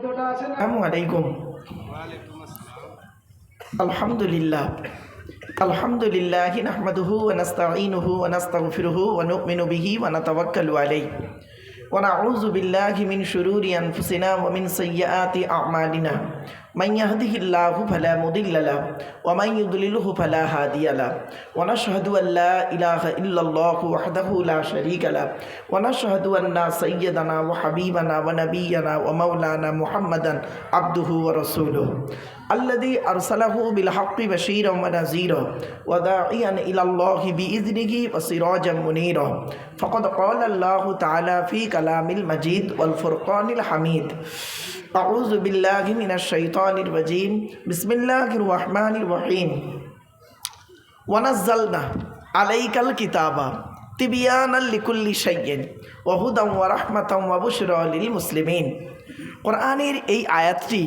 আসসালামু আলাইকুম। আলহামদুলিল্লাহ আলহামদুলিল্লাহি নাহমাদুহু ওয়া নাস্তাঈনুহু ওয়া নাস্তাগফিরুহু ওয়া নু'মিনু বিহি ওয়া নাতাওয়াক্কালু আলাইহি ওয়া নাউযু বিল্লাহি মিন শুরুরি আনফুসিনা ওয়া মিন সাইয়্যাতি আ'মালিনা মান ইয়াহদিহিল্লাহু ফালা মুদিল্লা লাহু ওয়া মান ইউদ্লিলহু ফালা হাদিয়া লাহু ওয়া নাশহাদু আল লা ইলাহা ইল্লাল্লাহু ওয়াহদাহু লা শারীকা লাহু ওয়া নাশহাদু আন্না সাইয়্যিদানা ওয়া হাবিবানা ওয়া নাবিয়্যানা ওয়া মাওলানা মুহাম্মাদান আবদুহু ওয়া রাসূলুহু الذي أرسله بالحق بشيرا ونذيرا وداعيا إلى الله بإذنه وسراجا منيرا فقد قال الله تعالى في كلام المجيد والفرقان الحميد أعوذ بالله من الشيطان الرجيم بسم الله الرحمن الرحيم ونزلنا عليك الكتاب تبيانا لكل شيء وهدى ورحمة وبشرى للمسلمين কোরআনের এই আয়াতটি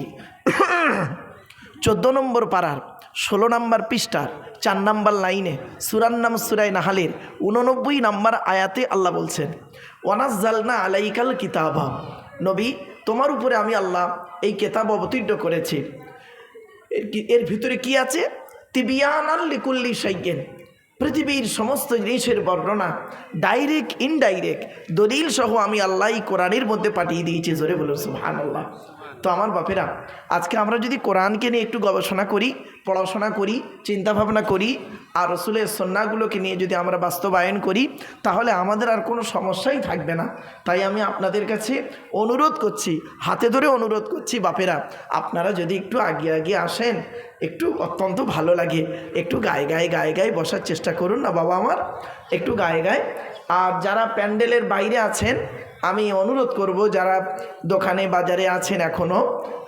14 নম্বর পারার 16 নম্বর পৃষ্ঠার 4 নম্বর লাইনে সূরার নাম সূরা নাহলের 89 নম্বর আয়াতে আল্লাহ বলছেন ওয়ানাজ্জালনা আলাইকাল কিতাবা, নবী তোমার উপরে আমি আল্লাহ এই কিতাব অবতীর্ণ করেছি। এর ভিতরে কি আছে? তিবিয়ানাল লিকুল্লি শাইইন, পৃথিবীর সমস্ত জিনিসের বর্ণনা ডাইরেক্ট ইনডাইরেক্ট দলিল সহ আমি আল্লাহ এই কোরআনের মধ্যে পাঠিয়ে দিয়েছি। জোরে বলুন সুবহানাল্লাহ। তো আমার বাপেরা, আজকে আমরা যদি কোরআনকে নিয়ে একটু গবেষণা করি, পড়াশোনা করি, চিন্তাভাবনা করি, আর রসুলের সুন্নাহগুলোকে নিয়ে যদি আমরা বাস্তবায়ন করি, তাহলে আমাদের আর কোনো সমস্যাই থাকবে না। তাই আমি আপনাদের কাছে অনুরোধ করছি, হাতে ধরে অনুরোধ করছি, বাপেরা আপনারা যদি একটু আগিয়ে আসেন, একটু অত্যন্ত ভালো লাগে। একটু গায়ে গায়ে বসার চেষ্টা করুন না বাবা আমার, একটু গায়ে। আর যারা প্যান্ডেলের বাইরে আছেন, আমি অনুরোধ করব, যারা দোকানে বাজারে আছেন এখনও,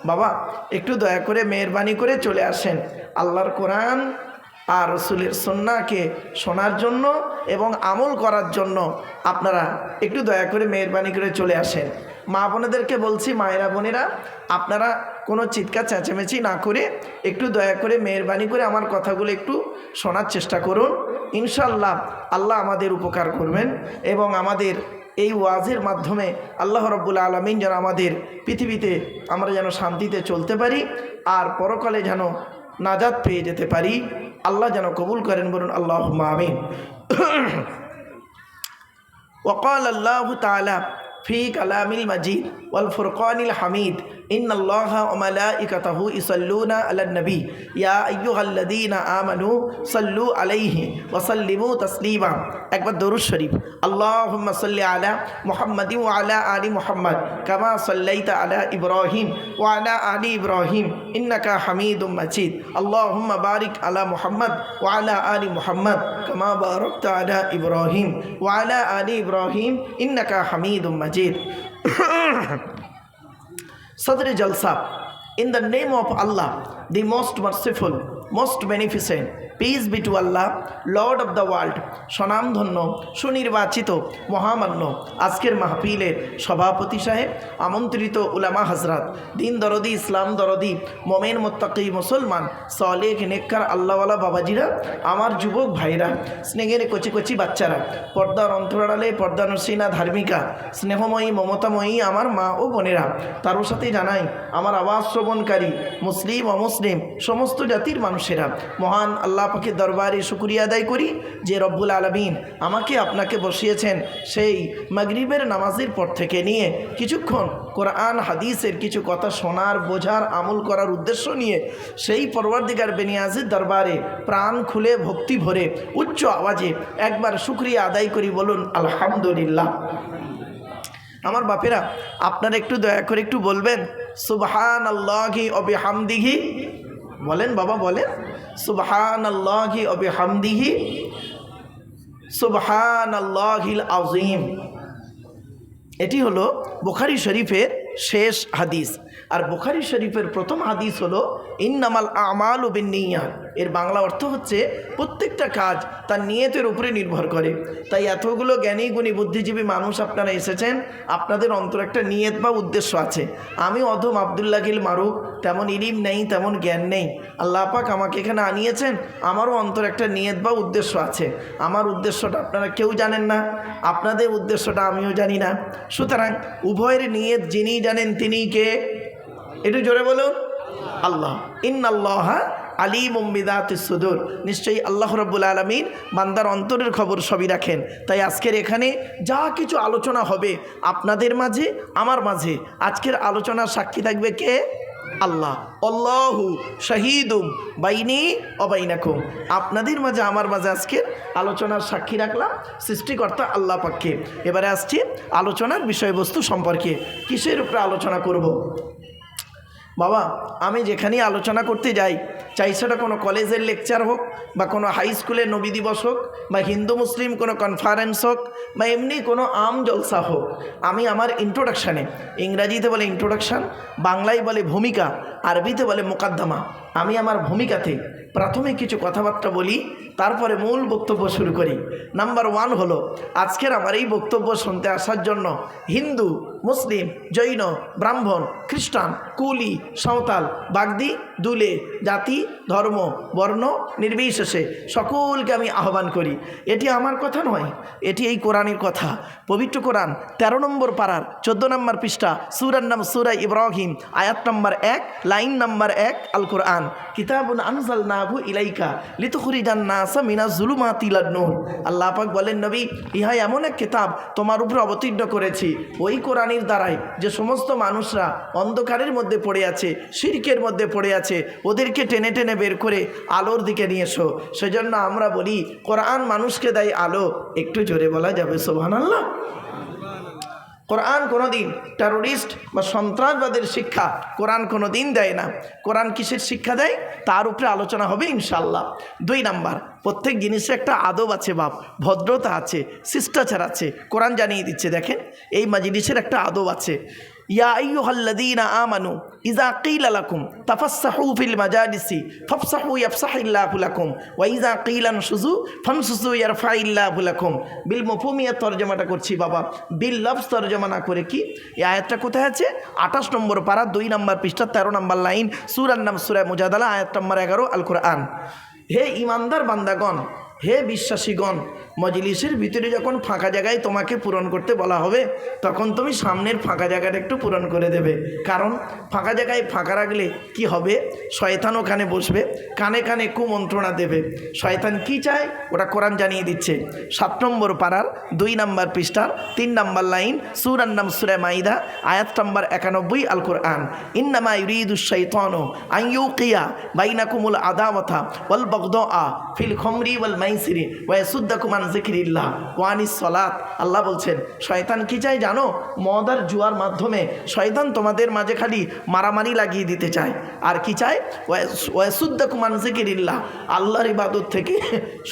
বাবা একটু দয়া করে মেহরবানি করে চলে আসেন আল্লাহর কোরআন আর রসুলের সুন্নাহকে শোনার জন্য এবং আমল করার জন্য। আপনারা একটু দয়া করে মেহরবানি করে চলে আসেন। মা বোনেদেরকে বলছি, মায়েরা বোনেরা আপনারা কোনো চিৎকার চেঁচামেচি না করে একটু দয়া করে মেহরবানি করে আমার কথাগুলো একটু শোনার চেষ্টা করুন। ইনশাআল্লাহ আল্লাহ আমাদের উপকার করবেন এবং আমাদের এই ওয়াজের মাধ্যমে আল্লাহ রাব্বুল আলামিন যেন আমাদের পৃথিবীতে আমরা যেন শান্তিতে চলতে পারি আর পরকালে যেন নাজাত পেয়ে যেতে পারি। আল্লাহ যেন কবুল করেন, বলুন আল্লাহুম্মা আমিন। ওয়াকাল আল্লাহু তাআলা ফি কালামিল মাজিদ ওয়াল ফুরকানিল হামিদ ইন্নাল্লাহা ওয়া মালাইকাতাহু ইসাল্লুনা আলান নবী ইয়া আইয়ুহাল্লাযীনা আমানু সাল্লু আলাইহি ওয়া সাল্লিমু তাসলিমা। একবার দরুদ শরীফ। আল্লাহুম্মা সাল্লি আলা মুহাম্মাদিন ওয়া আলা আলি মুহাম্মাদ কামা সাল্লাইতা আলা ইব্রাহিম ওয়া আলা আলি ইব্রাহিম ইন্নাকা হামিদুম মাজিদ। আল্লাহুম্মা বারিক আলা মুহাম্মাদ ওয়া আলা আলি মুহাম্মাদ কামা বারাকতা আলা ইব্রাহিম ওয়া আলা আলি ইব্রাহিম ইন্নাকা হামিদুম মাজিদ। Sadr Jalsa, in the name of Allah, the most merciful, most beneficent, peace be to Allah, Lord of the world, স্বনামধন্য সুনির্বাচিত মহামান্য আজকের মাহফিলের সভাপতি সাহেব, আমন্ত্রিত উলামা হজরত, দিন দরদি, ইসলাম দরদি, মোমেন মোত্তাকি মুসলমান, সালেহ নেককার আল্লাহওয়ালা বাবাজিরা, আমার যুবক ভাইরা, স্নেহের কচি কচি বাচ্চারা, পর্দার অন্তরালে পর্দানসীনা ধার্মিকা, স্নেহময়ী মমতাময়ী আমার মা ও বোনেরা, তারও সাথে জানাই আমার আওয়াজ শ্রবণকারী মুসলিম অমুসলিম সমস্ত জাতির মানুষেরা, মহান আল্লাহ পাকের দরবারে শুকরিয়া আদায় করি যে রব্বুল আলামিন আমাকে আপনাকে বসিয়েছেন সেই মাগরিবের নামাজের পর থেকে নিয়ে কিছুক্ষণ কোরআন হাদিসের কিছু কথা শোনার, বোঝার, আমল করার উদ্দেশ্য নিয়ে সেই পরওয়ারদিগার বেনিয়াজের দরবারে প্রাণ খুলে ভক্তি ভরে উচ্চ আওয়াজে একবার শুকরিয়া আদায় করি, বলুন আলহামদুলিল্লাহ। আমার বাপেরা আপনারা একটু দয়া করে একটু বলবেন সুবহানাল্লাহি ওয়া বিহামদিহি। বলেন বাবা, বলেন সুবহানাল্লাহি ওয়া বিহামদিহি সুবহানাল্লাহিল আযীম। এটি হলো বুখারী শরীফের শেষ হাদিস। আর বুখারী শরীফের প্রথম হাদিস হলো ইন্নামাল আমালু বিন্নিয়াত। এর বাংলা অর্থ হচ্ছে প্রত্যেকটা কাজ তার নিয়তের উপরে নির্ভর করে। তাই এতগুলো জ্ঞানী গুণী বুদ্ধিজীবী মানুষ আপনারা এসেছেন, আপনাদের অন্তর একটা নিয়ত বা উদ্দেশ্য আছে। আমি অধম আব্দুল্লাহ গিল মারুফ, তেমন ইলিম নেই, তেমন জ্ঞান নেই। আল্লাহ পাক আমাকে এখানে আনিয়েছেন, আমারও অন্তর একটা নিয়ত বা উদ্দেশ্য আছে। আমার উদ্দেশ্যটা আপনারা কেউ জানেন না, আপনাদের উদ্দেশ্যটা আমিও জানি না। সুতরাং উভয়ের নিয়ত যিনি জানেন তিনি কে? একটু জোরে বলুন আল্লাহ। ইন্নাল্লাহা আলিমুম বিযাতিস সুদূর, নিশ্চয়ই আল্লাহ রাব্বুল আলামিন বান্দার অন্তরের খবর সবই রাখেন। তাই আজকের এখানে যা কিছু আলোচনা হবে আপনাদের মাঝে আমার মাঝে, আজকের আলোচনার সাক্ষী থাকবে কে? আল্লাহ। আল্লাহু শাহীদুম বাইনি ওয়া বাইনাকুম, আপনাদের মাঝে আমার মাঝে আজকের আলোচনার সাক্ষী রাখলাম সৃষ্টিকর্তা আল্লাহ পাককে। এবারে আসছি আলোচনার বিষয়বস্তু সম্পর্কে। কিসের উপরে আলোচনা করব? বাবা, আমি যেখানেই আলোচনা করতে যাই, চাই সেটা কোনো কলেজের লেকচার হোক বা কোনো হাই স্কুলের নবী দিবস হোক বা হিন্দু মুসলিম কোনো কনফারেন্স হোক বা এমনি কোনো আম জলসা হোক, আমি আমার ইন্ট্রোডাকশানে, ইংরাজিতে বলে ইন্ট্রোডাকশান, বাংলায় বলে ভূমিকা, আরবিতে বলে মোকাদ্দমা, আমি আমার ভূমিকাতে প্রথমে কিছু কথাবার্তা বলি, তারপরে মূল বক্তব্য শুরু করি। নাম্বার 1 হলো, আজকের আমার এই বক্তব্য শুনতে আসার জন্য হিন্দু, মুসলিম, জৈন, ব্রাহ্মণ, খ্রিস্টান, কুলি, সাঁওতাল, বাগদি, দুলে, জাতি, ধর্ম, বর্ণ নির্বিশেষে সকলকে আমি আহ্বান করি। এটি আমার কথা নয়, এটি এই কোরআনের কথা। পবিত্র কোরআন 13 নম্বর পারার 14 নম্বর পৃষ্ঠা, সূরার নাম সূরা ইব্রাহিম, আয়াত নম্বর 1, লাইন নম্বর 1, আল কোরআন কিতাবুন আনজালনাহু ইলাইকা লিতুখরিজান নাসা মিনাজ যুলুমাতি ইলান নূর। আল্লাহ পাক বলেন, নবী, ইহা এমন এক কিতাব তোমার উপরে অবতীর্ণ করেছি, ওই কোরআনের দ্বারাই যে সমস্ত মানুষরা অন্ধকারের মধ্যে পড়ে আছে, শিরকের মধ্যে পড়ে আছে, ওদেরকে টেনে টেনে বের করে আলোর দিকে নিয়ে এসো। সেজন্য আমরা বলি কোরআন মানুষকে দেয় আলো। একটু জোরে বলা যাবে সুবহানাল্লাহ? কোরআন কোনোদিন টেরোরিস্ট বা সন্ত্রাসবাদের শিক্ষা কোরআন কোনো দিন দেয় না। কোরআন কিসের শিক্ষা দেয় তার উপরে আলোচনা হবে ইনশাল্লাহ। 2 নাম্বার, প্রত্যেক জিনিসের একটা আদব আছে বাপ, ভদ্রতা আছে, শিষ্টাচার আছে। কোরআন জানিয়ে দিচ্ছে, দেখেন এই মাজলিসের একটা আদব আছে। ইয়া আইয়ুহাল্লাযীনা আমানু ইযা ক্বিলা লাকুম তাফাসসাহু ফিল মাজালিসি ফাফসাহু ইয়াফসাহিল্লাহু লাকুম ওয়া ইযা ক্বিলা নশুযু ফানশুযু ইয়ারফাইল্লাহু লাকুম। বিল মফহুমিয়া তরজমাটা করছি বাবা, বিল লফজ তরজমা না করে। কি এই আয়াতটা কোথায় আছে? 28 নম্বর পারা 2 নম্বর পৃষ্ঠা 13 নম্বর লাইন, সূরার নাম সূরা মুজাদালা, আয়াত নম্বর 11, আল কোরআন। হে ইমানদার বান্দাগণ, হে বিশ্বাসীগণ, মজলিসের ভিতরে যখন ফাঁকা জায়গায় তোমাকে পূরণ করতে বলা হবে, তখন তুমি সামনের ফাঁকা জায়গাটা একটু পূরণ করে দেবে। কারণ ফাঁকা জায়গায় ফাঁকা রাখলে কি হবে? শয়তান ওখানে বসবে, কানে কানে কুমন্ত্রণা দেবে। শয়তান কি চায় ওটা কোরআন জানিয়ে দিচ্ছে। 7 নম্বর পারার 2 নম্বর পৃষ্ঠার 3 নম্বর লাইন, সূরার নাম সূরা মাইদা, আয়াত নম্বর 91, আল কোরআন। ইন্নামা ইউরিদুশ শাইতানু আন ইউকিয়া বাইনাকুমুল আদাওয়াতা ওয়াল বাগদাআ ফিল খামরি ওয়াল মাইসিরি ওয়া ইয়াসুদ্দাকুম আন যিকরিল্লাহ ওয়া আনিস সালাত। আল্লাহ বলছেন, শয়তান কি চায় জানো? মদ আর জুয়ার মাধ্যমে শয়তান তোমাদের মাঝে খালি মারামারি লাগিয়ে দিতে চায়। আর কি চায়? ওয়া ইয়াসুদ্দাকুম আন যিকরিল্লাহ, আল্লাহর ইবাদত থেকে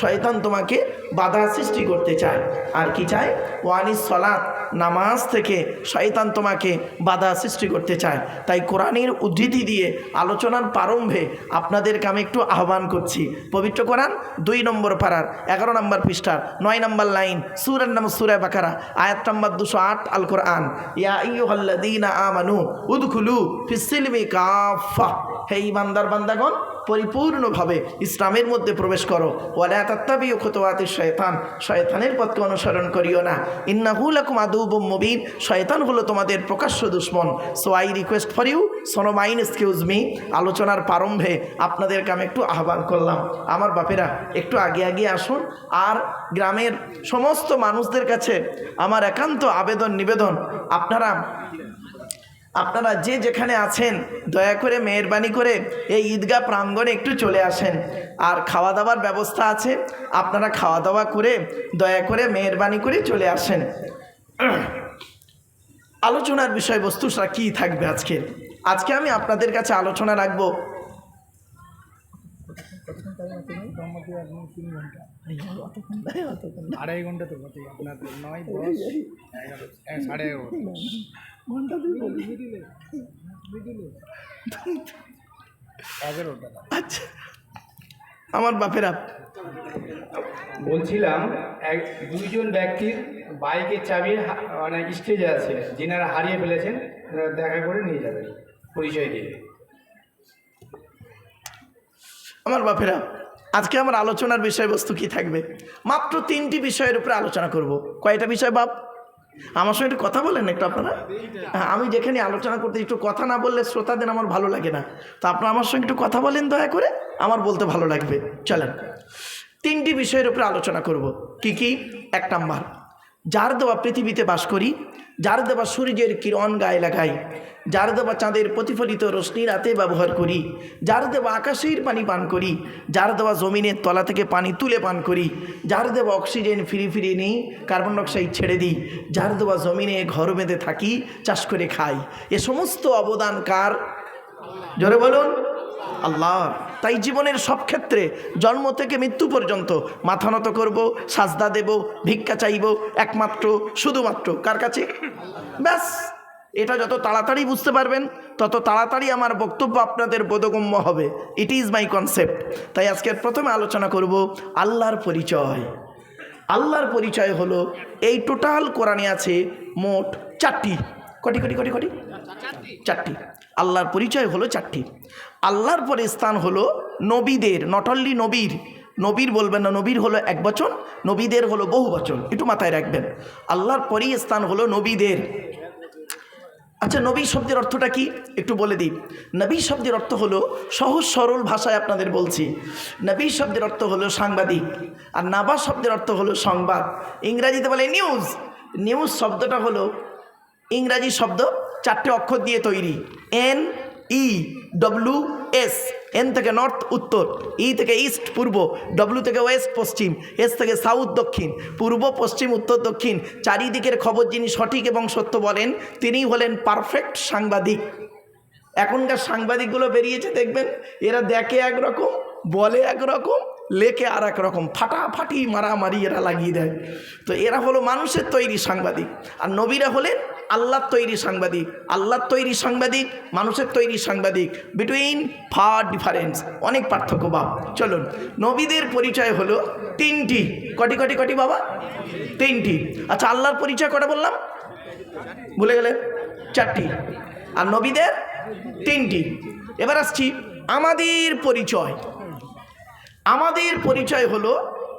শয়তান তোমাকে বাধা সৃষ্টি করতে চায়। আর কি চায়? ওয়া আনিস সালাত, নামাজ থেকে শয়তান তোমাকে বাধা সৃষ্টি করতে চায়। তাই কোরআনের উদ্ধৃতি দিয়ে আলোচনার প্রারম্ভে আপনাদেরকে আমি একটু আহ্বান করছি। পবিত্র কোরআন 2 নম্বর পারার 11 নম্বর পৃষ্ঠার 9 নম্বর লাইন, সূরার নাম সূরা বাকারা, আয়াত নম্বর 208, আল কোরআন। ইয়া আইয়ুহাল্লাযীনা আমানু উদখুলু ফিস সিলমি কাফা, হে ঈমানদার বান্দাগণ, পরিপূর্ণভাবে ইসলামের মধ্যে প্রবেশ করো। ওয়ালা তাত্তাবিউ খুতুওয়াতিশ শায়তান, শয়তানের পথকে অনুসরণ করিও না। ইন্নাহু লাকুম আদুউম মুবিন, শয়তান হলো তোমাদের প্রকাশ্য দুশমন। So I request for you, সোনো মাইন এক্সকিউজ মি, আলোচনার প্রারম্ভে আপনাদেরকে আমি একটু আহ্বান করলাম, আমার বাপেরা একটু আগে আগে আসুন। আর গ্রামের সমস্ত মানুষদের কাছে আমার একান্ত আবেদন নিবেদন, আপনারা যে যেখানে আছেন দয়া করে মেহেরবানি করে এই ঈদগাহ প্রাঙ্গণে একটু চলে আসেন। আর খাওয়া দাওয়ার ব্যবস্থা আছে, আপনারা খাওয়া দাওয়া করে দয়া করে মেহেরবানি করে চলে আসেন। আলোচনার বিষয়বস্তুটা কী থাকবে আজকে আমি আপনাদের কাছে আলোচনা রাখবো আড়াই ঘন্টা তো বটেই আপনার 9, 10, 11, 11:30 ঘন্টা দুই মিডিলে 11টা। আচ্ছা আমার বাপেরা, বলছিলাম দুইজন ব্যক্তির বাইকের চাবি মানে স্টেজে আছে, যিনারা হারিয়ে ফেলেছেন, দেখা করে নিয়ে যাবেন পরিচয় দিয়ে। আমার বাপেরা, আজকে আমার আলোচনার বিষয়বস্তু কি থাকবে? মাত্র 3টি বিষয়ের উপরে আলোচনা করব। কয়টা বিষয় বাপ? আমার সঙ্গে একটু কথা বলেন একটু আপনারা। হ্যাঁ, আমি যেখানে আলোচনা করতে একটু কথা না বললে শ্রোতাদের আমার ভালো লাগে না, তো আপনারা আমার সঙ্গে একটু কথা বলেন দয়া করে, আমার বলতে ভালো লাগবে। চলেন, তিনটি বিষয়ের উপরে আলোচনা করব। কি কি? 1 নাম্বার, যার দেওয়া পৃথিবীতে বাস করি, যার দেওয়া সূর্যের কিরণ গায়ে লাগাই, যার দেওয়া চাঁদের প্রতিফলিত রশ্মি রাতে ব্যবহার করি, যার দেওয়া আকাশের পানি পান করি, যার দেওয়া জমিনের তলা থেকে পানি তুলে পান করি, যার দেওয়া অক্সিজেন ফিরে ফিরে নিই, কার্বন ডাইঅক্সাইড ছেড়ে দিই, যার দেওয়া জমিনে ঘর বেঁধে থাকি, চাষ করে খাই, এ সমস্ত অবদান কার? জোরে বলুন, আল্লাহ। তাই জীবনের সব ক্ষেত্রে জন্ম থেকে মৃত্যু পর্যন্ত মাথা নত করবো, সাজদা দেব, ভিক্ষা চাইব একমাত্র শুধুমাত্র কার কাছে? ব্যাস, এটা যত তাড়াতাড়ি বুঝতে পারবেন তত তাড়াতাড়ি আমার বক্তব্য আপনাদের বোধগম্য হবে। It is my concept. তাই আজকের প্রথমে আলোচনা করব আল্লাহর পরিচয়। আল্লাহর পরিচয় হলো, এই টোটাল কোরআনে আছে মোট 4টি। কটি কটি কটি কটি? 4টি। আল্লাহর পরিচয় হলো 4টি। আল্লাহর পরে স্থান হলো নবীদের, নট অনলি নবীর, নবীর বলবেন না, নবীর হলো এক বচন, নবীদের হলো বহু বচন, একটু মাথায় রাখবেন। আল্লাহর পরেই স্থান হলো নবীদের। আচ্ছা, নবী শব্দের অর্থটা কি একটু বলে দিই। নবী শব্দের অর্থ হলো, সহজ সরল ভাষায় আপনাদের বলছি, নবী শব্দের অর্থ হলো সাংবাদিক, আর নাবা শব্দের অর্থ হলো সংবাদ। ইংরাজিতে বলে নিউজ। নিউজ শব্দটা হলো ইংরাজি শব্দ, 4টে অক্ষর দিয়ে তৈরি, NEWS। এন থেকে নর্থ উত্তর, ই থেকে ইস্ট পূর্ব, ডব্লিউ থেকে ওয়েস্ট পশ্চিম, এস থেকে সাউথ দক্ষিণ, পূর্ব পশ্চিম উত্তর দক্ষিণ, চারিদিকের খবর যিনি সঠিক এবং সত্য বলেন তিনি হলেন পারফেক্ট সাংবাদিক। এখনকার সাংবাদিকগুলো বেরিয়েছে দেখবেন, এরা দেখে একরকম, বলে একরকম, লেখে আর এক রকম, ফাটাফাটি মারামারি এরা লাগিয়ে দেয়। তো এরা হলো মানুষের তৈরি সাংবাদিক, আর নবীরা হলেন আল্লাহর তৈরি সাংবাদিক। আল্লাহর তৈরি সাংবাদিক, মানুষের তৈরি সাংবাদিক, বিটুইন ফার ডিফারেন্স, অনেক পার্থক্য বাপ। চলুন, নবীদের পরিচয় হলো 3টি। কটি কটি কটি বাবা? 3টি। আচ্ছা, আল্লাহর পরিচয় কটা বললাম? ভুলে গেলেন? 4টি। আর নবীদের 3টি। এবার আসছি আমাদের পরিচয়। আমাদের পরিচয় হলো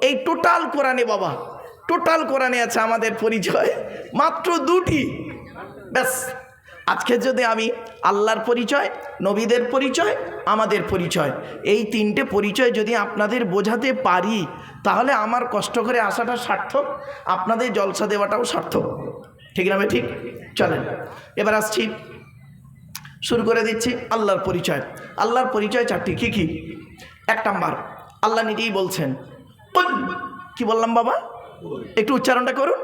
এই টোটাল কোরআনে বাবা, টোটাল কোরআনে আছে আমাদের পরিচয় মাত্র 2টি। ব্যাস, আজকে যদি আমি আল্লাহর পরিচয়, নবীদের পরিচয়, আমাদের পরিচয়, এই 3টে পরিচয় যদি আপনাদের বোঝাতে পারি, তাহলে আমার কষ্ট করে আসাটা সার্থক, আপনাদের জলসা দেওয়াটাও সার্থক। ঠিক না ভাই? ঠিক। চলেন, এবার আসছি, শুরু করে দিচ্ছি আল্লাহর পরিচয়। আল্লাহর পরিচয় 4টি। কি কি? 1 নাম্বার, আল্লাহ নিজেই বলছেন, কুল। কি বললাম বাবা? একটু উচ্চারণটা করুন।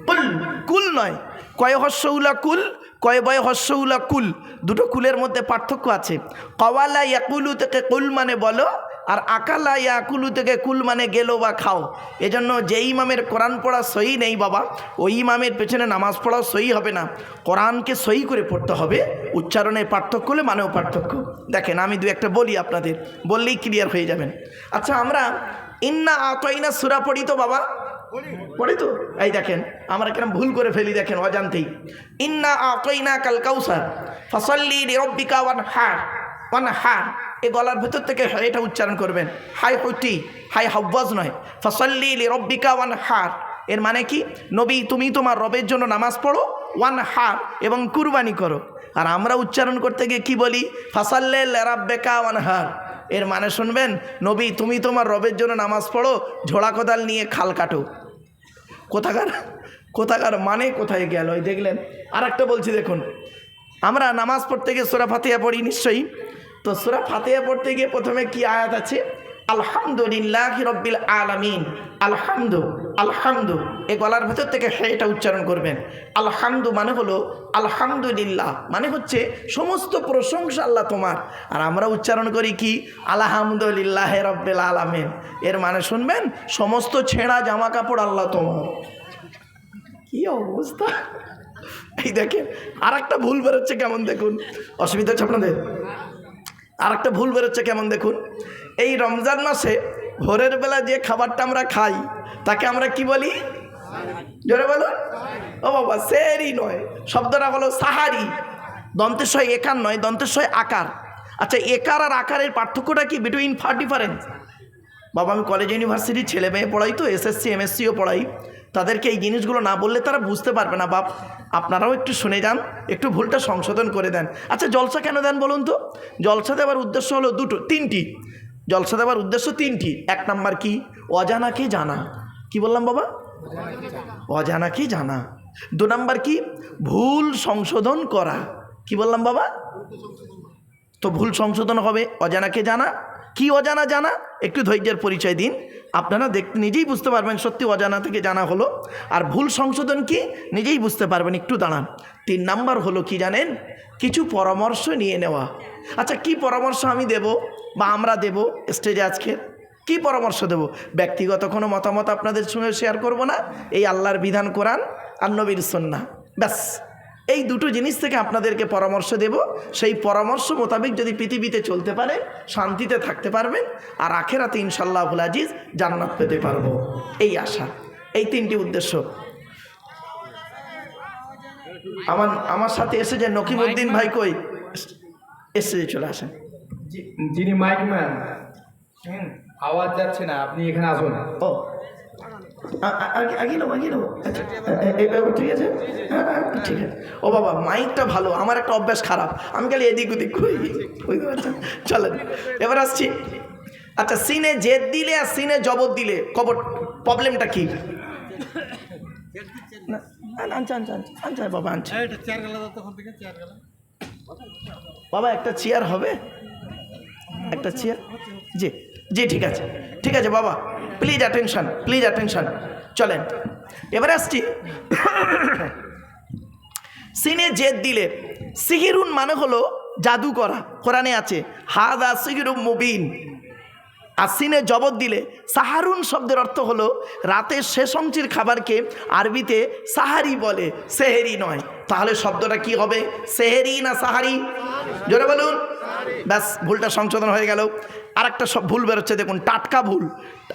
কুল। কুল নয়, কয় হস্যউলা কুল, কয় বয় হস্যউলা কুল, দুটো কুলের মধ্যে পার্থক্য আছে। কওয়ালা ইয়াকুলু থেকে কুল মানে বলো, আর আকালা ইয়াকুলু থেকে কুল মানে গেলো বা খাও। এজন্য যে ইমামের কোরআন পড়া সহি নেই বাবা, ওই ইমামের পেছনে নামাজ পড়াও সহি হবে না। কোরআনকে সহি করে পড়তে হবে, উচ্চারণের পার্থক্য হলে মানেও পার্থক্য। দেখেন, আমি 2-1টা বলি, আপনাদের বললেই ক্লিয়ার হয়ে যাবেন। আচ্ছা, আমরা ইন্না আতাইনা সূরা পড়ি তো বাবা? পড়ি তো। এই দেখেন, আমরা কেন ভুল করে ফেলি, দেখেন অজান্তেই। ইন্না আতাইনা কাল কাউসার ফাসাল্লি লিরাব্বিকা ওয়ানহার। ওয়ানহার, এই গলার ভেতর থেকে এটা উচ্চারণ করবেন, হাই হইটি, হাই হাওয়াজ নয়। ফাসাল্লি লিরাব্বিকা ওয়ানহার, এর মানে কি? নবী, তুমি তোমার রবের জন্য নামাজ পড়ো, ওয়ানহার, এবং কুরবানি করো। আর আমরা উচ্চারণ করতে গিয়ে কি বলি? ফাসাল্লি লিরাব্বিকা ওয়ানহার। এর মানে শুনবেন, নবী, তুমি তোমার রবের জন্য নামাজ পড়ো, ঝোড়া কোদাল নিয়ে খাল কাটো। কোথাকার কোথাকার মানে কোথায় গেল? ওই দেখলেন। আর একটা বলছি, দেখুন, আমরা নামাজ পড়তে গিয়ে সূরা ফাতিহা পড়ি নিশ্চয়ই। তো সূরা ফাতিহা পড়তে গিয়ে প্রথমে কি আয়াত আছে? আলহামদুলিল্লাহি রাব্বিল আলামিন। আলহামদু, আলহামদু, এই গলার ভেতর থেকে এটা উচ্চারণ করবেন। আলহামদু মানে হলো আলহামদুলিল্লাহ, মানে হচ্ছে সমস্ত প্রশংসা আল্লাহ তোমার। আর আমরা উচ্চারণ করি কি? আলহামদুলিল্লাহি রাব্বিল আলামিন। এর মানে শুনবেন, সমস্ত ছেঁড়া জামা কাপড় আল্লাহ তোমার। কি অবস্থা! এই দেখেন, আর একটা ভুল বেরোচ্ছে কেমন দেখুন, অসুবিধা হচ্ছে আপনাদের? আর একটা ভুল বেরোচ্ছে কেমন দেখুন। এই রমজান মাসে ভোরের বেলা যে খাবারটা আমরা খাই তাকে আমরা কি বলি? জোরে বলুন। ও বাবা, সেহরি নয়, শব্দটা হলো সাহারি। দন্তেশ্বয় একার নয়, দন্তেশ্বয় আকার। আচ্ছা, একার আর আকারের পার্থক্যটা কি? Between far difference. বাবা, আমি কলেজ ইউনিভার্সিটির ছেলে মেয়ে পড়াই, তো এসএসসি এমএসসিও পড়াই। তাদেরকে এই জিনিসগুলো না বললে তারা বুঝতে পারবে না। বাপ, আপনারাও একটু শুনে যান, একটু ভুলটা সংশোধন করে দেন। আচ্ছা, জলসা কেন দেন বলুন তো? জলসা দেওয়ার উদ্দেশ্য হলো তিনটি। জলসা দেওয়ার উদ্দেশ্য তিনটি। এক নাম্বার কি? অজানাকে জানা। কি বললাম বাবা? অজানাকে জানা। দু নাম্বার কি? ভুল সংশোধন করা। কি বললাম বাবা? তো ভুল সংশোধন হবে অজানাকে জানা। কি অজানা জানা? একটু ধৈর্যের পরিচয় দিন, আপনারা দেখতে নিজেই বুঝতে পারবেন সত্যি অজানা থেকে জানা হলো। আর ভুল সংশোধন কি নিজেই বুঝতে পারবেন, একটু দাঁড়ান। 3 নাম্বার হলো কি জানেন? কিছু পরামর্শ নিয়ে নেওয়া। আচ্ছা, কি পরামর্শ আমি দেব বা আমরা দেব স্টেজে আজকে? কি পরামর্শ দেব? ব্যক্তিগত কোনো মতামত আপনাদের সঙ্গে শেয়ার করব না। এই আল্লাহর বিধান, কোরআন আর নবীর সুন্নাহ, ব্যাস এই দুটো জিনিস থেকে আপনাদেরকে পরামর্শ দেব। সেই পরামর্শ মোতাবেক যদি পৃথিবীতে চলতে পারে, শান্তিতে থাকতে পারবেন, আর আখেরাতে ইনশাআল্লাহুল আজিজ জান্নাত পেতে পারবো, এই আশা। এই 3টি উদ্দেশ্য। আমার সাথে এসে যে নকিমউদ্দিন ভাই কই? এসে চলে আসেন। যিনি মাইকম্যান, আওয়াজ যাচ্ছে না, আপনি এখানে আসুন। ও আগে নেবো। আচ্ছা, ঠিক আছে, ঠিক আছে। ও বাবা, মাইকটা ভালো, আমার একটা অভ্যাস খারাপ, আমি খালি এদিক ওদিক করি, বুঝতে পারছেন? চলেন এবার আসছি। আচ্ছা, সিনে জেদ দিলে আর সিনে জবর দিলে কবর প্রবলেমটা কি? আনছে বাবা, আনছে বাবা। একটা চেয়ার হবে, একটা চেয়ার। জি জি, ঠিক আছে, ঠিক আছে বাবা, প্লিজ অ্যাটেনশন। চলেন এবার আসছি। সিনে জেদ দিলে, সিহিরুন মানে হলো জাদু করা, কোরআনে আছে হাদা সিহিরুম মুবিন। আর সিনে জবর দিলে, সাহারুন শব্দের অর্থ হলো রাতের শেষ অংশের খাবারকে আরবিতে সাহারি বলে, সেহেরি নয়। তাহলে শব্দটা কি হবে? সেহেরি না সাহারি? জোরে বলুন। ব্যাস, ভুলটা সংশোধন হয়ে গেল। আর একটা সব ভুল বেরোচ্ছে, দেখুন, টাটকা ভুল।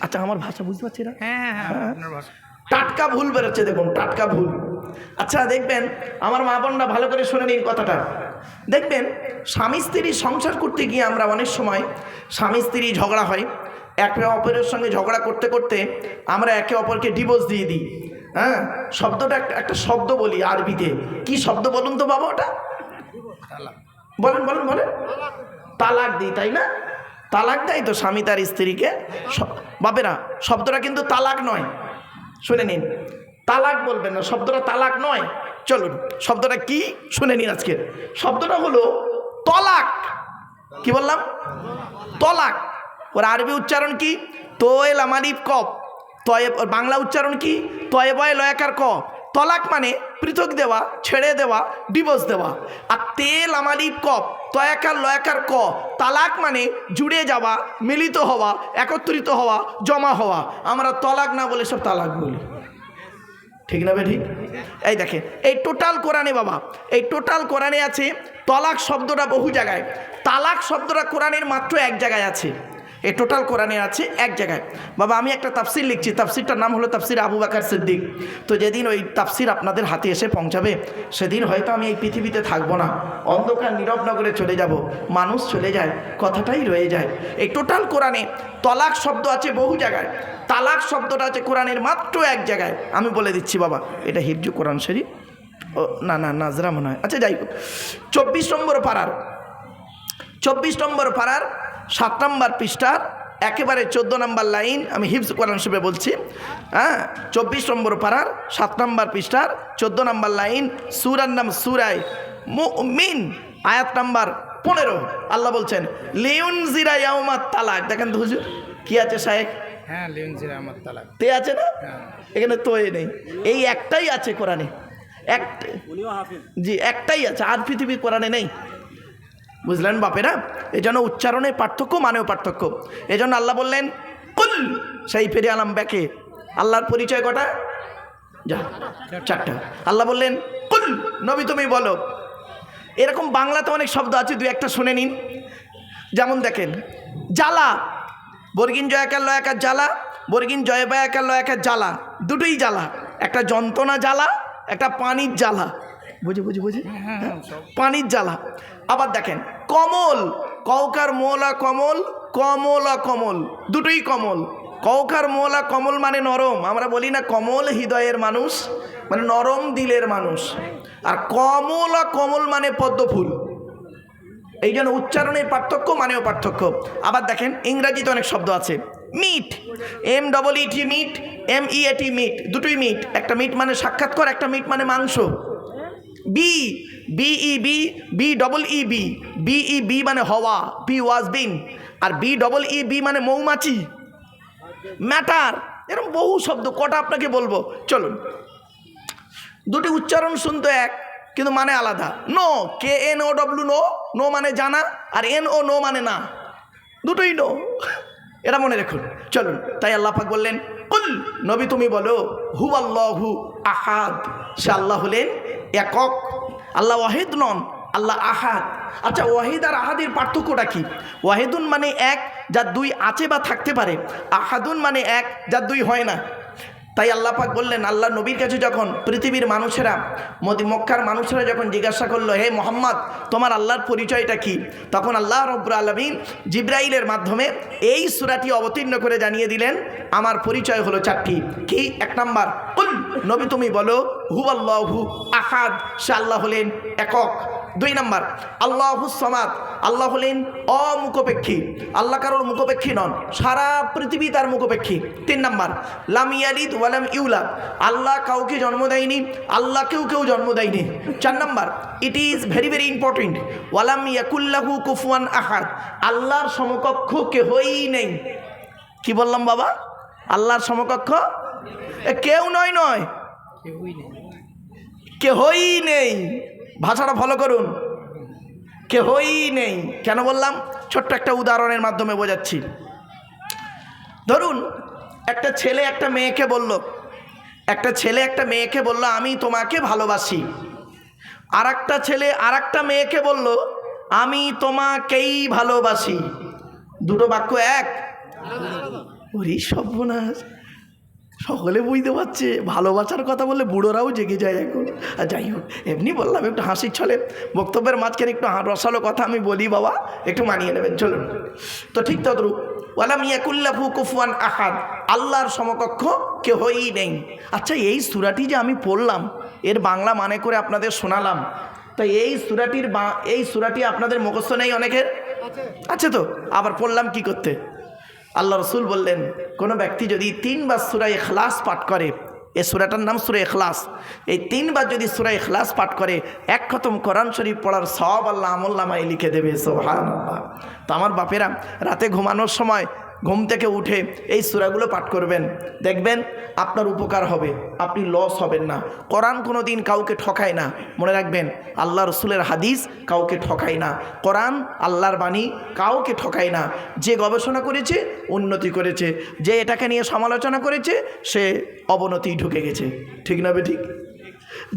আচ্ছা, আমার ভাষা বুঝতে পারছি না? টাটকা ভুল বেরোচ্ছে, দেখুন, টাটকা ভুল। আচ্ছা, দেখবেন আমার মা বোনরা ভালো করে শুনে নিন কথাটা। দেখবেন স্বামী স্ত্রী সংসার করতে গিয়ে আমরা অনেক সময় স্বামী স্ত্রী ঝগড়া হয়, একে অপরের সঙ্গে ঝগড়া করতে করতে আমরা একে অপরকে ডিভোর্স দিয়ে দিই। হ্যাঁ, শব্দটা একটা শব্দ বলি আরবিতে। কি শব্দ বলুন তো বাবা ওটা? বলেন। তালাক দিই, তাই না? তালাক দেয় তো স্বামী তার স্ত্রীকে। বাপেরা, শব্দটা কিন্তু তালাক নয়, শুনে নিন। তালাক বলবেন না, শব্দটা তালাক নয়। চলুন শব্দটা কি শুনে নিন আজকে। শব্দটা হলো তলাক। কি বললাম? তলাক। ওর আরবি উচ্চারণ কি? তোয়েল আমালিফ কপ। তয়ে বাংলা উচ্চারণ কি? তয়ে বয় লয়াকার ক। তলাক মানে পৃথক দেওয়া, ছেড়ে দেওয়া, ডিভোর্স দেওয়া। আর তেল আমালিফ কপ, তয়াকার লয়াকার ক। তালাক মানে জুড়ে যাওয়া, মিলিত হওয়া, একত্রিত হওয়া, জমা হওয়া। আমরা তলাক না বলে সব তালাক বলি, ঠিক না ঠিক? এই দেখেন, এই টোটাল কোরআনে বাবা, এই টোটাল কোরআনে আছে তলাক শব্দটা বহু জায়গায়, তালাক শব্দটা কোরআনের মাত্র এক জায়গায় আছে। এই টোটাল কোরআনে আছে এক জায়গায়। বাবা, আমি একটা তাফসির লিখছি, তাফসিরটার নাম হলো তাফসির আবু বকর সিদ্দিক। তো যেদিন ওই তাফসির আপনাদের হাতে এসে পৌঁছাবে, সেদিন হয়তো আমি এই পৃথিবীতে থাকবো না, অন্ধকার নীরব নগরে চলে যাব, মানুষ চলে যায়, কথাটাই রয়ে যায়। এই টোটাল কোরআনে তলাক শব্দ আছে বহু জায়গায়, তালাক শব্দটা আছে কোরআনের মাত্র এক জায়গায়। আমি বলে দিচ্ছি বাবা, এটা হিফজু কোরআন শরীফ। ও না, নাজরা মনে হয়। আচ্ছা, যাই হোক, 24 নম্বর পারার 7 নম্বর পৃষ্ঠার একেবারে 14 নম্বর লাইন, আমি হিফজ কোরআন শরীফে বলছি। হ্যাঁ, 24 নম্বর পারার 7 নম্বর পৃষ্ঠার 14 নম্বর লাইন, সূরার নাম সূরায়ে মুমিন, আয়াত নাম্বার 15। আল্লাহ বলছেন লিউনজিরা ইয়াউমাত তালাক। দেখেন তো হুজুর কি আছে সাহেব? হ্যাঁ, লিউনজিরা ইয়াউমাত তালাক তে আছে না? এখানে তো নেই, এই একটাই আছে কোরআনে, জি একটাই আছে, আর পৃথিবীর কোরআনে নেই। বুঝলেন বাপেরা? এই জন্য উচ্চারণের পার্থক্য, মানেও পার্থক্য। এই জন্য আল্লাহ বললেন কুল, সেই ফিরে আলাম ব্যাকে। আল্লাহর পরিচয় কটা? যা 4টা। আল্লাহ বললেন কুল, নবী তুমি বলো। এরকম বাংলাতে অনেক শব্দ আছে, 2-1টা শুনে নিন। যেমন দেখেন, জ্বালা, বর্গিন জয়াকার লয়াকার জ্বালা, বর্গিন জয় বায়াকার লয়াকার জ্বালা, দুটোই জ্বালা। একটা যন্ত্রণা জ্বালা, একটা পানির জ্বালা। বুঝি পানির জ্বালা। আবার দেখেন কমল, কৌকার মোলা কমল, কমলা কমল, দুটোই কমল, কৌকার মোলা কমল মানে নরম, আমরা বলি না কমল হৃদয়ের মানুষ মানে নরম দিলের মানুষ, আর কমল মানে পদ্ম ফুল। এই জন্য উচ্চারণের পার্থক্য মানেও পার্থক্য। আবার দেখেন ইংরাজিতে অনেক শব্দ আছে, meet, MEET, meat, MEAT meat, দুটোই মিট। একটা মিট মানে সাক্ষাৎকার, একটা মিট মানে মাংস। BEB মানে হওয়া, বি ওয়াজ বিন, আর BEEB মানে মৌমাছি, ম্যাটার। এরকম বহু শব্দ, কটা আপনাকে বলবো, চলুন। দুটি উচ্চারণ শুনতে এক কিন্তু মানে আলাদা। নো, KNOW নো, নো মানে জানা, আর NO নো মানে না, দুটোই নো, এটা মনে রাখুন। চলুন, তাই আল্লাহ পাক বললেন, কুল নবী তুমি বলো, হুয়াল্লাহু আহাদ, সে আল্লাহ হলেন একক। আল্লাহ ওয়াহিদ নন, আল্লাহ আহাদ। আচ্ছা, ওয়াহিদ আর আহাদের পার্থক্যটা কি? ওয়াহিদুন মানে এক, যার দুই আছে বা থাকতে পারে, আহাদুন মানে এক, যার দুই হয় না। তাই আল্লাহ পাক বললেন, আল্লাহ নবীর কাছে যখন পৃথিবীর মানুষেরা, মক্কার মানুষেরা যখন জিজ্ঞাসা করলো, হে মোহাম্মদ তোমার আল্লাহর পরিচয়টা কি, তখন আল্লাহ রব্বুল আলামিন জিবরাইলের মাধ্যমে এই সূরাটি অবতীর্ণ করে জানিয়ে দিলেন, আমার পরিচয় হলো চারটি। কি? এক নাম্বার, কুল নবী তুমি বলো, হুয়াল্লাহু আহাদ, সে আল্লাহ হলেন একক। দুই নাম্বার, আল্লাহুস সামাদ, আল্লাহ হলেন অমুখপেক্ষী, আল্লাহ কারোর মুখপেক্ষী নন, সারা পৃথিবী তার মুখপেক্ষী। তিন নাম্বার, লাম ইয়ালিদ ওয়ালাম ইউলাদ, আল্লাহ কাউকে জন্ম দেয়নি, আল্লাহ কেউ জন্ম দেয়নি। চার number, it is very very important, ওয়ালাম ইয়াকুল্লাহু কুফুয়ান আহাদ, আল্লাহর সমকক্ষ কেহই নেই। কি বললাম বাবা? আল্লাহর সমকক্ষ কেউ নয়, কেহই নেই। ভাষাটা ফলো করুন, কেহই নেই। কেন বললাম? ছোট্ট একটা উদাহরণের মাধ্যমে বোঝাচ্ছি। ধরুন, একটা ছেলে একটা মেয়েকে বলল আমি তোমাকে ভালোবাসি। আর একটা ছেলে আর একটা মেয়েকে বলল আমি তোমাকেই ভালোবাসি। দুটো বাক্য এক? ওরে সর্বনাশ, সকলে বুঝতে পারছে, ভালোবাসার কথা বললে বুড়োরাও জেগে যায় এখন। আর যাই হোক, এমনি বললাম একটু হাসির ছলে, বক্তব্যের মাঝখানে একটু রসালো কথা আমি বলি বাবা, একটু মানিয়ে নেবেন। চলুন, তো ঠিক তদ্রূপ ওয়ালাম ইয়াকুল্লাহু কুফুয়ান আহাদ, আল্লাহর সমকক্ষ কেহই নেই। আচ্ছা, এই সূরাটি যে আমি পড়লাম, এর বাংলা মানে করে আপনাদের শোনালাম, তাই এই সূরাটি আপনাদের মুখস্থ নেই অনেকের? আছে তো? আবার পড়লাম কি করতে? আল্লাহ রসুল বললেন, কোনো ব্যক্তি যদি 3 বার সূরা ইখলাস পাঠ করে, এই সূরাটার নাম সূরা ইখলাস, এই 3 বার যদি সূরা ইখলাস পাঠ করে, এক খতম কোরআন শরীফ পড়ার সব আল্লাহ আমলনামায় লিখে দেবে। সুবহানাল্লাহ। তো আমার বাপেরা, রাতে ঘুমানোর সময় ঘুম থেকে উঠে এই সূরাগুলো পাঠ করবেন, দেখবেন আপনার উপকার হবে, আপনি লস হবেন না। কোরআন কোনো দিন কাউকে ঠকায় না, মনে রাখবেন। আল্লাহ রসুলের হাদিস কাউকে ঠকায় না, কোরআন আল্লাহর বাণী কাউকে ঠকায় না। যে গবেষণা করেছে উন্নতি করেছে, যে এটাকে নিয়ে সমালোচনা করেছে সে অবনতি ঢুকে গেছে। ঠিক না বেঠিক?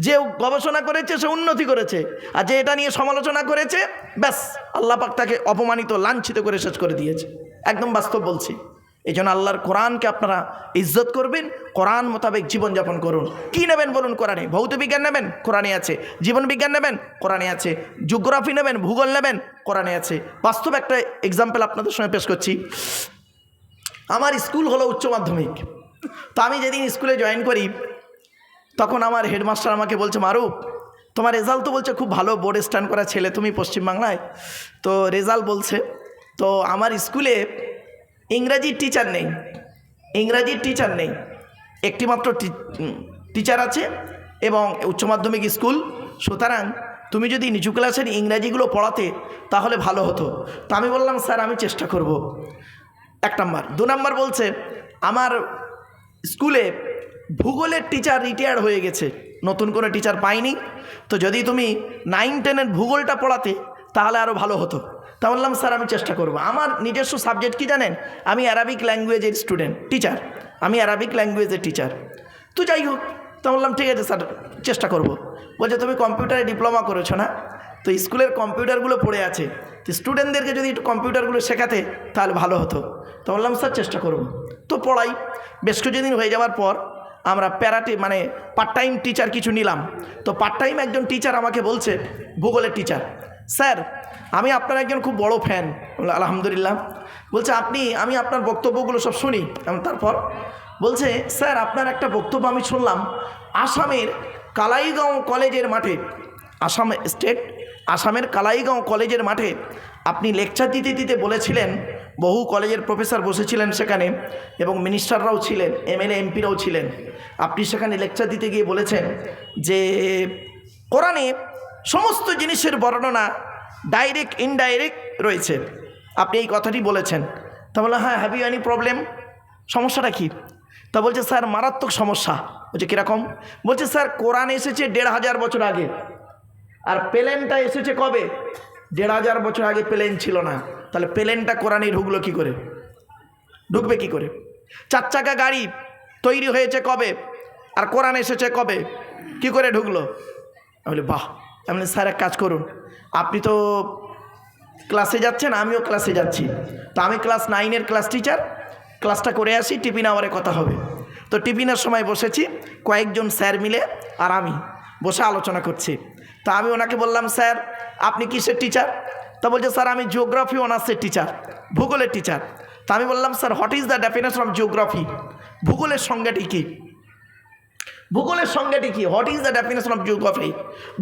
যে গবেষণা করেছে সে উন্নতি করেছে, আর যে এটা নিয়ে সমালোচনা করেছে ব্যাস আল্লাহ পাক তাকে অপমানিত, লাঞ্ছিত করে শেষ করে দিয়েছে। একদম বাস্তব বলছি। এই জন্য আল্লাহর কোরআনকে আপনারা ইজ্জত করবেন, কোরআন মোতাবেক জীবনযাপন করুন। কি নেবেন বলুন? কোরআনে। ভৌত বিজ্ঞান নেবেন? কোরআনে আছে। জীবন বিজ্ঞান নেবেন? কোরআনে আছে। জিওগ্রাফি নেবেন? ভূগোল নেবেন? কোরআনে আছে। বাস্তব একটা এক্সাম্পল আপনাদের সঙ্গে পেশ করছি। আমার স্কুল হলো উচ্চ মাধ্যমিক। তো আমি যেদিন স্কুলে জয়েন করি, তখন আমার হেডমাস্টার আমাকে বলছে, মারুফ তোমার রেজাল্ট তো বলছে খুব ভালো, বোর্ড স্ট্যান্ড করা ছেলে তুমি পশ্চিমবাংলায়, তো রেজাল্ট বলছে। তো আমার স্কুলে ইংরাজির টিচার নেই, একটি মাত্র টিচার আছে এবং উচ্চ মাধ্যমিক স্কুল, সুতরাং তুমি যদি নিচু ক্লাসের ইংরাজিগুলো পড়াতে তাহলে ভালো হতো। তো আমি বললাম, স্যার আমি চেষ্টা করব। 1 নাম্বার। 2 নাম্বার বলছে, আমার স্কুলে ভূগোলের টিচার রিটায়ার্ড হয়ে গেছে, নতুন কোনো টিচার পাইনি, তো যদি তুমি 9-10-এর ভূগোলটা পড়াতে তাহলে আরও ভালো হতো। তা বললাম, স্যার আমি চেষ্টা করব। আমার নিজস্ব সাবজেক্ট কি জানেন? আমি অ্যারাবিক ল্যাঙ্গুয়েজের টিচার। তো যাই হোক, তা বললাম ঠিক আছে স্যার চেষ্টা করব। বলছে তুমি কম্পিউটারে ডিপ্লোমা করেছো না? তো স্কুলের কম্পিউটারগুলো পড়ে আছে, তো স্টুডেন্টদেরকে যদি একটু কম্পিউটারগুলো শেখাতে তাহলে ভালো হতো। তো বললাম স্যার চেষ্টা করব। তো পড়াই। বেশ কিছুদিন হয়ে যাওয়ার পর আমরা পার্ট টাইম টিচার কিছু নিলাম। তো পার্ট টাইম একজন টিচার আমাকে বলছে, ভূগোলের টিচার, স্যার আমি আপনার একজন খুব বড় ফ্যান। আলহামদুলিল্লাহ। বলছে আমি আপনার বক্তব্যগুলো সব শুনি। তারপর বলছে স্যার আপনার একটা বক্তব্য আমি শুনলাম আসামের কালাইগাঁও কলেজের মাঠে, আসামের কালাইগাঁও কলেজের মাঠে আপনি লেকচার দিতে দিতে বলেছিলেন, বহু কলেজের প্রফেসর বসেছিলেন সেখানে এবং মিনিস্টাররাও ছিলেন, এমএলএ এমপিরাও ছিলেন। আপনি সেখানে লেকচার দিতে গিয়ে বলেছেন যে কোরআনে সমস্ত জিনিসের বর্ণনা ডাইরেক্ট ইনডাইরেক্ট রয়েছে। আপনি এই কথাটি বলেছেন। তা বললো হ্যাঁ, হ্যাভ ইউ এনি প্রবলেম? সমস্যাটা কি? তা বলছে স্যার মারাত্মক সমস্যা। বলছে কীরকম? বলছে স্যার কোরআন এসেছে 1500 বছর আগে, আর প্লেনটা এসেছে কবে? 1500 বছর আগে প্লেন ছিল না। তাহলে প্লেনটা কোরআনে ঢুকলো কি করে? ঢুকবে কি করে? 4 চাকা গাড়ি তৈরি হয়েছে কবে, আর কোরআন এসেছে কবে? কি করে ঢুকলো? আমি বলি বাহ। আমি স্যার এক কাজ করুন, আপনি তো ক্লাসে যাচ্ছেন, আমিও ক্লাসে যাচ্ছি, তো আমি ক্লাস 9-এর ক্লাস টিচার, ক্লাসটা করে আসি, টিফিন আওয়ারে কথা হবে। তো টিফিনের সময় বসেছি, কয়েকজন স্যার মিলে আর আমি বসে আলোচনা করছি। তা আমি ওনাকে বললাম স্যার আপনি কিসের টিচার? তা বলছে স্যার আমি জিওগ্রাফি অনার্সের টিচার, ভূগোলের টিচার। তা আমি বললাম sir what is the definition of geography? ভূগোলের সংজ্ঞাটি কী? ভূগোলের সংজ্ঞাটি কী? What is the definition of geography?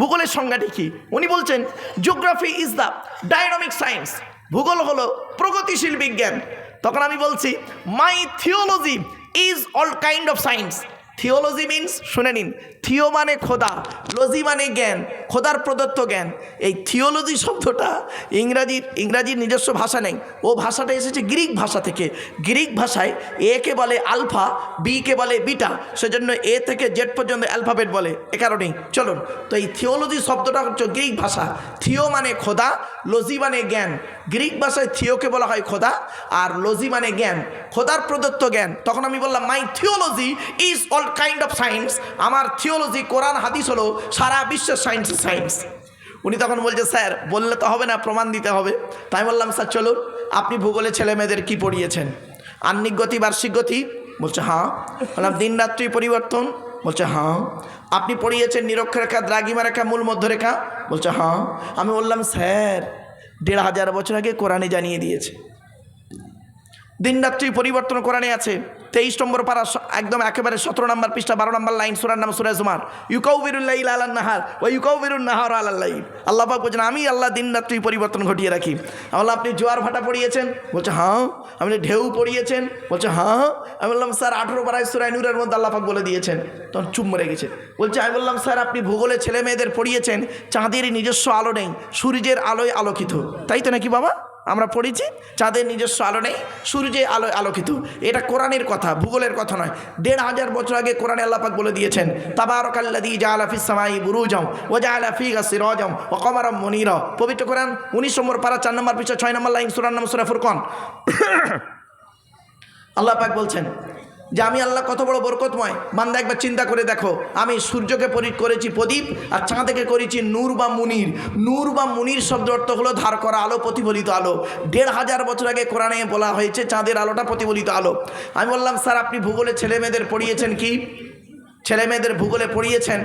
ভূগোলের সংজ্ঞাটি কী? উনি বলছেন geography is the dynamic science, ভূগোল হলো প্রগতিশীল বিজ্ঞান। তখন আমি বলছি my theology is all kind of science. Theology means, শুনে নিন, থিও মানে খোদা, লজি মানে জ্ঞান, খোদার প্রদত্ত জ্ঞান। এই থিওলজি শব্দটা ইংরাজির নিজস্ব ভাষা নেই, ও ভাষাটা এসেছে গ্রিক ভাষা থেকে। গ্রিক ভাষায় এ কে বলে আলফা, বি কে বলে বিটা, সেজন্য এ থেকে জেড পর্যন্ত অ্যালফাবেট বলে, এ কারণেই। চলুন, তো এই থিওলজি শব্দটা হচ্ছে গ্রিক ভাষা। থিও মানে খোদা, লজি মানে জ্ঞান। গ্রিক ভাষায় থিওকে বলা হয় খোদা, আর লজি মানে জ্ঞান, খোদার প্রদত্ত জ্ঞান। তখন আমি বললাম my theology is all kind of science. আমার থিওলজি কোরআন হাদিস হলো সারা বিশ্বের সায়েন্স। উনি তখন বলছে স্যার বললে তো হবে না, প্রমাণ দিতে হবে। তাই বললাম স্যার চলুন, আপনি ভূগোলে ছেলে মেয়েদের কী পড়িয়েছেন? আহ্নিক গতি, বার্ষিক গতি? বলছে হ্যাঁ। বললাম দিন রাত্রি পরিবর্তন? বলছে হ্যাঁ। আপনি পড়িয়েছেন নিরক্ষরেখা, দ্রাঘিমা রেখা, মূল মধ্যরেখা? বলছে হ্যাঁ। আমি বললাম স্যার 1500 বছর আগে কোরআনে জানিয়ে দিয়েছে, দিন রাত্রি পরিবর্তন কোরআনে আছে। 23 নম্বর পারা, একদম একেবারে 17 নম্বর পৃষ্ঠা, 12 নম্বর লাইন, সূরার নাম সূরা জুমার। ইউকাউবিরুল লাইলা আলান নাহার ওয়া ইউকাউবিরুন নাহার আলাল লাইল। আল্লাহ পাক বলেন আমি আল্লাহ দিন রাত্রি পরিবর্তন ঘটিয়ে রাখি। আল্লাহ আপনি জোয়ার ভাটা পড়িয়েছেন? বলছে হ্যাঁ। আমি ঢেউ পড়িয়েছেন? বলছে হ্যাঁ। আমি বললাম স্যার 18 পারায় সূরা নূরের মধ্যে আল্লাহ পাক বলে দিয়েছেন। তখন চুপ মেরে গেছে। বলছে আমি বললাম স্যার আপনি ভূগোলে ছেলে মেয়েদের পড়িয়েছেন চাঁদের নিজস্ব আলো নেই, সূর্যের আলোয় আলোকিত, তাই তো নাকি বাবা? আমরা পড়েছি চাঁদের নিজস্ব আলো নেই, সূর্যের আলোয় আলোকিত। এটা কোরআনের কথা, ভূগোলের কথা নয়। 1500 বছর আগে কোরআনে আল্লাহ পাক বলে দিয়েছেন তাবারাকাল্লাযী জাআলা ফিস সামাই বুরুজাম ওয়া জাআলা ফিহা সিরাজাম ওয়া কমারাম মুনীরা। পবিত্র কোরআন 19 নম্বর পারা, 4 নম্বর পৃষ্ঠা, 6 নম্বর লাইন, সূরার নাম সূরা ফুরকান। আল্লাহ পাক বলছেন যে আমি আল্লাহ কত বড় বরকতময়। বান্দা একবার চিন্তা করে দেখো, আমি সূর্যকে করেছি প্রদীপ, আর চাঁদকে করেছি নূর বা মুনির। নূর বা মুনির শব্দ অর্থ হলো ধার করা আলো, প্রতিফলিত আলো। 1500 বছর আগে কোরআনে বলা হয়েছে চাঁদের আলোটা প্রতিফলিত আলো। আমি বললাম স্যার আপনি ভূগোলে ছেলে মেয়েদের পড়িয়েছেন কি? ছেলে মেয়েদের ভূগোলে পড়িয়েছেন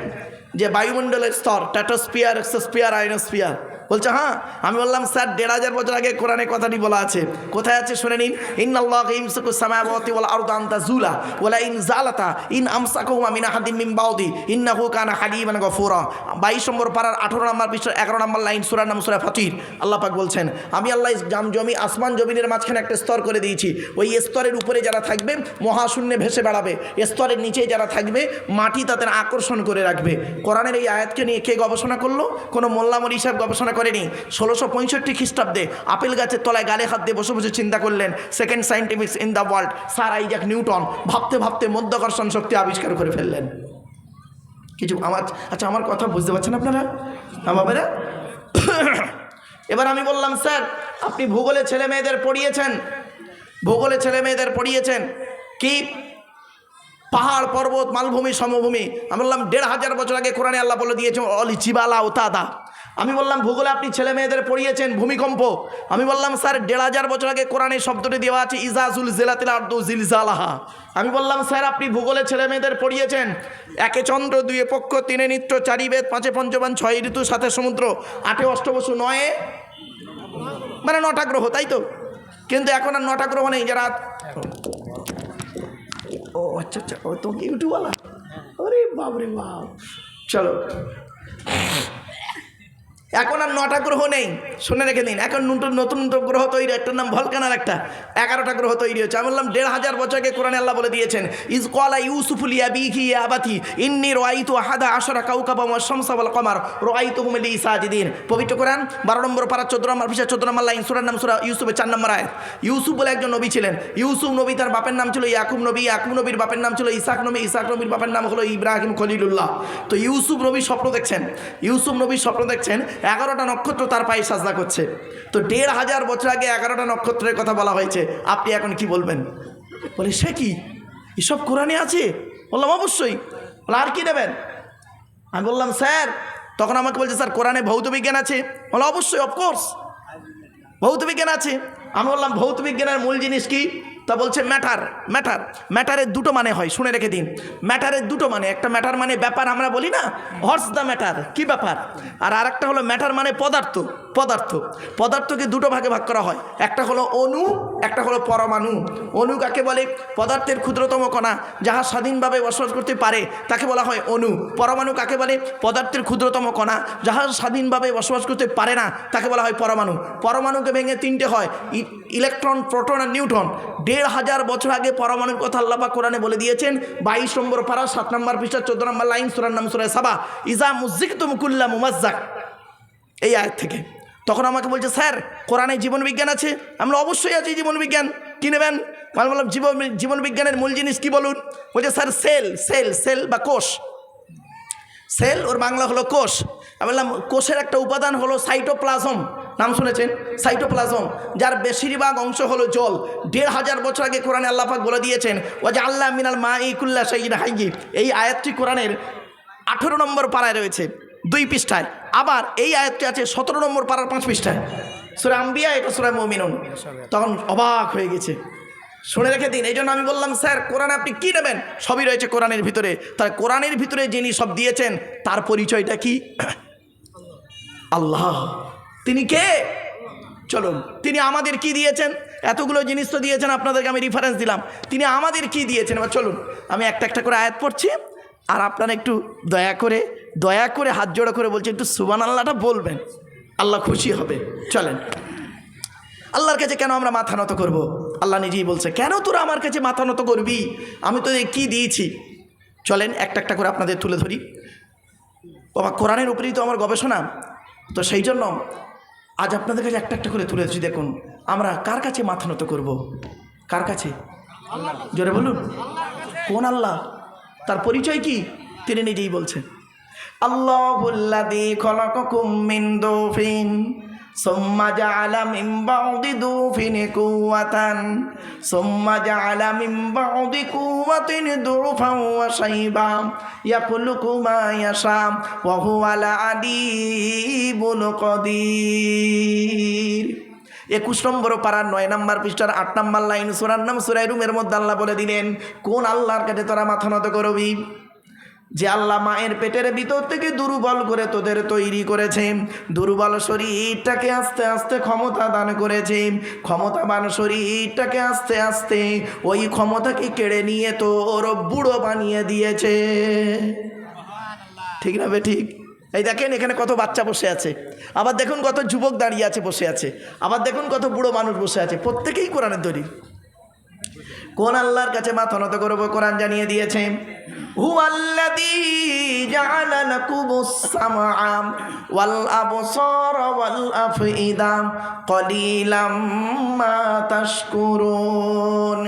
যে বায়ুমণ্ডলের স্তর, স্ট্র্যাটোস্ফিয়ার, এক্সোস্ফিয়ার, আয়নোস্ফিয়ার? বলছে হ্যাঁ। আমি বললাম স্যার 1500 বছর আগে কোরআনে কথাটি বলা আছে, কোথায় আছে শুনে নিন। ইন্নাল্লাহা ইয়ামসিকুস সামাওয়াতি ওয়াল আরদা আন তাযুলা ওয়ালা ইন যালাতা ইন আমসাকাহুমা মিন আহাদিন মিন বাদি ইন্নাহু কানা হালিমান গফুরা। 22 নম্বর পারার 18 নম্বর পৃষ্ঠা, 11 নম্বর লাইন, সূরার নাম সূরা ফাতির। আল্লাহ পাক বলছেন আমি আল্লাহ জমি আসমান জমিনের মাঝখানে একটা স্তর করে দিয়েছি। ওই স্তরের উপরে যারা থাকবে মহাশূন্যে ভেসে বেড়াবে, স্তরের নিচে যারা থাকবে মাটি তাদের আকর্ষণ করে রাখবে। কোরআনের এই আয়াতকে নিয়ে কে গবেষণা করলো? কোনো মোল্লামরি সাহেব গবেষণা করেনি। 1665 খ্রিস্টাব্দে আপেল গাছের তলায় গালে হাত দিয়ে বসে বসে চিন্তা করলেন, second scientific in the world sir Isaac Newton ভাবতে ভাবতে মধ্যাকর্ষণ শক্তি আবিষ্কার করে ফেললেন। কিছু আমার কথা বুঝতে পারছেন আপনারা বাবারা? এবার আমি বললাম স্যার আপনি ভূগোলে ছেলে মেয়েদের পড়িয়েছেন কি? পাহাড়, পর্বত, মালভূমি, সমভূমি। আমি বললাম 1500 বছর আগে কোরআনে আল্লাহ বলে দিয়েছে অলি জিবালা ওতাদা। আমি বললাম ভূগোলে আপনি ছেলে মেয়েদের পড়িয়েছেন ভূমিকম্প। আমি বললাম স্যার 1500 বছর আগে কোরআনে শব্দটি দেওয়া আছে ইজাজুল জিলাতিল আরদু জিলজালাহা। আমি বললাম স্যার আপনি ভূগোলে ছেলে মেয়েদের পড়িয়েছেন 1 চন্দ্র, 2 পক্ষ, 3 নিত্য, 4 বেদ, 5 পঞ্চবান, 6 ঋতু, 7 সমুদ্র, 8 অষ্টবসু, 9 মানে 9টা গ্রহ, তাই তো? কিন্তু এখন আর 9টা গ্রহ নেই। যারা ও আচ্ছা আচ্ছা, ও তো ইউটিউবওয়ালা, আরে বাপরে বাপ। চলো, এখন আর 9টা গ্রহ নেই, শুনে রেখে দিন। এখন নতুন নতুন গ্রহ তৈরি, একটার নাম ভলকান, আর একটা 11টা গ্রহ তৈরি হচ্ছে। আমি বললাম 1500 বছর আগে কোরআনে আল্লাহ বলে দিয়েছেন, ইজ ক্বালা ইউসুফু লিআবিহি ইয়া আবাতি ইন্নী রাআইতু আহাদা আশারা কাওকাবাম ওয়াশ শামসা ওয়াল কমার রাআইতুহুম লি সাজিদিন। পবিত্র কোরআন 12 নম্বর পারা 14 নম্বর পৃষ্ঠা 14 নম্বর লাইন, সূরার নাম সূরা ইউসুফের 4 নম্বর আয়াত। ইউসুফ বলে একজন নবী ছিলেন। ইউসুফ নবী, তার বাপের নাম ছিল ইয়াকুব নবী, ইয়াকুব নবীর বাপের নাম ছিল ইসহাক নবী, ইসহাক নবীর বাপের নাম হলো ইব্রাহিম খলিলুল্লাহ। তো ইউসুফ নবী স্বপ্ন দেখছেন, ইউসুফ নবী স্বপ্ন দেখছেন 11টা নক্ষত্র তার পায়ে সাজদা করছে। তো 1500 বছর আগে 11টা নক্ষত্রের কথা বলা হয়েছে, আপনি এখন কি বলবেন? বলে সে কি, এসব কোরআনে আছে? বললাম অবশ্যই। বলে আর কি নেবেন? আমি বললাম স্যার, তখন আমাকে বলছে স্যার কোরআনে ভৌত বিজ্ঞান আছে। বলে অবশ্যই, অফকোর্স ভৌত বিজ্ঞান আছে। আমি বললাম ভৌত বিজ্ঞানের মূল জিনিস কি? তা বলছে ম্যাটার। ম্যাটারের দুটো মানে হয়, শুনে রেখে দিন। ম্যাটারের দুটো মানে, একটা ম্যাটার মানে ব্যাপার, আমরা বলি না হোয়াটস দ্য ম্যাটার, কি ব্যাপার। আর আরেকটা হলো ম্যাটার মানে পদার্থকে দুটো ভাগে ভাগ করা হয়, একটা হলো অণু, একটা হলো পরমাণু। অণু কাকে বলে? পদার্থের ক্ষুদ্রতম কণা যাহা স্বাধীনভাবে বসবাস করতে পারে তাকে বলা হয় অণু। পরমাণু কাকে বলে? পদার্থের ক্ষুদ্রতম কণা যাহা স্বাধীনভাবে বসবাস করতে পারে না তাকে বলা হয় পরমাণু। পরমাণুকে ভেঙে 3টে হয়, ইলেকট্রন, প্রোটন আর নিউট্রন। 1500 বছর আগে পরমাণুর কথা আল্লাহ পাক কোরআনে বলে দিয়েছেন। 22 নম্বর পারা 7 নম্বর পৃষ্ঠা 14 নম্বর লাইন, সূরার নাম সূরা সাবা, ইজা মুযিকতুম কুল্লা মুমাজ্জাক, এই আয়াত থেকে। তখন আমাকে বলছে স্যার কোরআনে জীবন বিজ্ঞান আছে। আমরা অবশ্যই আছে জীবন বিজ্ঞান, কি নেবেন? আমি বললাম জীবন বিজ্ঞানের মূল জিনিস কি বলুন? বলছে স্যার সেল বা কোষ। সেল ওর বাংলা হলো কোষ। আমি বললাম কোষের একটা উপাদান হলো সাইটোপ্লাজম, নাম শুনেছেন? সাইটোপ্লাজম, যার বেশিরভাগ অংশ হলো জল। 1500 বছর আগে কোরআনে আল্লাহ পাক বলে দিয়েছেন ওয়া জাআলনা মিনাল মাই কুল্লা শাইইন হাইয়্যিন। এই আয়াতটি কোরআনের 18 নম্বর পারায় রয়েছে 2 পৃষ্ঠায়। আবার এই আয়াতটি আছে 17 নম্বর পারার 5 পৃষ্ঠায়, সূরা আম্বিয়া, এটা সূরা মুমিনুন। তখন অবাক হয়ে গেছে, শুনে রেখে দিন। এই জন্য আমি বললাম স্যার কোরআনে আপনি কি নেবেন? সবই রয়েছে কোরআনের ভিতরে। তাহলে কোরআনের ভিতরে যিনি সব দিয়েছেন তার পরিচয়টা কি? আল্লাহ। তিনি কে? চলুন, তিনি আমাদের কি দিয়েছেন? এতগুলো জিনিস তো দিয়েছেন, আপনাদেরকে আমি রেফারেন্স দিলাম। তিনি আমাদের কি দিয়েছেন? এবার চলুন আমি একটা একটা করে আয়াত পড়ছি, আর আপনারা একটু দয়া করে হাত জোড়া করে বলছি একটু সুবহানাল্লাহটা বলবেন, আল্লাহ খুশি হবে। চলেন, আল্লাহর কাছে কেন আমরা মাথা নত করব? আল্লাহ নিজেই বলছে, কেন তোরা আমার কাছে মাথা নত করবি? আমি তোদের কি দিয়েছি? চলেন একটা একটা করে আপনাদের তুলে ধরি। বাবা কোরআনের উপরেই তো আমার গবেষণা, তো সেই জন্য আজ আপনাদের কাছে একটা একটা করে তুলে ধরছি। দেখুন আমরা কার কাছে মাথা নত করব? কার কাছে? জোরে বলুন, কোন আল্লাহ? তার পরিচয় কি? তিনি নিজেই বলছেন, আল্লাহুল্লাযী খলাকাকুম মিন দুফিন সুম্মা জাআলা মিন বা'দি দুফিন কুওয়াতান সুম্মা জাআলা মিন বা'দি কুওয়াতিন দুরফান ওয়া শাইবা ইয়াখলুকু মা ইয়াশা ওয়া হুয়াল আলীমুল কাদির। 21 নম্বর পারার 9 নম্বর পৃষ্ঠার 8 নম্বর লাইন, সূরার নাম সূরা রুমের মধ্যে আল্লাহ বলে দিলেন, কোন আল্লাহর কাছে তোরা মাথা নত করবি? যে আল্লাহ মায়ের পেটের ভিতর থেকে দুর্বল করে তোদের তৈরি করেছে, দুর্বল শরীরটাকে আস্তে আস্তে ক্ষমতা দান করেছে, ক্ষমতাবান শরীরটাকে আস্তে আস্তে ওই ক্ষমতাকে কেড়ে নিয়ে তোর বুড়ো বানিয়ে দিয়েছে। ঠিক না বে ঠিক? এই দেখেন এখানে কত বাচ্চা বসে আছে, আবার দেখুন কত যুবক দাঁড়িয়ে আছে বসে আছে, আবার দেখুন কত বুড়ো মানুষ বসে আছে, প্রত্যেকেই কোরআনের দলিল। কোন আল্লাহর কাছে মাথা নত করবো? কোরআন জানিয়ে দিয়েছে, হুয়াল্লাযী জাআলা লাকুমুস সামআ ওয়াল আবসারা ওয়াল আফইদা ক্বালিলাম মা তাশকুরুন।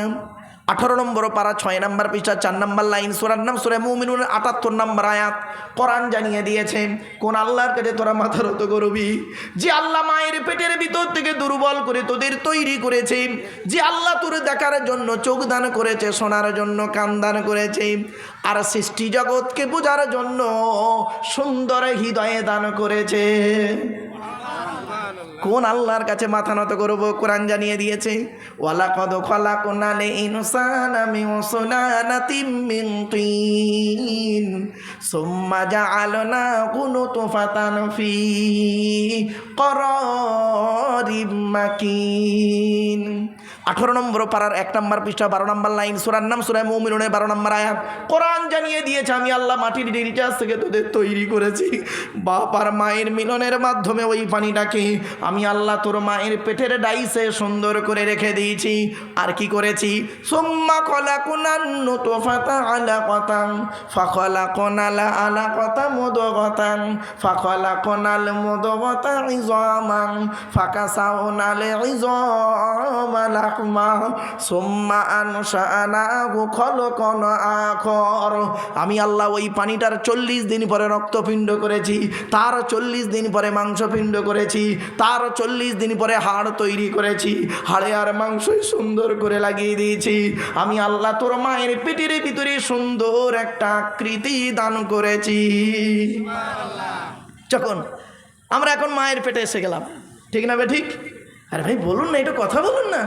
18 নম্বর পারা 6 নম্বর পৃষ্ঠা 4 নম্বর লাইন, সূরার নাম সূরা মুমিনুনের 78 নম্বর আয়াত। কোরআন জানিয়ে দিয়েছে কোন আল্লাহর কাছে তোরা মাথা নত করবি? যে আল্লাহ মায়ের পেটের ভিতর থেকে দুর্বল করে তোদের তৈরি করেছে, যে আল্লাহ তোর দেখার জন্য চোখ দান করেছে, শোনার জন্য কান দান করেছে, আর সৃষ্টি জগৎকে বোঝার জন্য সুন্দর হৃদয়ে দান করেছে। কোন আল্লাহর কাছে মাথা নত করব? কোরআন জানিয়ে দিয়েছে, ওয়ালাকাদ খালাকনাল ইনসানা মিন সুলালাতিম মিন তিন সুম্মা জাআলনাহু নুতফাতান ফি করারিম মাকিন। 18 নম্বর পারার 1 নম্বর পৃষ্ঠা 12 নম্বর লাইন, সূরার নাম সূরা মুমিনুনের 12 নম্বর আয়াত। কোরআন জানিয়ে দিয়েছে, আমি আল্লাহ মাটির নির্যাস থেকে তোদের তৈরি করেছি। বাপ আর মায়ের মিলনের মাধ্যমে ওই পানিটাকে আমি আল্লাহ তোর মায়ের পেটের ডাইসে সুন্দর করে রেখে দিয়েছি। আর কি করেছি? সুম্মা খলাকুনান নুতফাতা আলাকাতান ফাখলাকনাল আলাকাতা মুদগাতান ফাখলাকনাল মুদগাতা ইযামান ফাকাসাউনাল ইযামা লাহমা সুম্মা আনশাআনাহু খালকান আখর। আমি আল্লাহ ওই পানিটার 40 দিন পরে রক্তপিণ্ড করেছি, তার 40 দিন পরে মাংসপিণ্ড করেছি, তার 40 দিন পরে হাড় তৈরি করেছি, হাড়ে আর মাংসই সুন্দর করে লাগিয়ে দিয়েছি। আমি আল্লাহ তোর মায়ের পেটের ভিতরে সুন্দর একটা আকৃতি দান করেছি। যখন আমরা এখন মায়ের পেটে এসে গেলাম, ঠিক না বে ঠিক? আরে ভাই বলুন না, একটু কথা বলুন না।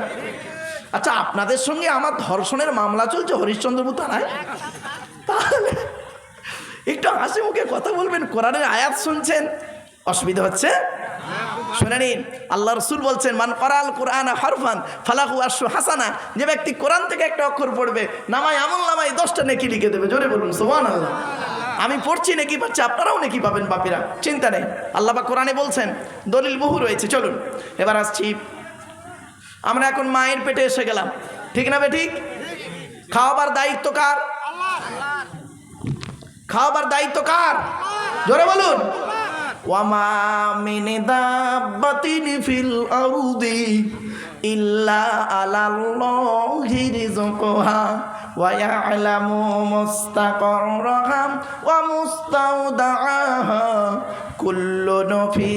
আচ্ছা, আপনাদের সঙ্গে আমার ধর্ষণের মামলা চলছে হরিশ্চন্দ্রপুর থানায়, তাহলে একটু হাসি মুখে কথা বলবেন। কোরআনের আয়াত শুনছেন, অসুবিধা হচ্ছে? শুনে নিন, আল্লাহ রসুল বলছেন, মান করাল কোরআন হরফান ফালাহু আশরু হাসানা। যে ব্যক্তি কোরআন থেকে একটা অক্ষর পড়বে, নামায় আমল নামায় 10টা নেকি লিখে দেবে। জোরে বলুন সুবহানাল্লাহ। আমি পড়ছি নেকি পাচ্ছি, আপনারাও নেকি পাবেন বাপিরা, চিন্তা নেই। আল্লাহ পাক কোরআনে বলছেন, দলিল বহু রয়েছে। চলুন এবার আসছি, আমরা এখন মায়ের পেটে এসে গেলাম, ঠিক না বে ঠিক? খাওয়াবার দায়িত্ব কার? খাওয়াবার দায়িত্ব কার? জোরে বলুন। ওয়ামা মিন দাব্বাতিন ফিল আরদি ইল্লা আলাল্লাহি রিজকুহা ওয়া ইয়ালামু মুস্তাকাররাহা ওয়া মুস্তাওদাআহা কুল্লুন ফি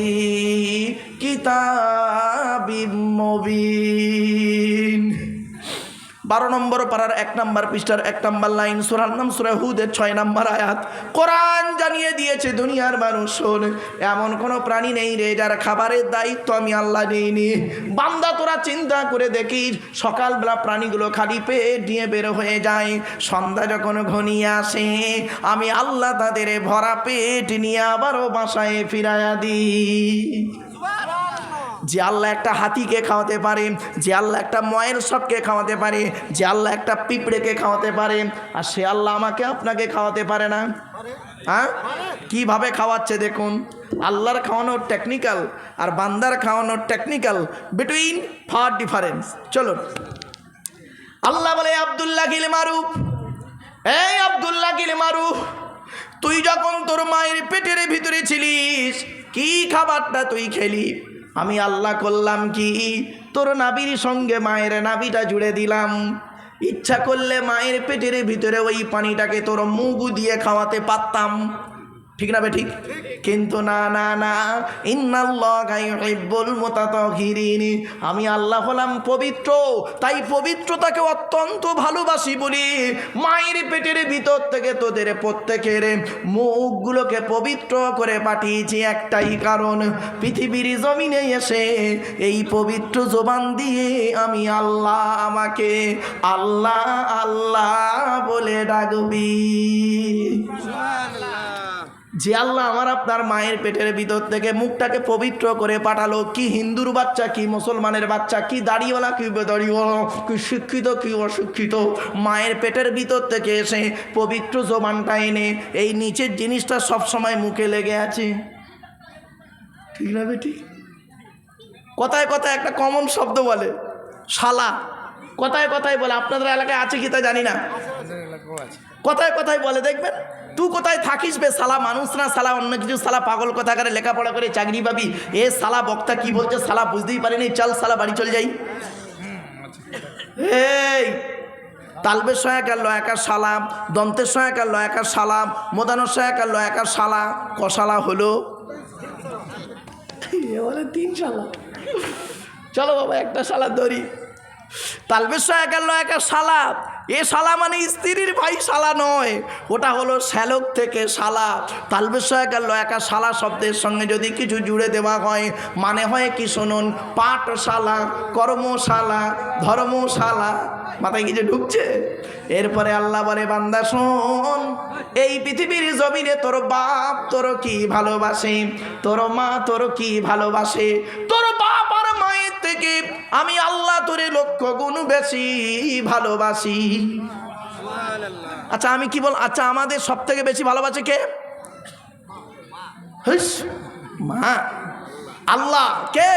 কিতাবিম মুবিন। 12 নম্বর পারার 1 নম্বর পৃষ্ঠার 1 নম্বর লাইন, সূরার নাম সূরা হুদের 6 নম্বর আয়াত। কোরআন জানিয়ে দিয়েছে, দুনিয়ার মানুষ শোন, এমন কোনো প্রাণী নেই রে যার খাবারের দায়িত্ব আমি আল্লাহ নেইনি। বান্দা তোরা চিন্তা করে দেখিস, সকালবেলা প্রাণীগুলো খালি পেট নিয়ে বের হয়ে যায়, সন্ধ্যা যখন ঘনিয়ে আসে আমি আল্লাহ তাদের ভরা পেট নিয়ে আবারও বাসায় ফিরাইয়া দিই। যে আল্লাহ একটা হাতিকে খাওয়াতে পারে, যে আল্লাহ একটা ময়ের সবকে খাওয়াতে পারে, যে আল্লাহ একটা পিঁপড়েকে খাওয়াতে পারে, আর সে আল্লাহ আমাকে আপনাকে খাওয়াতে পারে না? হ্যাঁ, কিভাবে খাওয়াচ্ছে দেখুন। আল্লাহর খাওয়ানোর টেকনিক্যাল আর বান্দার খাওয়ানোর টেকনিক্যাল বিটুইন ফার ডিফারেন্স। চলুন, আল্লাহ বলে, আব্দুল্লাহ গিল মারুফ, এই আব্দুল্লাহ গিল মারুফ, তুই যখন তোর মায়ের পেটের ভিতরে ছিলিস, কি খাবারটা তুই খেলি? আমি আল্লাহ করলাম কি, তোর নাভির সঙ্গে মায়ের নাভিটা জুড়ে দিলাম। ইচ্ছা করলে মায়ের পেটের ভিতরে ওই পানিটাকে তোর মুখ দিয়ে খাওয়াতে পারতাম, ঠিক না বে ঠিক? কিন্তু না না না, ইন্নাল্লাহা ইউহিব্বুল মুতাতাহহিরিন, আমি আল্লাহ হলাম পবিত্র, তাই পবিত্রতাকে অত্যন্ত ভালোবাসি বলি মায়ের পেটের ভিতর থেকে তোদের প্রত্যেকের মুখগুলোকে পবিত্র করে পাঠিয়েছি একটাই কারণ, পৃথিবীর জমিনে এসে এই পবিত্র জবান দিয়ে আমি আল্লাহ আমাকে আল্লাহ আল্লাহ বলে ডাকবি। যে আল্লাহ আমার আপনার মায়ের পেটের ভিতর থেকে মুখটাকে পবিত্র করে পাঠালো, কি হিন্দুর বাচ্চা কি মুসলমানের বাচ্চা, কি দাড়িওয়ালা কি বেদাড়িওয়ালা, কি শিক্ষিত কি অশিক্ষিত, মায়ের পেটের ভিতর থেকে এসে পবিত্র জবানটা এনে এই নিচের জিনিসটা সবসময় মুখে লেগে আছে, ঠিক না বেটি? কথায় কথায় একটা কমন শব্দ বলে শালা, কথায় কথায় বলে, আপনাদের এলাকায় আছে কি তা জানি না, কথায় কথায় বলে, দেখবেন তুই কোথায় থাকিস বে সালা, মানুষ না সালা অন্য কিছু সালা, পাগল কথা করে লেখাপড়া করে চাকরি পাবি, এ সালা বক্তা কি বলছে সালা বুঝতেই পারিনি, চল সালা বাড়ি চল যাই। এই তালবের সহায়কার লয়াকার শালা, দন্তের সহায়কার লয়াকার শালা, মোদানোর সহায়কার লয়াকার শালা, কশালা হলো বলে 3 শালা। চলো বাবা একটা শালা ধরি, তালবের সহায়কার লয়াকার শালা, এ শালা মানে স্ত্রীর ভাই শালা নয়, ওটা হলো শ্যালক থেকে শালা। তালবেশ হয়ে গেল একা শালা শব্দের সঙ্গে যদি কিছু জুড়ে দেওয়া হয় মানে হয় কি শুনুন, পাঠশালা, কর্মশালা, ধর্মশালা। মাথায় কিছু ঢুকছে? এরপরে আল্লাহ বলে বান্দা শোন, এই পৃথিবীর জমিনে তোর বাপ তোর কি ভালোবাসে, তোর মা তোর কি ভালোবাসে, তোর বাপ আর মায়ের থেকে আমি আল্লাহ তোরে লক্ষ গুণ বেশি ভালোবাসি। আচ্ছা আমি কি বল, আচ্ছা আমাদের সব থেকে বেশি ভালোবাসে কে? মা। আল্লাহ কে?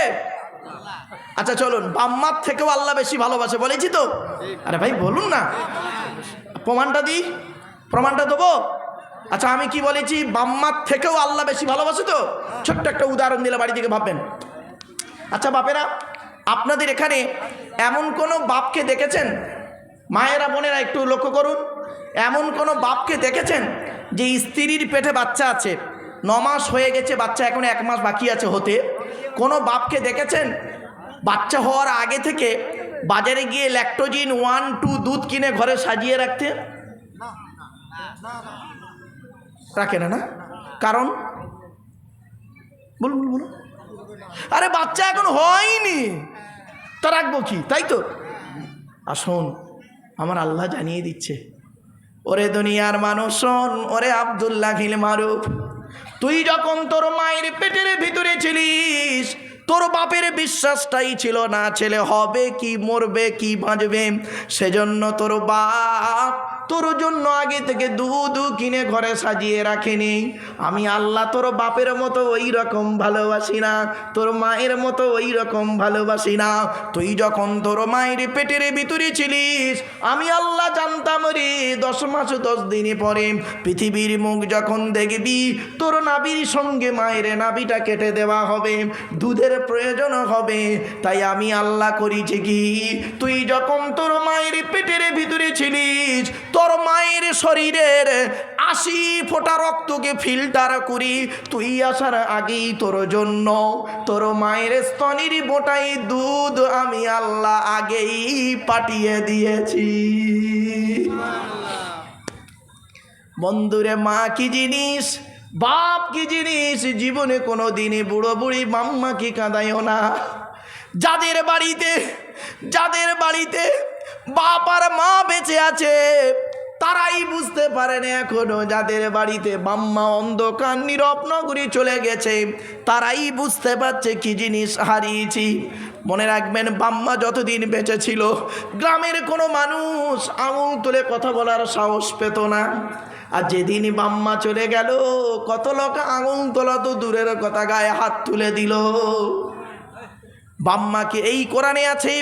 আচ্ছা চলুন, বাম্মার থেকেও আল্লাহ বেশি ভালোবাসে বলেছি তো? আরে ভাই বলুন না, প্রমাণটা দিই, প্রমাণটা দেবো। আচ্ছা আমি কি বলেছি, বাম্মার থেকেও আল্লাহ বেশি ভালোবাসে তো? ছোট্ট একটা উদাহরণ দিলে বাড়ি থেকে ভাববেন। আচ্ছা বাপেরা, আপনাদের এখানে এমন কোনো বাপকে দেখেছেন, মায়েরা বোনেরা একটু লক্ষ্য করুন, এমন কোনো বাপকে দেখেছেন যে স্ত্রীর পেটে বাচ্চা আছে, 9 মাস হয়ে গেছে, বাচ্চা এখন 1 মাস বাকি আছে হতে? কোনো বাপকে দেখেছেন বাচ্চা হওয়ার আগে থেকে বাজারে গিয়ে ল্যাকটোজিন 1, 2 দুধ কিনে ঘরে সাজিয়ে রাখতে? রাখে না, না? কারণ বলুন বলুন। আরে বাচ্চা এখন হয়নি তা রাখবো কি, তাই তো? আসুন, আমার আল্লাহ জানিয়ে দিচ্ছে, ওরে দুনিয়ার মানুষ শোন, ওরে আব্দুল্লাহ হিল মারুফ, তুই যখন তোর মায়ের পেটের ভিতরে ছিলিস তোর বাপের বিশ্বাসটাই ছিল না ছেলে হবে কি মরবে কি বাঁচবে, সেজন্য তোর বাপ তোর জন্য আগে থেকে দুধ কিনে ঘরে সাজিয়ে রাখেনি। আমি আল্লাহ তোর বাপের মতো ওই রকম ভালোবাসি না, তোর মায়ের মতো ওই রকম ভালোবাসি না। তুই যখন তোর মায়ের পেটের ভিতরে ছিলিস আমি আল্লাহ জানতাম রে 10 মাস 10 দিন পরে পৃথিবীর মুখ যখন দেখবি তোর নাভির সঙ্গে মায়ের নাভিটা কেটে দেওয়া হবে, দুধের প্রয়োজন হবে। তাই আমি আল্লাহ করেছি কি, তুই যখন তোর মায়ের পেটের ভিতরে ছিলিস তোর মায়ের শরীরের 80 ফোঁটা রক্তকে ফিল্টার করি তুই আসার আগেই তোর জন্য তোর মায়ের স্তনের বোটাই দুধ আমি আল্লাহ আগেই পাঠিয়ে দিয়েছি। বন্ধুরে, মা কি জিনিস, বাপ কি জিনিস, জীবনে কোনো দিনই বুড়ো বুড়ি মাম্মাকে কাঁদাইও না। যাদের বাড়িতে বাপ আর মা বেঁচে আছে তারাই বুঝতে পারে না এখনো, যাদের বাড়িতে বাম্মা অন্ধকার নীরব নগরী চলে গেছে তারাই বুঝতে পারছে কি জিনিস হারিয়েছি। মনে রাখবেন, বাম্মা যতদিন বেঁচে ছিল গ্রামের কোনো মানুষ আঙুল তুলে কথা বলার সাহস পেত না, আর যেদিন বাম্মা চলে গেল কত লোক আঙুল তোলা তো দূরের কথা গায়ে হাত তুলে দিল। বাম্মাকে এই কোরআনে আছে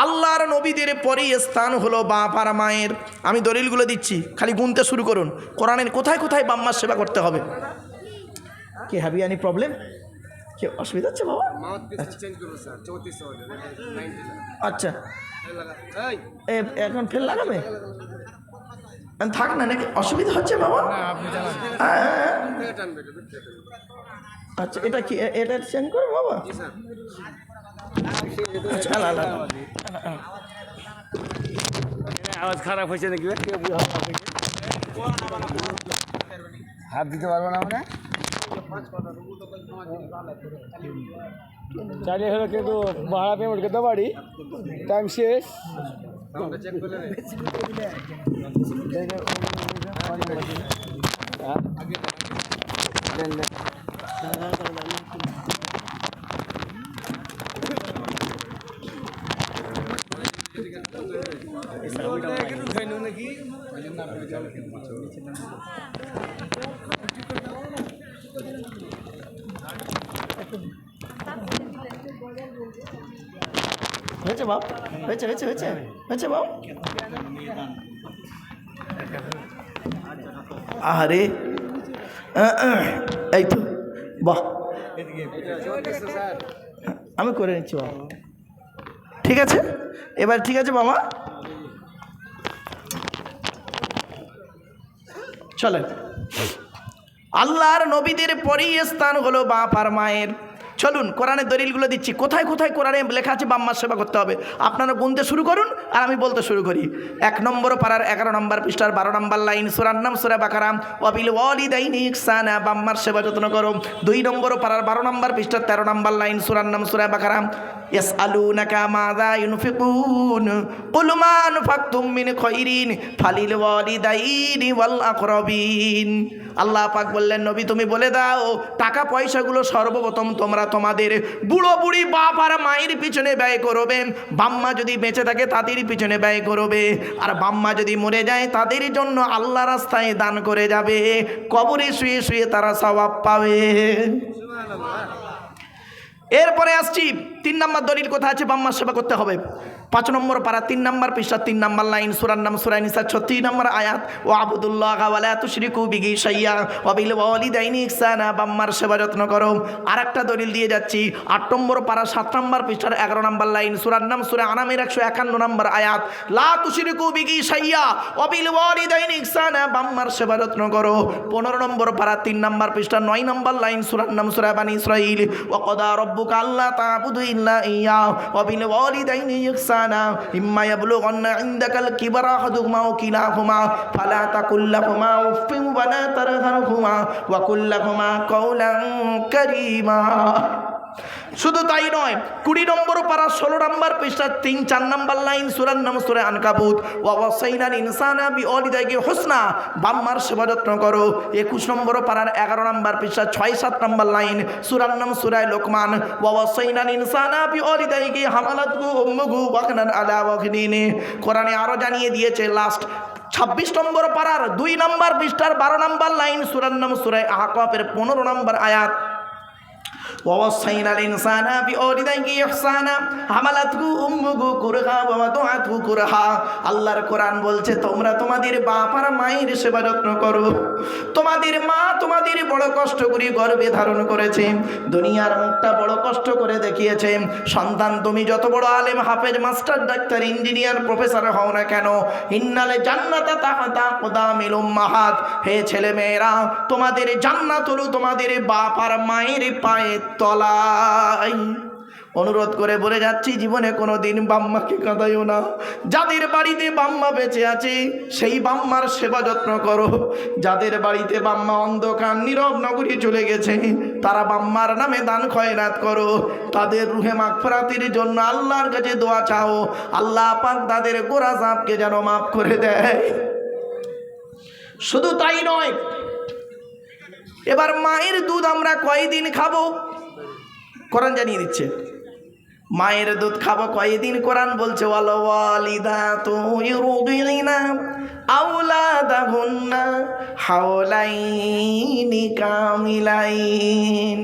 আল্লাহর নবীদের পরেই স্থান হলো বাপ আর মায়ের। আমি দলিলগুলো দিচ্ছি, খালি গুনতে শুরু করুন কোরআনের কোথায় কোথায় বাম্মার সেবা করতে হবে। কি হ্যাভ ইউ এনি প্রবলেম? কি অসুবিধা হচ্ছে বাবা? আচ্ছা এখন ফের লাগাবে, থাক না নাকি অসুবিধা হচ্ছে বাবা? আচ্ছা এটা কি, এটা চেঞ্জ করো বাবা? আচ্ছা আওয়াজ খারাপ হয়েছে নাকি? হাত দিতে পারবো না আমরা, চালিয়ে হলো কিন্তু ভাড়া পেমেন্ট করতে পারি, টাইম শেষ। হয়েছে বাপ, হয়েছে হয়েছে হয়েছে হয়েছে বাপ। আরে এই তো বাহ, আমি করে নিচ্ছি বাবা, ঠিক আছে এবার ঠিক আছে বাবা, চলেন। আল্লাহর নবীদের পরেই স্থান হলো বাপ আর মায়ের। চলুন কোরআনের দলিলগুলো দিচ্ছি। কোথায় কোথায় কোরআনে লেখা আছে বাম্মার সেবা করতে হবে, আপনারা গুনতে শুরু করুন আর আমি বলতে শুরু করি। 1 নম্বর পারার 11 নম্বর পৃষ্ঠার 12 নম্বর লাইন, সূরার নাম সূরা বাকারা, ওয়াবিল ওয়ালিদাইনি ইহসানা, বাম্মার সেবা যত্ন করো। 2 নম্বর পারার 12 নম্বর পৃষ্ঠার 13 নম্বর লাইন, সূরার নাম সূরা বাকারা, ইয়াসআলুনাকা মাযা ইউনফিকুন কুল মা আনফাকতুম মিন খায়রিন ফালিল ওয়ালিদাইনি ওয়াল আকরাবিন। আল্লাহ পাক বললেন, নবী তুমি বলে দাও টাকা পয়সাগুলো সর্বপ্রথম তোমরা তোমাদের বুড়ো বুড়ি বাপ আর মায়ের পিছনে ব্যয় করবে। বাম্মা যদি বেঁচে থাকে তাদের পিছনে ব্যয় করবে, আর বাম্মা যদি মরে যায় তাদের জন্য আল্লাহ রাস্তায় দান করে যাবে, কবরে শুয়ে শুয়ে তারা সওয়াব পাবে। এরপরে আসছি 3 নম্বর দলিল কোথা আছে বাম্মার সেবা করতে হবে। 5 নম্বর পারা 3 নম্বর পৃষ্ঠা 3 নম্বর লাইন, সূরার নাম সূরা নিসা 36 নম্বর আয়াত, ওয়া আবুদুল্লাহ ওয়া লা তুশরিকু বিহি শাইয়া ওয়া বিল ওয়ালিদাইনি ইহসানা, বাম্মার সেবা যত্ন করো। আরেকটা দলিল দিয়ে যাচ্ছি 8 নম্বর পারা 7 নম্বর পৃষ্ঠার 11 নম্বর লাইন, সূরার নাম সূরা আনামের 151 নম্বর আয়াত, লা তুশরিকু বিহি শাইয়া ওয়া বিল ওয়ালিদাইনি ইহসানা, বাম্মার সেবা যত্ন করো। 15 নম্বর পারা 3 নম্বর পৃষ্ঠা 9 নম্বর লাইন, সূরার নাম সূরা বানি ইসরাঈল, ওয়া ক্বাদা রাব্বুকা আল্লা তা'বুদু ইল্লা ইয়্যা ওয়া বিল ওয়ালিদাইনি ইহসানা ইম্মা ইয়াবলুগান্না ইনদাকাল কিবারা আহাদুহুমা আও কিলাহুমা ফালা তাকুল লাহুমা উফফিন ওয়া লা তারহারহুমা ওয়া কুল লাহুমা কাওলান কারীমা। শুধু তাই নয়, 20 নম্বর পারা 16 নম্বর পৃষ্ঠা 3-4 নম্বর লাইন, সূরার নাম সূরা আনকাবুত, ওয়া ওয়াসাইনাল ইনসানা বিওয়ালিদাইহি হুসনা, বাম্মার সেবা যত্ন করো। 21 নম্বর পারার 11 নম্বর পৃষ্ঠা 6-7 নম্বর লাইন, সূরার নাম সূরা লোকমান, ওয়া ওয়াসাইনাল ইনসানা বিওয়ালিদাইহি হামালাতহু উম্মুহু ওয়াহনান আলা ওয়াহনিন। কোরআনে আরো জানিয়ে দিয়েছে লাস্ট 26 নম্বর পারার 2 নম্বর পৃষ্ঠার 12 নম্বর লাইন, সূরার নাম সূরা আহকাফের 15 নম্বর আয়াত, ওয়াসাইনাল ইনসানা বিওয়ালিদাইহি ইহসানা হামালাতহু উম্মুহু কুরহা ওয়া ওয়াদাআতহু কুরহা। আল্লাহর কোরআন বলছে তোমরা তোমাদের বাপ আর মায়ের সেবা যত্ন করো। তোমাদের মা তোমাদের বড় কষ্ট করে গর্ভে ধারণ করেছে, দুনিয়ার মুখটা বড় কষ্ট করে দেখিয়েছে। সন্তান তুমি যত বড় আলেম, হাফেজ, মাস্টার, ডাক্তার, ইঞ্জিনিয়ার, প্রফেসর হও না কেন, ইন্নালে জান্নাতা তাহতা কুদামিল উম্মাহাত, হে ছেলে মেয়েরা তোমাদের জান্নাত হলো তোমাদের বাপ আর মায়ের পায়ের তলায়। অনুরোধ করে বলে যাচ্ছি, জীবনে কোনোদিন বাম্মাকে কাঁদাইও না। যাদের বাড়িতে বাম্মা বেঁচে আছে সেই বাম্মার সেবা যত্ন করো। যাদের বাড়িতে বাম্মা অন্ধকার নীরব নগরী চলে গেছে তারা বাম্মার নামে দান খয়রাত করো। তাদের রুহে মাগফিরাতের জন্য আল্লাহর কাছে দোয়া চাও, আল্লাহ পাক তাদের গোরা জাপকে যেন মাফ করে দেয়। শুধু তাই নয়, এবার মায়ের দুধ আমরা কয়দিন খাবো কোরআন জানিয়ে দিচ্ছে। মায়ের দুধ খাবো কয়দিন, কোরআন বলছে ওয়াল ওয়ালিদাতু ইউরদিনা আওলাদাহুন্না হাওলাইনি কামিলাইন।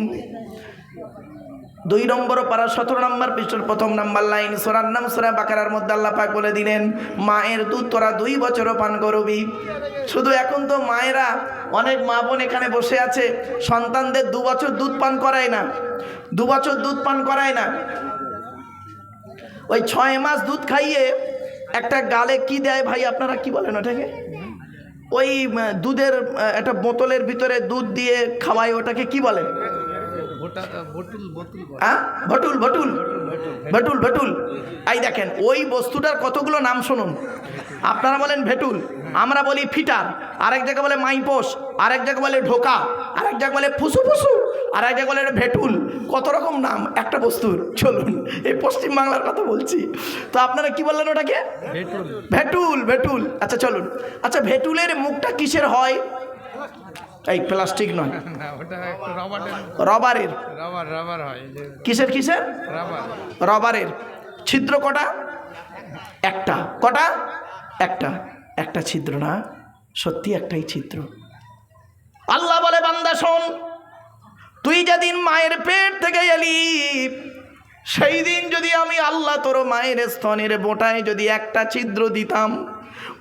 2 নম্বর পারা 17 নম্বর পৃষ্ঠার 1 নম্বর লাইন, সূরার নাম সূরা বাকারার মধ্যে আল্লাহ পাক বলে দিলেন মায়ের দুধ তোরা 2 বছরও পান করবি। শুধু এখন তো মায়েরা, অনেক মা বোন এখানে বসে আছে, সন্তানদের 2 বছর দুধ পান করায় না, 2 বছর দুধ পান করায় না। ওই 6 মাস দুধ খাইয়ে একটা গালে কি দেয় ভাই, আপনারা কি বলেন ওটাকে? ওই দুধের একটা বোতলের ভিতরে দুধ দিয়ে খাওয়ায়, ওটাকে কি বলেন? ভটুল ভটুল ভটুল ভটুল। এই দেখেন ওই বস্তুটার কতগুলো নাম শুনুন। আপনারা বলেন ভেটুল, আমরা বলি ফিটার, আরেক জায়গায় বলে মাইপোষ, আরেক জায়গায় বলে ঢোকা, আরেক জায়গায় বলে ফুসু ফুসু, আর এক জায়গায় বলে ভেটুল। কত রকম নাম একটা বস্তুর। চলুন এই পশ্চিম বাংলার কথা বলছি, তো আপনারা কি বললেন ওটাকে? ভেটুল ভেটুল। আচ্ছা চলুন, আচ্ছা ভেটুলের মুখটা কিসের হয়? এই প্লাস্টিক নয়, রবারের। কিসের কিসের? রবারের। ছিদ্র কটা? একটা। কটা? একটা। একটা ছিদ্র না, সত্যি একটাই ছিদ্র। আল্লাহ বলে বান্দা শোন, তুই যেদিন মায়ের পেট থেকে এলি সেই দিন যদি আমি আল্লাহ তোর মায়ের স্তনের বোঁটায় যদি একটা ছিদ্র দিতাম,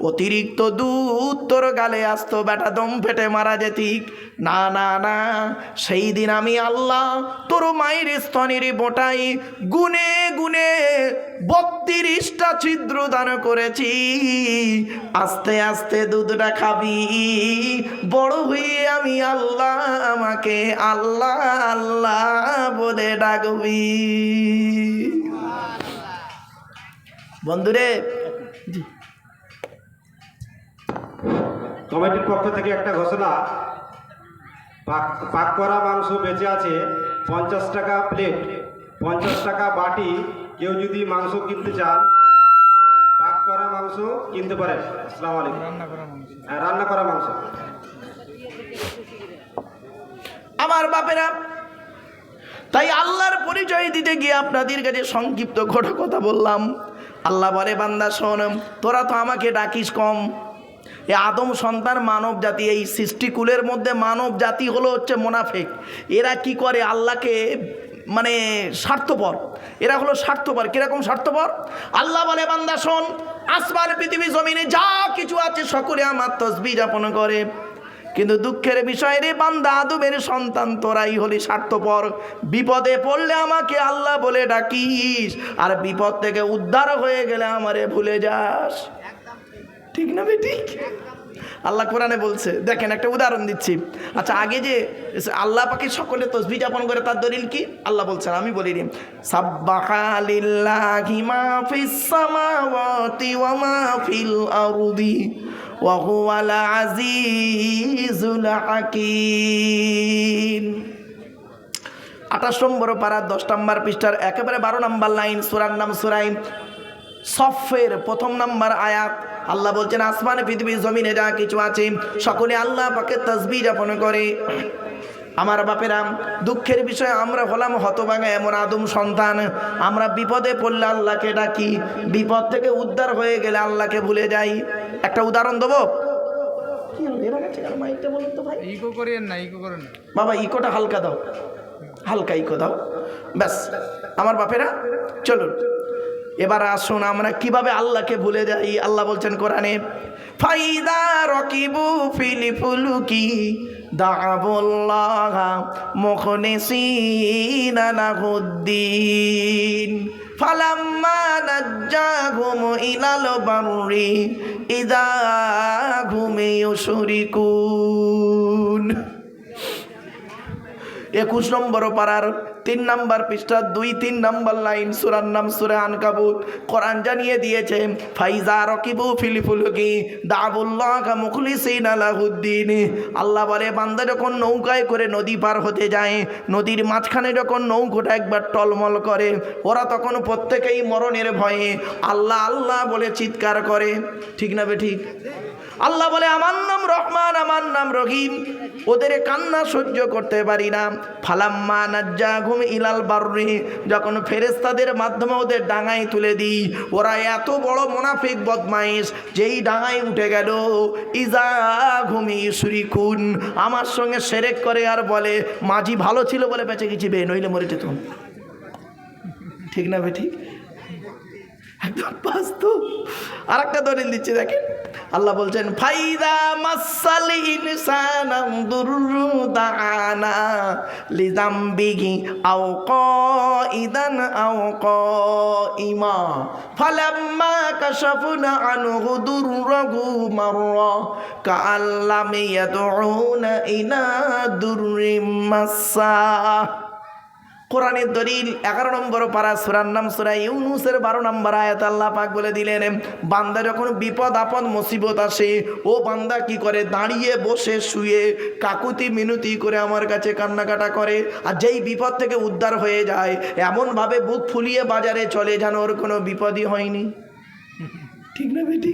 অতিরিক্ত দুধ তোর গালে আসতো বেটা দম ফেটে মারা যেতিক। না না না, সেই দিন আমি আল্লাহ তোর মায়ের স্তনের বোটাই গুনে গুনে 32টা ছিদ্র দান করেছি। আস্তে আস্তে দুধটা খাবি, বড় হয়ে আমি আল্লাহ আমাকে আল্লাহ আল্লাহ বলে ডাকবি। বন্ধুরে, জি কমিটির পক্ষ থেকে একটা ঘোষণা, পাক করা মাংস বেঁচে আছে 50 টাকা প্লেট, 50 টাকা বাটি। কেউ যদি মাংস কিনতে চান, পাক করা মাংস কিনতে পারেন। আসসালামু আলাইকুম। হ্যাঁ, রান্না করা মাংস। আমার বাপেরা, তাই আল্লাহর পরিচয় দিতে গিয়ে আপনাদের কাছে সংক্ষিপ্ত কথা বললাম। আল্লাহ বলে, বান্দা শোন, তোরা তো আমাকে ডাকিস কম। এ আদম সন্তান মানব জাতি, এই সৃষ্টিকুলের মধ্যে মানব জাতি হচ্ছে মোনাফেক। এরা কি করে আল্লাহকে মানে স্বার্থপর, এরা হলো স্বার্থপর। কিরকম স্বার্থপর? আল্লাহ বলে, বান্দা শোন, আসমান পৃথিবী জমিনে যা কিছু আছে সকলে আমার তসবিহ যাপন করে, কিন্তু দুঃখের বিষয় রে বান্দা, আদমের সন্তান তোরাই হলি স্বার্থপর। বিপদে পড়লে আমাকে আল্লাহ বলে ডাকিস, আর বিপদ থেকে উদ্ধার হয়ে গেলে আমারে ভুলে যাস। ঠিক না ঠিক? আল্লাহ কোরআনে বলছে, দেখেন একটা উদাহরণ দিচ্ছি। আচ্ছা, আগে যে আল্লাহ পাকে সকলে তসবিহ যাপন করে, তার দলিল কি? আল্লাহ বলছেন, আমি বলি নি, সাব্বাহা লিল্লাহি মা ফিস সামাওয়াতি ওয়া মা ফিল আরদি ওয়া হুয়াল আজিজুল হাকীম। 28 নম্বর পারা 10 নম্বর পৃষ্ঠার একেবারে 12 নম্বর লাইন, সূরার নাম সূরা সফের 1 নম্বর আয়াত। আল্লাহ বলছেন, আসমানে পৃথিবী জমিনে যা কিছু আছে সকলে আল্লাহ পাকে তাসবিহ যাপন করে। আমার বাপেরা, দুঃখের বিষয় আমরা হলাম হতভাগা এমন আদম সন্তান। আমরা বিপদে পড়লে আল্লাহকে ডাকি, বিপদ থেকে উদ্ধার হয়ে গেলে আল্লাহকে ভুলে যাই। একটা উদাহরণ দেবো। বাবা, ইকোটা হালকা দাও, হালকা ইকো দাও, ব্যাস। আমার বাপেরা, চলুন এবার আসুন আমরা কিভাবে আল্লাহকে ভুলে যাই। আল্লাহ বলছেন কোরআনে, ফাইদা রকিবু ফিল ফুলুকি দা'াবুল্লাহ মুখলিসিনা লাহুদ্দিন ফালাম্মা নাজ্জাহুম ইলাল বাররি ইযা হুম ইউশরিকুন। 21 নম্বর পারার 3 নম্বর পৃষ্ঠা 2-3 নম্বর লাইন, সূরার নাম সূরা আনকাবুত। কোরআন জানিয়ে দিয়েছে, ফাইজা রকিবু ফিল ফুলকি দা'াবুল্লাহ মুখলিসিনা লাহুদ্দিন। আল্লাহ বলে, বান্দা যখন নৌকায় করে নদী পার হতে যায়, নদীর মাঝখানে যখন নৌকোটা একবার টলমল করে, ওরা তখন প্রত্যেকেই মরণের ভয়ে আল্লাহ আল্লাহ বলে চিৎকার করে। ঠিক না বেঠিক? আল্লাহ বলে, আমার নাম রহমান, আমার নাম রহিম। ওদের কান্না সহ্য করতে পারি না। ফালাম্মা নাজ্জাহুম ইলাল বাররি, যখন ফেরেশতাদের মাধ্যমে ওদের ডাঙায় তুলে দিই, ওরা এত বড় মুনাফিক বদমাইশ, যেই ডাঙায় উঠে গেল, ইযা হুম ইউশরিকুন, আমার সঙ্গে শিরক করে আর বলে মাঝি ভালো ছিল বলে বেঁচে গেছি, বে নইলে মরে যেত। ঠিক না বে ঠিক? একদম বাস্তব। আর একটা দলিল দিচ্ছি, দেখেন। আল্লাহ বলছেন, ফাইদা মাসাল ইনসানাম দুররু দাআনা লিযামবিহি আও কাইদান আও কাইমা ফালাম্মা কাশাফনা আনহু দুররাহু মাররা কাআল্লাম ইয়াদউনা ইলা দুররিম মাসসা। কোরআনের দলিল 11 নম্বর পারা, সূরার নাম সূরা ইউনূসের 12 নম্বর আয়াত। আল্লাহ পাক বলে দিলেন, বান্দা যখন বিপদ আপদ মুসিবত আসে, ও বান্দা কি করে? দাঁড়িয়ে বসে শুয়ে কাকুতি মিনতি করে আমার কাছে কান্নাকাটা করে, আর যেই বিপদ থেকে উদ্ধার হয়ে যায় এমনভাবে বুক ফুলিয়ে বাজারে চলে যেন ওর কোনো বিপদই হয়নি। ঠিক না বেটি?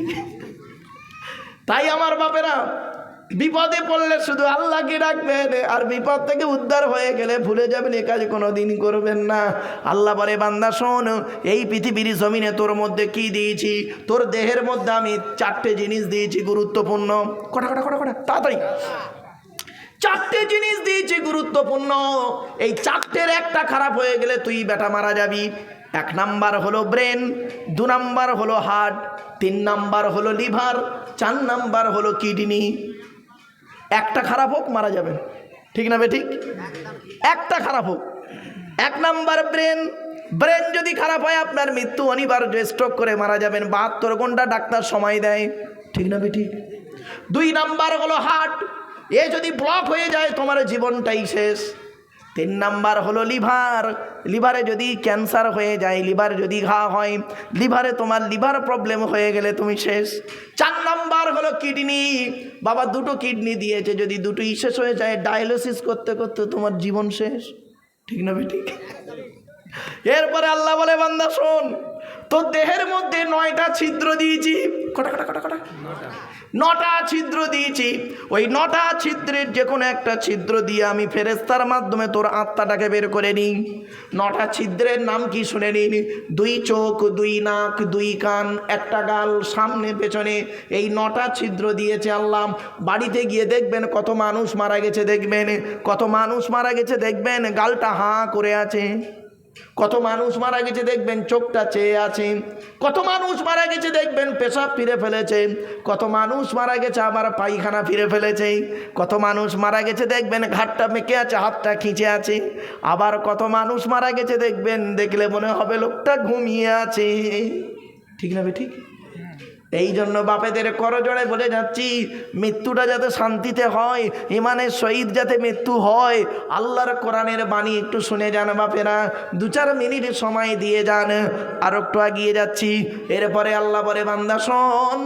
তাই আমার বাপেরা, বিপদে পড়লে শুধু আল্লাহকে ডাকবেন, আর বিপদ থেকে উদ্ধার হয়ে গেলে ভুলে যাবেন, এ কাজ কোনো দিন করবেন না। আল্লাহ বলে, বান্দা শোন, এই পৃথিবীর জমিনে তোর মধ্যে কি দিয়েছি? তোর দেহের মধ্যে আমি 4টে জিনিস দিয়েছি গুরুত্বপূর্ণ। কটা তাড়াতাড়ি। 4টে জিনিস দিয়েছি গুরুত্বপূর্ণ। এই 4টের একটা খারাপ হয়ে গেলে তুই বেটা মারা যাবি। 1 নাম্বার হলো ব্রেন, 2 নাম্বার হলো হার্ট, 3 নাম্বার হলো লিভার, 4 নাম্বার হলো কিডনি। একটা খারাপ হোক মারা যাবেন, ঠিক না ঠিক? একটা খারাপ হোক। 1 নাম্বার ব্রেন, ব্রেন যদি খারাপ হয় আপনার মৃত্যু অনিবার্য, স্ট্রোক করে মারা যাবেন, 72 ঘন্টা ডাক্তার সময় দেয়, ঠিক না ঠিক? 2 নাম্বার হলো হার্ট, এ যদি ব্লক হয়ে যায় তোমার জীবনটাই শেষ। 3 নাম্বার হলো লিভার, লিভারে যদি ক্যান্সার হয়ে যায়, লিভার যদি ঘা হয়, লিভারে তোমার লিভার প্রবলেম হয়ে গেলে তুমি শেষ। 4 নাম্বার হলো কিডনি, বাবা 2টো কিডনি দিয়েছে, যদি 2টোই শেষ হয়ে যায় ডায়ালিসিস করতে করতে তোমার জীবন শেষ, ঠিক না ঠিক? এরপরে আল্লাহ বলে বান্দা শোন, তোর দেহের মধ্যে 9টা ছিদ্র দিয়েছি। কটা কটা কটা কটা? 9টা ছিদ্র দিয়েছি। ওই 9টা ছিদ্রের যে কোনো একটা ছিদ্র দিয়ে আমি ফেরেশতার মাধ্যমে তোর আত্মাটাকে বের করে নিই। 9টা ছিদ্রের নাম কি শুনে নিন? 2 চোখ, 2 নাক, 2 কান, একটা গাল, সামনে পেছনে, এই 9টা ছিদ্র দিয়েছে আল্লাহ। বাড়িতে গিয়ে দেখবেন কত মানুষ মারা গেছে, দেখবেন কত মানুষ মারা গেছে, দেখবেন গালটা হাঁ করে আছে, কত মানুষ মারা গেছে দেখবেন চোখটা চেয়ে আছে, কত মানুষ মারা গেছে দেখবেন পেশাব ফিরে ফেলেছে, কত মানুষ মারা গেছে আবার পায়খানা ফিরে ফেলেছে, কত মানুষ মারা গেছে দেখবেন ঘাটটা মেকে আছে, হাতটা খিঁচে আছে, আবার কত মানুষ মারা গেছে দেখবেন দেখলে মনে হবে লোকটা ঘুমিয়ে আছে, ঠিক না ঠিক? এই জন্য বাপেদের করজোড়ে বলে যাচ্ছি, মৃত্যুটা যাতে শান্তিতে হয়, ইমানের শহীদ যাতে মৃত্যু হয়, আল্লাহর কোরআনের বাণী একটু শুনে যান বাপেরা, 2-4 মিনিট সময় দিয়ে যান। আর একটু এগিয়ে যাচ্ছি। এরপরে আল্লাহ বলে বান্দা শোন,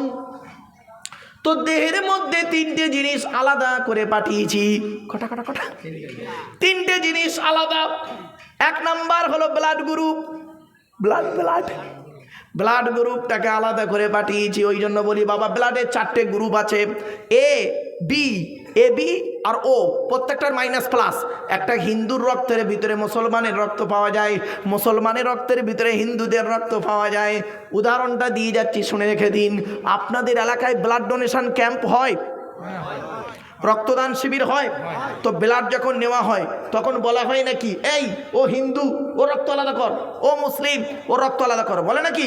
তো দেহের মধ্যে 3টে জিনিস আলাদা করে পাঠিয়েছি। কটা কটা কটা? 3টে জিনিস আলাদা। 1 নাম্বার হলো ব্লাড গ্রুপ, ব্লাড গ্রুপটাকে আলাদা করে পাঠিয়েছি। ওই জন্য বলি বাবা, ব্লাডের 4টে গ্রুপ আছে, এ বি আর ও, প্রত্যেকটার -+। একটা হিন্দুর রক্তের ভিতরে মুসলমানের রক্ত পাওয়া যায়, মুসলমানের রক্তের ভিতরে হিন্দুদের রক্ত পাওয়া যায়। উদাহরণটা দিয়ে যাচ্ছি, শুনে রেখে দিন। আপনাদের এলাকায় ব্লাড ডোনেশন ক্যাম্প হয়, রক্তদান শিবির হয়, তো ব্লাড যখন নেওয়া হয় তখন বলা হয় নাকি এই ও হিন্দু ও রক্ত আলাদা কর, ও মুসলিম ও রক্ত আলাদা কর, বলে নাকি?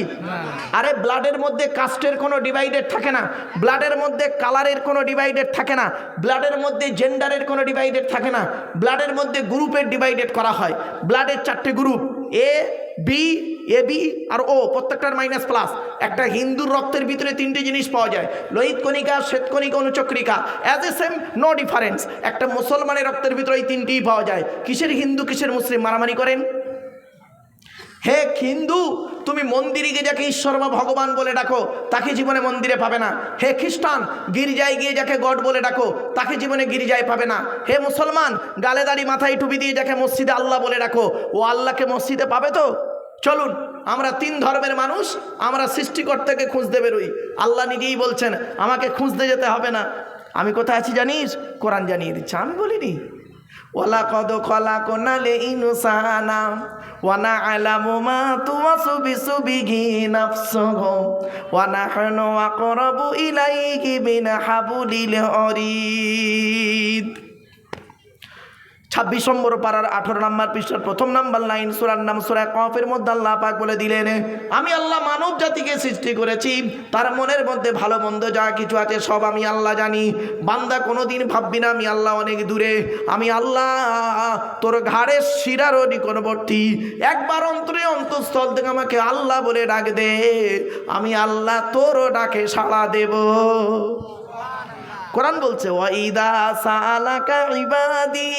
আরে ব্লাডের মধ্যে কাস্টের কোনো ডিভাইডেড থাকে না, ব্লাডের মধ্যে কালারের কোনো ডিভাইডেড থাকে না, ব্লাডের মধ্যে জেন্ডারের কোনো ডিভাইডেড থাকে না, ব্লাডের মধ্যে গ্রুপের ডিভাইডেড করা হয়। ব্লাডের 4টে গ্রুপ, এ বি আর ও, প্রত্যেকটার -+। একটা হিন্দুর রক্তের ভিতরে 3টে জিনিস পাওয়া যায়, লোহিত কণিকা, শ্বেত কণিকা, অনুচক্রিকা, as a same no difference. একটা মুসলমানের রক্তের ভিতরে এই 3টিই পাওয়া যায়। কিসের হিন্দু কিসের মুসলিম মারামারি করেন? হে হিন্দু, তুমি মন্দিরে গিয়ে যাকে ঈশ্বর বা ভগবান বলে ডাকো তাকে জীবনে মন্দিরে পাবে না। হে খ্রিস্টান, গির্জায় গিয়ে যাকে গড বলে ডাকো তাকে জীবনে গির্জায় পাবে না। হে মুসলমান, গালে দাড়ি মাথায় টুপি দিয়ে যাকে মসজিদে আল্লাহ বলে ডাকো, ও আল্লাহকে মসজিদে পাবে তো? চলুন আমরা 3 ধর্মের মানুষ, আমরা সৃষ্টিকর্তাকে খুঁজতে বেরোই। আল্লাহ নিজেই বলছেন আমাকে খুঁজতে যেতে হবে না। আমি কোথায় আছি জানিস? কোরআন জানিয়ে দিচ্ছে, আমি বলিনি। ওয়ালাকাদ খালাকনাল ইনসানা ওয়া না'লামু মা তুওয়াসবিসু বিহি নাফসুহু ওয়া নাহনু আকরাবু ইলাইহি মিন হাবলিল ওয়ারিদ। 26 নম্বর পারার 18 নম্বর পৃষ্ঠার 1 নম্বর লাইন, সূরার নাম সূরা কফের মধ্যে আল্লাহ পাক বলে দিলেন, আমি আল্লাহ মানব জাতিকে সৃষ্টি করেছি, তার মনের মধ্যে ভালো মন্দ যা কিছু আছে সব আমি আল্লাহ জানি। বান্দা কোনোদিন ভাববি না আমি আল্লাহ অনেক দূরে, আমি আল্লাহ তোর ঘাড়ের শিরারও নিকটবর্তী। একবার অন্তরে অন্তঃস্থল থেকে আমাকে আল্লাহ বলে ডাক দে, আমি আল্লাহ তোরও ডাকে সাড়া দেব। কোরআন বলছে ওয়াইদা সালাকা ইবাদি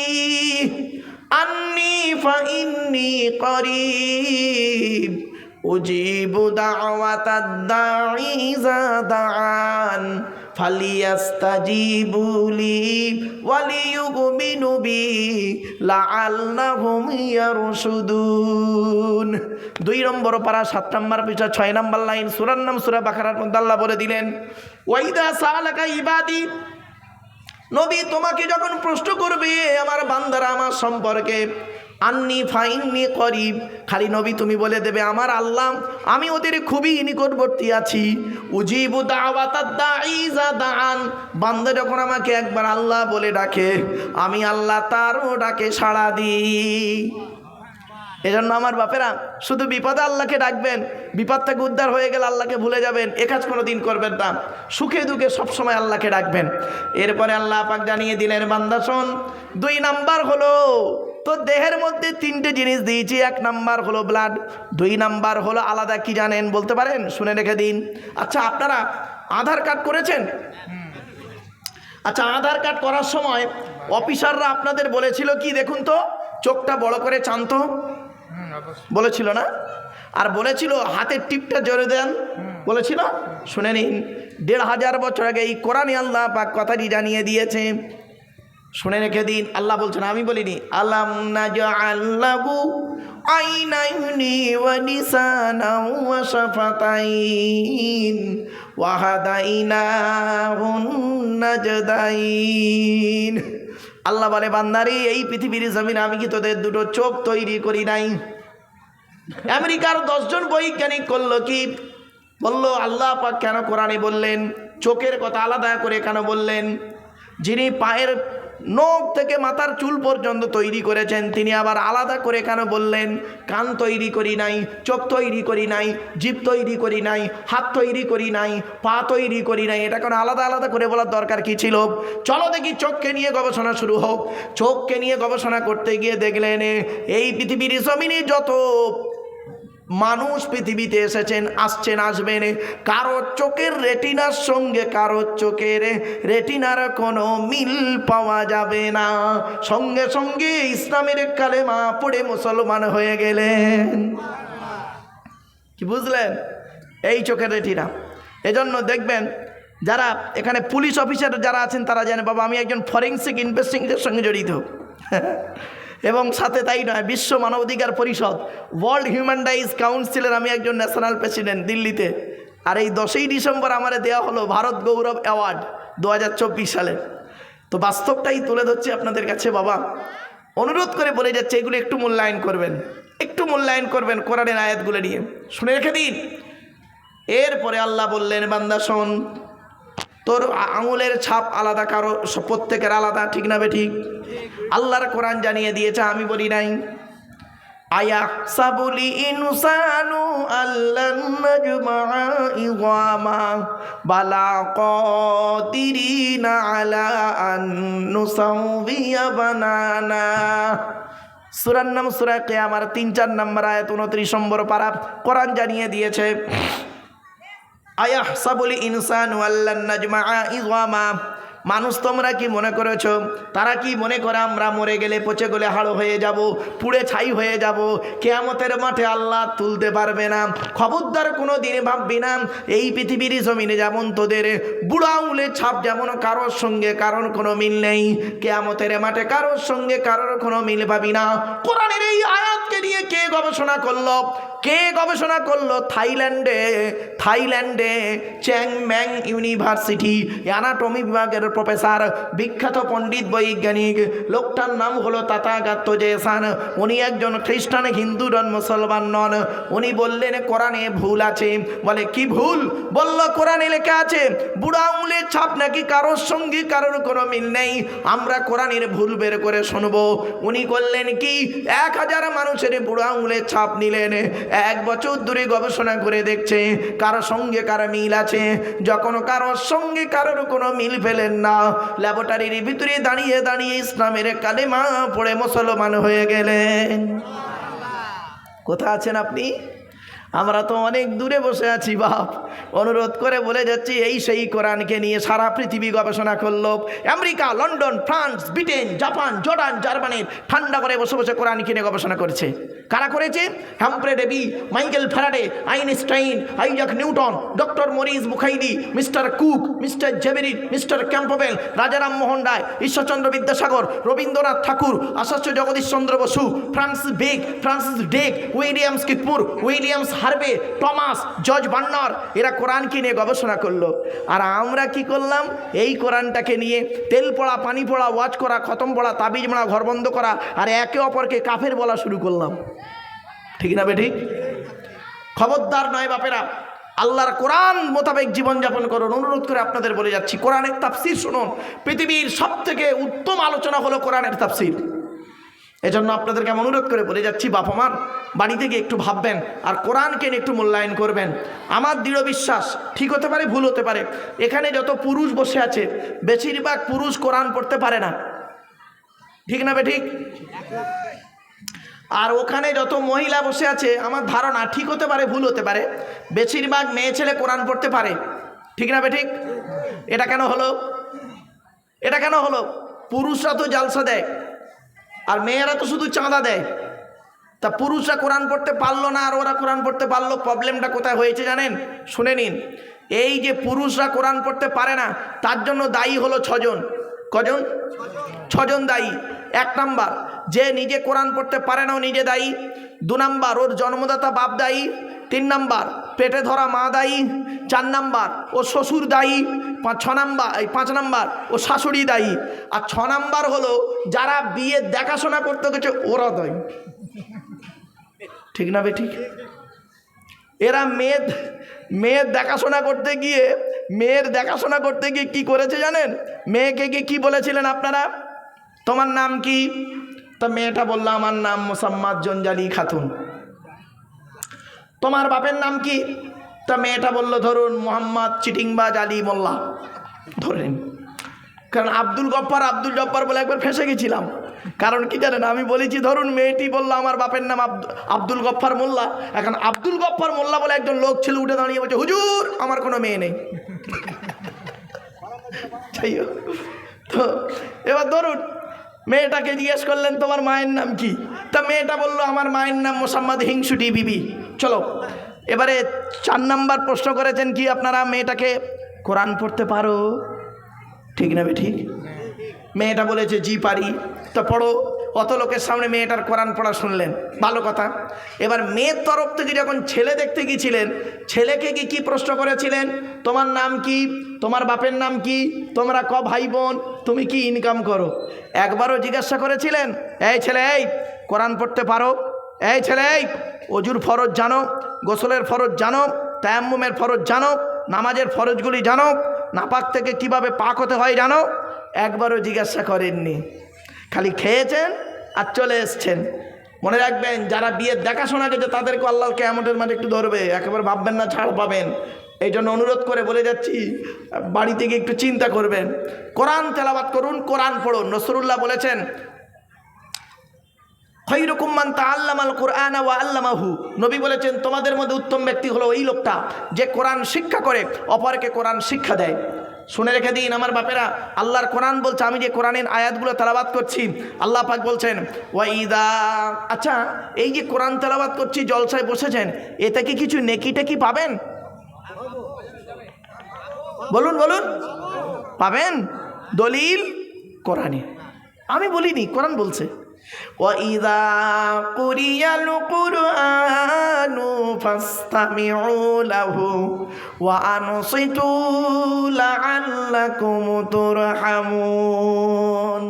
আন্নি ফাইন্নি করিব উজিবু দাওয়াতাদ দাঈ ইযা দাআন ফালিয়াস্তাজিবুলি ওয়ালিয়ুমিনু বি লাআল্লাহুম ইয়ারশুদুন। 2 নম্বর পারা 7 নম্বর পৃষ্ঠা 6 নম্বর লাইন, সূরার নাম সূরা বাকারার মধ্যে আল্লাহ বলে দিলেন ওয়াইদা সালাকা ইবাদি, নবী তোমাকে যখন প্রশ্ন করবে আমার বান্দারা আমার সম্পর্কে, আন্নি ফাইন্নি করিব, খালি নবী তুমি বলে দেবে আমার আল্লাহ আমি ওদের খুবই নিকটবর্তী আছি। উজিবু দাওয়াতাদ দাঈ ইযা দাআন, বান্দা যখন আমাকে একবার আল্লাহ বলে ডাকে আমি আল্লাহ তারও ডাকে সাড়া দিই। এজন্য আমার বাপেরা শুধু বিপদে আল্লাহকে ডাকবেন, বিপদ থেকে উদ্ধার হয়ে গেলে আল্লাহকে ভুলে যাবেন, এ কাজ কোনো দিন করবেন না। সুখে দুঃখে সবসময় আল্লাহকে ডাকবেন। এরপরে আল্লাহ পাক জানিয়ে দিলেন, বান্দা শোন, 2 নাম্বার হলো তো দেহের মধ্যে 3টে জিনিস দিয়েছি। 1 নাম্বার হলো ব্লাড, 2 নাম্বার হলো আলাদা কি জানেন বলতে পারেন? শুনে রেখে দিন। আচ্ছা, আপনারা আধার কার্ড করেছেন? আচ্ছা, আধার কার্ড করার সময় অফিসাররা আপনাদের বলেছিল কি দেখুন তো, চোখটা বড় করে চান তো, বলেছিল না? আর বলেছিল হাতের টিপটা জোরে দেন, বলেছিল? শুনে নিন, 1500 বছর আগে এই কোরআনে আল্লাহ পাক কথাটি জানিয়ে দিয়েছে। শুনে রেখে দিন। আল্লাহ বলছেন, আমি বলিনি। আলাম নাজআল লাহু আইনাইনি ওয়া লিসানাও ওয়া শাফাতাইন ওয়া হাদাইনাহুন নাজদাইন। আল্লাহ বলে, বান্দারে, এই পৃথিবীর জমিনে আমি কি তোদের 2টো চোখ তৈরি করি নাই? আমেরিকার 10 জন বৈজ্ঞানিক করলো কি? বলল, আল্লাহ পাক কেন কোরআনে বললেন? চোখের কথা আলাদা করে কেন বললেন? যিনি পায়ের নখ থেকে মাথার চুল পর্যন্ত তৈরি করেছেন, তিনি আবার আলাদা করে কেন বললেন? কান তৈরি করি নাই, চোখ তৈরি করি নাই, জিভ তৈরি করি নাই, হাত তৈরি করি নাই, পা তৈরি করি নাই, এটা কোনো আলাদা আলাদা করে বলার দরকার কি ছিল? চলো দেখি, চোখকে নিয়ে গবেষণা শুরু হোক। চোখকে নিয়ে গবেষণা করতে গিয়ে দেখলেন, এই পৃথিবীর জমিনে যত মানুষ পৃথিবীতে এসেছেন, আসছেন, আসবেন, কারো চোখের রেটিনার সঙ্গে কারো চোখের রেটিনার কোনো মিল পাওয়া যাবে না। সঙ্গে সঙ্গে ইসলামের কালেমা পড়ে মুসলমান হয়ে গেলেন। কি বুঝলেন? এই চোখের রেটিনা। এজন্য দেখবেন যারা এখানে পুলিশ অফিসার যারা আছেন তারা জানে, বাবা আমি একজন ফরেন্সিক ইনভেস্টিগেশনের সঙ্গে জড়িত। এবং সাথে তাই নয়, বিশ্ব মানবাধিকার পরিষদ, ওয়ার্ল্ড হিউম্যান রাইটস কাউন্সিলের আমি একজন ন্যাশনাল প্রেসিডেন্ট দিল্লিতে। আর এই 10ই ডিসেম্বর আমারে দেওয়া হলো ভারত গৌরব অ্যাওয়ার্ড 2024 সালে। তো বাস্তবটাই তুলে ধরছি আপনাদের কাছে। বাবা, অনুরোধ করে বলে যাচ্ছে, এগুলো একটু মূল্যায়ন করবেন, একটু মূল্যায়ন করবেন কোরআনের আয়াতগুলো নিয়ে। শুনে রেখে দিন। এরপরে আল্লাহ বললেন, বান্দা শোন, তোর আঙুলের ছাপ আলাদা, কারো প্রত্যেকের আলাদা, ঠিক না বেঠিক? আল্লাহর কোরআন জানিয়ে দিয়েছে, আমি বলি নাই। আয়াহসাবুল ইনসানু আল্লান নাজমা'a ইযামা বালা কাদিরিনা আলা আন নুসাউবিয়া বানানা। সূরার নাম সূরা কিয়ামার 3-4 নম্বর আয়াত 29 নম্বর পারা কোরআন জানিয়ে দিয়েছে, আয়াহসাবুল ইনসানু আল্লান নাজমা'a ইযামা। মানুষ তোমরা কি মনে করেছো, তারা কি মনে করে আমরা মরে গেলে পচে গেলে হাড় হয়ে যাব, পুড়ে ছাই হয়ে যাব, কিয়ামতের মাঠে আল্লাহ তুলতে পারবে না? খবরদার কোনো দিনে ভাববি না। এই পৃথিবীর জমিনে যেমন তোদের বুড়ো আঙুলের ছাপ যেমন কারোর সঙ্গে কারোর কোনো মিল নেই, কিয়ামতের মাঠে কারোর সঙ্গে কারোর কোনো মিল পাবি না। কোরআনের এই আয়াতকে নিয়ে কে গবেষণা করলো? কে গবেষণা করলো? থাইল্যান্ডে চ্যাংম্যাং ইউনিভার্সিটি অ্যানাটমি বিভাগের প্রফেসর, বিখ্যাত পণ্ডিত বৈজ্ঞানিক, লোকটার নাম হলো তাথাগত জেসান। উনি একজন খ্রিস্টান, হিন্দু নন, মুসলমান নন। উনি বললেন কোরআনে ভুল আছে। বলে কি ভুল? বলল কোরআনে লেখা আছে বুড়ো আঙুলের ছাপ নাকি কারোর সঙ্গে কারোর কোনো মিল নেই। আমরা কোরআনের ভুল বের করে শুনবো। উনি করলেন কি, 1000 মানুষের বুড়ো আঙুলের ছাপ নিলেন, 1 বছর ধরে গবেষণা করে দেখছে কারোর সঙ্গে কারো মিল আছে। যখন কারোর সঙ্গে কারোর কোনো মিল পেলেন না, ল্যাবরেটরির ভিতরে দাঁড়িয়ে দাঁড়িয়ে ইসলামের কালেমা পড়ে মুসলমান হয়ে গেলেন। কোথা আছেন আপনি? আমরা তো অনেক দূরে বসে আছি বাপ। অনুরোধ করে বলে যাচ্ছি, এই সেই কোরআনকে নিয়ে সারা পৃথিবী গবেষণা করলো। America, London, France, Britain, Japan, Jordan, জার্মানির ঠান্ডা করে বসে বসে কোরআনকে নিয়ে গবেষণা করেছে। কারা করেছে? Humphry Davy, Michael Faraday, Einstein, Isaac Newton, doctor Maurice Bucaille, Mister Cook, Mister জেবেরিন, Mister Campbell, Rajaram Mohan Roy, Ishwarchandra Vidyasagar, Rabindranath Thakur, Acharya Jagadish Chandra Bose, Francis ডেক, উইলিয়ামস কিতমুর, Williams Harvey, Thomas, George Bernard, এরা কোরআনকে নিয়ে গবেষণা করলো। আর আমরা কি করলাম? এই কোরআনটাকে নিয়ে তেল পড়া, পানি পড়া, ওয়াজ করা, খতম পড়া, তাবিজ মারা, ঘর বন্ধ করা, আর একে অপরকে কাফের বলা শুরু করলাম। ঠিক না বেঠিক? খবরদার নয় বাপেরা, আল্লাহর কোরআন মোতাবেক জীবনযাপন করুন। অনুরোধ করে আপনাদের বলে যাচ্ছি, কোরআনের তাফসির শুনুন। পৃথিবীর সবথেকে উত্তম আলোচনা হলো কোরআনের তাফসির। এজন্য আপনাদেরকে আমি অনুরোধ করে বলে যাচ্ছি, বাপ মার বাড়িতে গিয়ে একটু ভাববেন আর কোরআনকে নিয়ে একটু মূল্যায়ন করবেন। আমার দৃঢ় বিশ্বাস, ঠিক হতে পারে ভুল হতে পারে, এখানে যত পুরুষ বসে আছে বেশিরভাগ পুরুষ কোরআন পড়তে পারে না, ঠিক না বেঠিক? আর ওখানে যত মহিলা বসে আছে আমার ধারণা, ঠিক হতে পারে ভুল হতে পারে, বেশিরভাগ মেয়ে ছেলে কোরআন পড়তে পারে, ঠিক না বেঠিক? এটা কেন হলো? এটা কেন হলো? পুরুষরা তো জালসা দেয় আর মেয়েরা তো শুধু চাঁদা দেয়। তা পুরুষরা কোরআন পড়তে পারলো না আর ওরা কোরআন পড়তে পারলো, প্রবলেমটা কোথায় হয়েছে জানেন? শুনে নিন। এই যে পুরুষরা কোরআন পড়তে পারে না তার জন্য দায়ী হলো 6 জন। কজন? 6 জন দায়ী। 1 নাম্বার, যে নিজে কোরআন পড়তে পারে না ও নিজে দায়ী। 2 নাম্বার, ওর জন্মদাতা বাপ দায়ী। 3 নাম্বার, পেটে ধরা মা দায়ী। 4 নাম্বার, ও শ্বশুর দায়ী। 5 নাম্বার, ও শাশুড়ি দায়ী। আর 6 নাম্বার হলো যারা বিয়ে দেখাশোনা করতে গেছে ওরা দায়ী, ঠিক না বেঠিক? এরা মেয়ের দেখাশোনা করতে গিয়ে কি করেছে জানেন? মেয়েকে গিয়ে কি বলেছিলেন আপনারা? তোমার নাম কি? তা মেয়েটা বলল আমার নাম মোসাম্মদ জঞ্জালি খাতুন। তোমার বাপের নাম কি? তা মেয়েটা বলল ধরুন মোহাম্মদ চিটিংবাজ আলী মোল্লা ধরেন। কারণ আব্দুল জব্বার বলে একবার ফেঁসে গেছিলাম। কারণ কি জানেন, আমি বলেছি ধরুন মেয়েটি বলল আমার বাপের নাম আব্দুল গফ্ফার মোল্লা। এখন আব্দুল গফ্ফার মোল্লা বলে একজন লোক ছিল উঠে দাঁড়িয়ে বলছে হুজুর আমার কোনো মেয়ে নেই। তো এবার ধরুন মেয়েটাকে জিজ্ঞেস করলেন তোমার মায়ের নাম কি? তা মেয়েটা বলল আমার মায়ের নাম মোসাম্মদ হিংসুটি বিবি। চলো এবারে 4 নাম্বার প্রশ্ন করেছেন কি আপনারা? মেয়েটাকে কোরআন পড়তে পারো, ঠিক না ঠিক? মেয়েটা বলেছে জি পারি। তো পড়ো। অত লোকের সামনে মেয়েটার কোরআন পড়া শুনলেন, ভালো কথা। এবার মেয়ের তরফ থেকে যখন ছেলে দেখতে গিয়েছিলেন, ছেলেকে কি প্রশ্ন করেছিলেন? তোমার নাম কি? তোমার বাপের নাম কি? তোমরা ক ভাই বোন? তুমি কি ইনকাম করো? একবারও জিজ্ঞাসা করেছিলেন এই ছেলে এই কোরআন পড়তে পারো? এই ছেলে এই অজুর ফরজ জানো? গোসলের ফরজ জানো? তায়াম্মুমের ফরজ জানো? নামাজের ফরজগুলি জানো? নাপাক থেকে কিভাবে পাক হতে হয় জানো? একবারও জিজ্ঞাসা করেননি, খালি খেয়েছেন আর চলে এসছেন। মনে রাখবেন যারা বিয়ের দেখাশোনা গেছে তাদেরকে আল্লাহ কিয়ামতের মাঠে একটু ধরবে, একেবারে ভাববেন না ছাড় পাবেন। এই জন্য অনুরোধ করে বলে যাচ্ছি বাড়ি থেকে একটু চিন্তা করবেন, কোরআন তেলাওয়াত করুন, কোরআন পড়ুন। নসরুল্লাহ বলেছেন খায়রুকুম মান তাআল্লামাল কুরআনা ওয়া আল্লামাহু। নবী বলেছেন তোমাদের মধ্যে উত্তম ব্যক্তি হলো ওই লোকটা যে কোরআন শিক্ষা করে অপরকে কোরআন শিক্ষা দেয়। শুনে রেখে দিন আমার বাপেরা, আল্লাহর কোরআন বলছে, আমি যে কোরআনের আয়াতগুলো তেলাওয়াত করছি আল্লাহ পাক বলছেন ওয়াইদা। আচ্ছা এই যে কোরআন তেলাওয়াত করছি জলসায় বসেছেন, এতে কি কিছু নেকি টেকি পাবেন? বলুন বলুন, পাবেন? দলিল কোরআনে, আমি বলিনি, কোরআন বলছে ওয়াইদা কুরিয়াল কুরআনু ফাসতামিউ লাহু ওয়া আনসিতু লাআল্লাকুম তুরহামুন।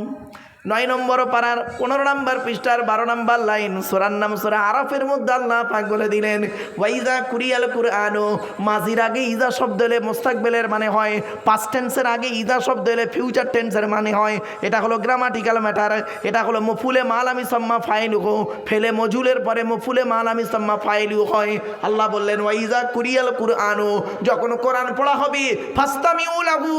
9 নম্বর পারার 15 নম্বর পৃষ্ঠার 12 নম্বর লাইন, সূরার নাম সূরা আরাফের মধ্যে আল্লাহ পাক বলে দিলেন ওয়াইদা কুরিয়াল কুরআনু। মাজির আগে ইজা শব্দ এলে মুস্তাকবিলের মানে হয়, পাস্ট টেন্সের আগে ইজা শব্দ এলে ফিউচার টেন্সের মানে হয়। এটা হলো গ্রামাটিক্যাল ম্যাটার। এটা হলো মফুলে মালামি সাম্মা ফাইলুহু, ফেলে মজুলের পরে মফুলে মালামি সাম্মা ফাইলু হয়। আল্লাহ বললেন ওয়াইজা কুরিয়াল কুরআনু, যখন কোরআন পড়া হবে ফাসতামিউ লাহু,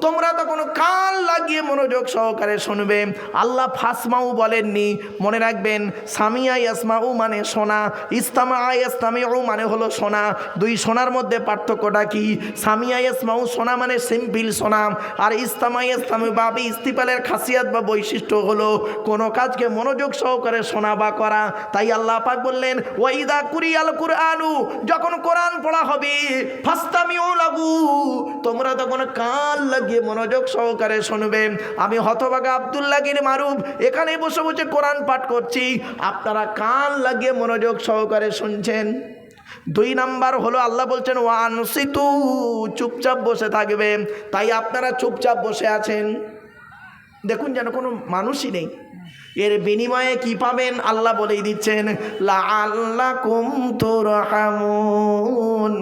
তোমরা তখন কান লাগিয়ে মনোযোগ সহকারে শুনবে। আল্লাহ ফাসমাউ বলেননি, মনে রাখবেন সামিয়া ইয়াসমাউ মানে শোনা, ইস্তামা ইয়াস্তামিউ মানে হলো শোনা। 2 শোনার মধ্যে পার্থক্যটা কি? সামিয়া ইয়াসমাউ শোনা মানে সিম্পল শোনা, আর ইস্তামা ইয়াস্তামিউ বাবে ইস্তিফালের খাসিয়াত বা বৈশিষ্ট্য হলো কোনো কাজকে মনোযোগ সহকারে শোনা বা করা। তাই আল্লাহ পাক বললেন ওয়াইদা কুরিয়াল কুরআনু, যখন কোরআন পড়া হবে ফাসতামিউ লাহু, তোমরা তখন কান লাগিয়ে মনোযোগ সহকারে শুনবে। আমি হতভাগা আব্দুল্লাহ মারুফ এখানে বসে বসে কোরআন পাঠ করছি, আপনারা কান লাগিয়ে মনোযোগ সহকারে শুনছেন। 2 নাম্বার হলো আল্লাহ বলছেন ওয়ানসিতু, চুপচাপ বসে থাকবে। তাই আপনারা চুপচাপ বসে আছেন, দেখুন যেন কোনো মানুষই নেই। এর বিনিময়ে কি পাবেন আল্লাহ বলেই দিচ্ছেন লাআল্লাকুম তুরহামুন,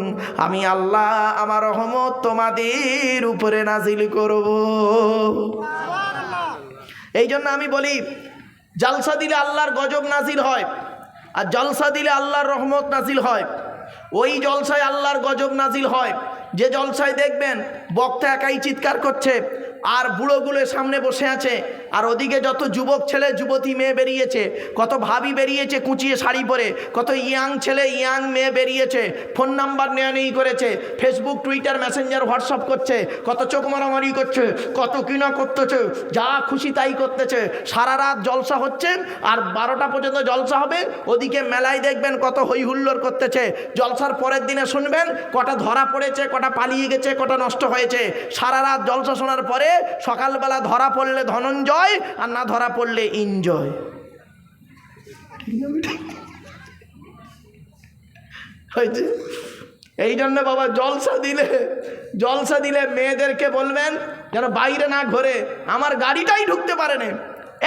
আমি আল্লাহ আমার রহমত তোমাদের উপরে নাজিল করব। এই জন্য আমি বলি জলসা দিলে আল্লাহর গজব নাজিল হয়, আর জলসা দিলে আল্লাহর রহমত নাজিল হয়। ওই জলসায় আল্লাহর গজব নাজিল হয় যে জলসায় দেখবেন বক্তা একাই চিৎকার করছে আর বুড়োগুলো সামনে বসে আছে, আর ওদিকে যত যুবক ছেলে যুবতী মেয়ে বেরিয়েছে, কত ভাবি বেরিয়েছে কুচিয়ে শাড়ি পরে, কত ইয়াং ছেলে ইয়াং মেয়ে বেরিয়েছে, ফোন নাম্বার নেওয়া নেই করেছে, ফেসবুক টুইটার মেসেঞ্জার হোয়াটসঅ্যাপ করছে, কত চোখ মারামারি করছে, কত কিনা করতেছে, যা খুশি তাই করতেছে। সারা রাত জলসা হচ্ছে আর 12টা পর্যন্ত জলসা হবে। ওদিকে মেলায় দেখবেন কত হই হুল্লোড় করতেছে। জলসার পরের দিনে শুনবেন কটা ধরা পড়েছে, কটা পালিয়ে গেছে, কটা নষ্ট হয়েছে। সারা রাত জলসা শোনার পরে সকালবেলা ধরা পড়লে ধনঞ্জয়, আর না ধরা পড়লে এনজয়। হয়েছে? এই জন্য বাবা জলসা দিলে মেয়েদেরকে বলবেন যেন বাইরে না ঘোরে। আমার গাড়িটাই ঢুকতে পারে না,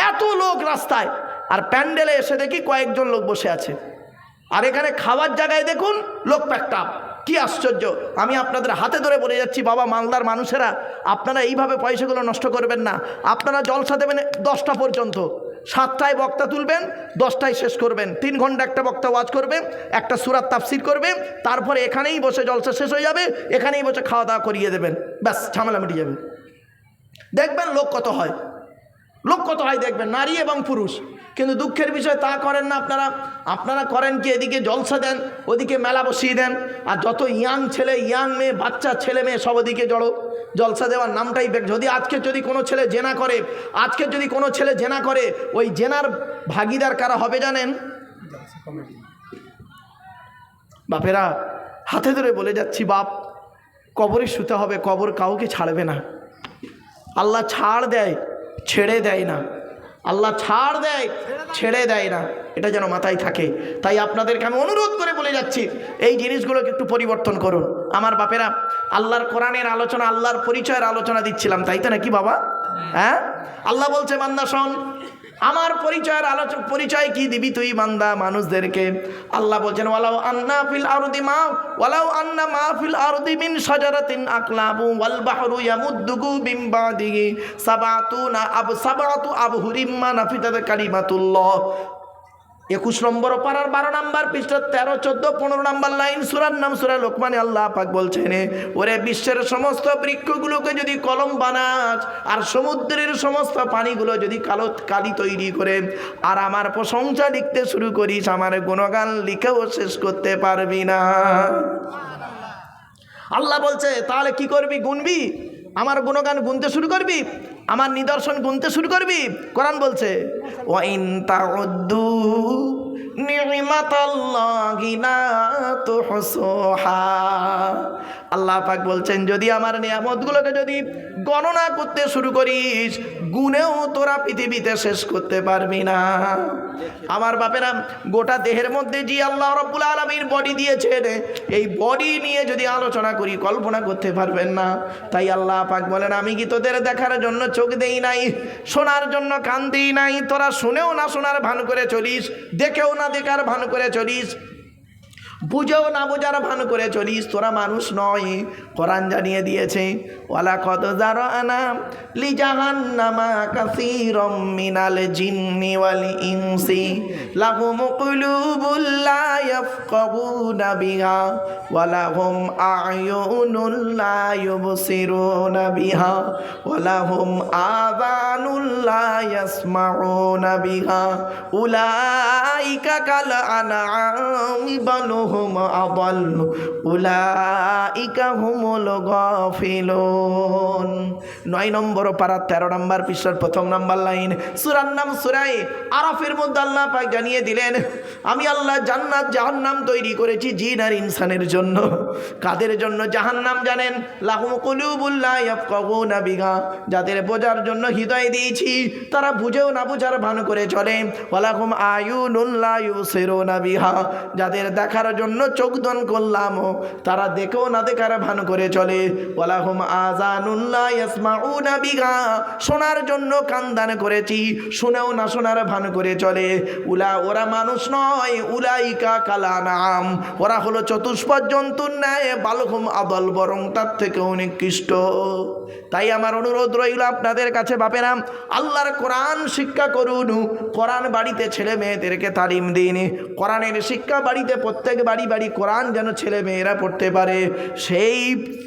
এত লোক রাস্তায়, আর প্যান্ডেলে এসে দেখি কয়েকজন লোক বসে আছে। আর এখানে খাওয়ার জায়গায় দেখুন লোক প্যাকটা। কি আশ্চর্য! আমি আপনাদের হাতে ধরে বলে যাচ্ছি বাবা, মালদার মানুষেরা, আপনারা এইভাবে পয়সাগুলো নষ্ট করবেন না। আপনারা জলসা দেবেন 10টা পর্যন্ত, 7টায় বক্তা তুলবেন, 10টায় শেষ করবেন। 3 ঘন্টা একটা বক্তা ওয়াজ করবে, একটা সূরার তাফসীর করবে, তারপরে এখানেই বসে জলসা শেষ হয়ে যাবে, এখানেই বসে খাওয়া দাওয়া করিয়ে দেবেন, ব্যাস ঝামেলা মিটে যাবে। দেখবেন লোক কত হয়, দেখবেন, নারী এবং পুরুষ। কিন্তু দুঃখের বিষয় তা করেন না আপনারা করেন কি, এদিকে জলসা দেন, ওদিকে মেলা বসিয়ে দেন, আর যত ইয়াং ছেলে ইয়াং মেয়ে বাচ্চা ছেলে মেয়ে সব ওদিকে জড়ো। জলসা দেওয়ার নামটাই যদি যদি কোনো ছেলে জেনা করে, ওই জেনার ভাগিদার কারা হবে জানেন? বাপেরা, হাতে ধরে বলে যাচ্ছি বাপ, কবরে শুতে হবে, কবর কাউকে ছাড়বে না। আল্লাহ ছাড় দেয়, ছেড়ে দেয় না। আল্লাহ ছাড় দেয়, ছেড়ে দেয় না, এটা যেন মাথায় থাকে। তাই আপনাদেরকে আমি অনুরোধ করে বলে যাচ্ছি, এই জিনিসগুলোকে একটু পরিবর্তন করুন। আমার বাপেরা, আল্লাহর কোরআনের আলোচনা, আল্লাহর পরিচয়ের আলোচনা দিচ্ছিলাম, তাই তো নাকি বাবা? হ্যাঁ, আল্লাহ বলছে বান্দা শোন, আমার পরিচয় কি দিবি তুই বান্দা মানুষদেরকে? আল্লাহ বলছেন ওয়ালাউ আন্না মা ফিল আরদি মিন শাজারাতিন আকলাবু ওয়াল বাহরু ইয়ামুদ্দুহু মিন বাদিহি সাবাতু আবহুরিম মা নাফিদাত কালিমাতুল্লাহ। 21 নম্বর পারার 12 নম্বর পৃষ্ঠা 13, 14, 15 নম্বর লাইন, সূরার নাম সূরা লোকমানে আল্লাহ পাক বলছেন, ওরে বিশ্বের সমস্ত বৃক্ষগুলোকে যদি কলম বানাস, আর সমুদ্রের সমস্ত পানিগুলো যদি কালি তৈরি করে, আর আমার প্রশংসা লিখতে শুরু করিস, আমার গুণগান লিখেও শেষ করতে পারবি না। আল্লাহ বলছে তাহলে কি করবি? গুনবি? আমার গুণগান গুনতে শুরু করবি, আমার নিদর্শন গুনতে শুরু করবি। কোরআন বলছে ওয়া ইন তাউদ্দু নি'মাতাল্লাহি লা তুহসুহা। আল্লাহ পাক বলছেন যদি আমার নিয়ামতগুলোকে যদি গণনা করতে শুরু করিস, গুনেও তোরা পৃথিবীতে শেষ করতে পারবি না। আমার বাপেরা, গোটা দেহের মধ্যে যে আল্লাহ রাব্বুল আলামিন বডি দিয়েছেন, এই বডি নিয়ে যদি আলোচনা করি কল্পনা করতে পারবেন না। তাই আল্লাহ পাক বলেন আমি কি তোদের দেখার জন্য চোখ দেই নাই, শোনার জন্য কান দেই নাই? তোরা শুনেও না শোনার ভান করে চলিস, দেখেও না দেখার ভান করে চলিস, বুঝেও না বোঝার ভান করে চলিস, তোরা মানুষ নয়। কোরআন জানিয়ে দিয়েছে ওয়ালাকাদ যারানা লিজাহান্নামা কাসীরাম মিনাল জিন্নি ওয়াল ইনসি লাহুম কুলুবুল লা ইয়াফকাহুনা বিহা ওয়া লাহুম আ'য়ুনুল লা ইউবসিরুনা বিহা ওয়া লাহুম আযানুল লা ইয়াসমাউনা বিহা উলাইকা কাল আনআমি বাল হুম আদাল্লু উলাইকা হুমুল গাফিলুন। 9 নম্বর পারা 13 নম্বর পৃষ্ঠার 1 নম্বর লাইন, সূরার নাম সূরা আরাফের মধ্যে আল্লাহ পাক জানিয়ে দিলেন আমি আল্লাহ জান্নাত জাহান্নাম তৈরি করেছি জিন আর ইনসানের জন্য। কাদের জন্য জাহান্নাম জানেন? লাহুম কুলুবুল লা ইয়াফকাহুনা বিহা, যাদের বোঝার জন্য হৃদয় দিয়েছি তারা বুঝেও না বুঝার ভান করে চলে। ওয়ালাহুম আয়ুনুল লা ইউবসিরুনা বিহা, যাদের দেখার জন্য জন্য চোখ দান করলাম, তারা দেখেও না দেখার ভান করে চলে। ওয়ালাহুম আযানুন লা ইয়াসমাউনা বিহা, শোনার জন্য কান দান করেছি, শুনেও না শোনার ভান করে চলে। ওরা মানুষ নয়, উলাইকা কালানাম, ওরা হলো চতুষ্পদ জন্তুর ন্যায়, বালহুম আদল, বরং তার থেকে অনেক কৃষ্ট। তাই আমার অনুরোধ রইল আপনাদের কাছে, বাপেরা আল্লাহর কোরআন শিক্ষা করুন, কোরআন বাড়িতে ছেলে মেয়েদেরকে তালিম দিন, কোরআনের শিক্ষা বাড়িতে প্রত্যেক বাড়ি বাড়ি কোরআন যেন ছেলে মেয়েরা পড়তে পারে, সেই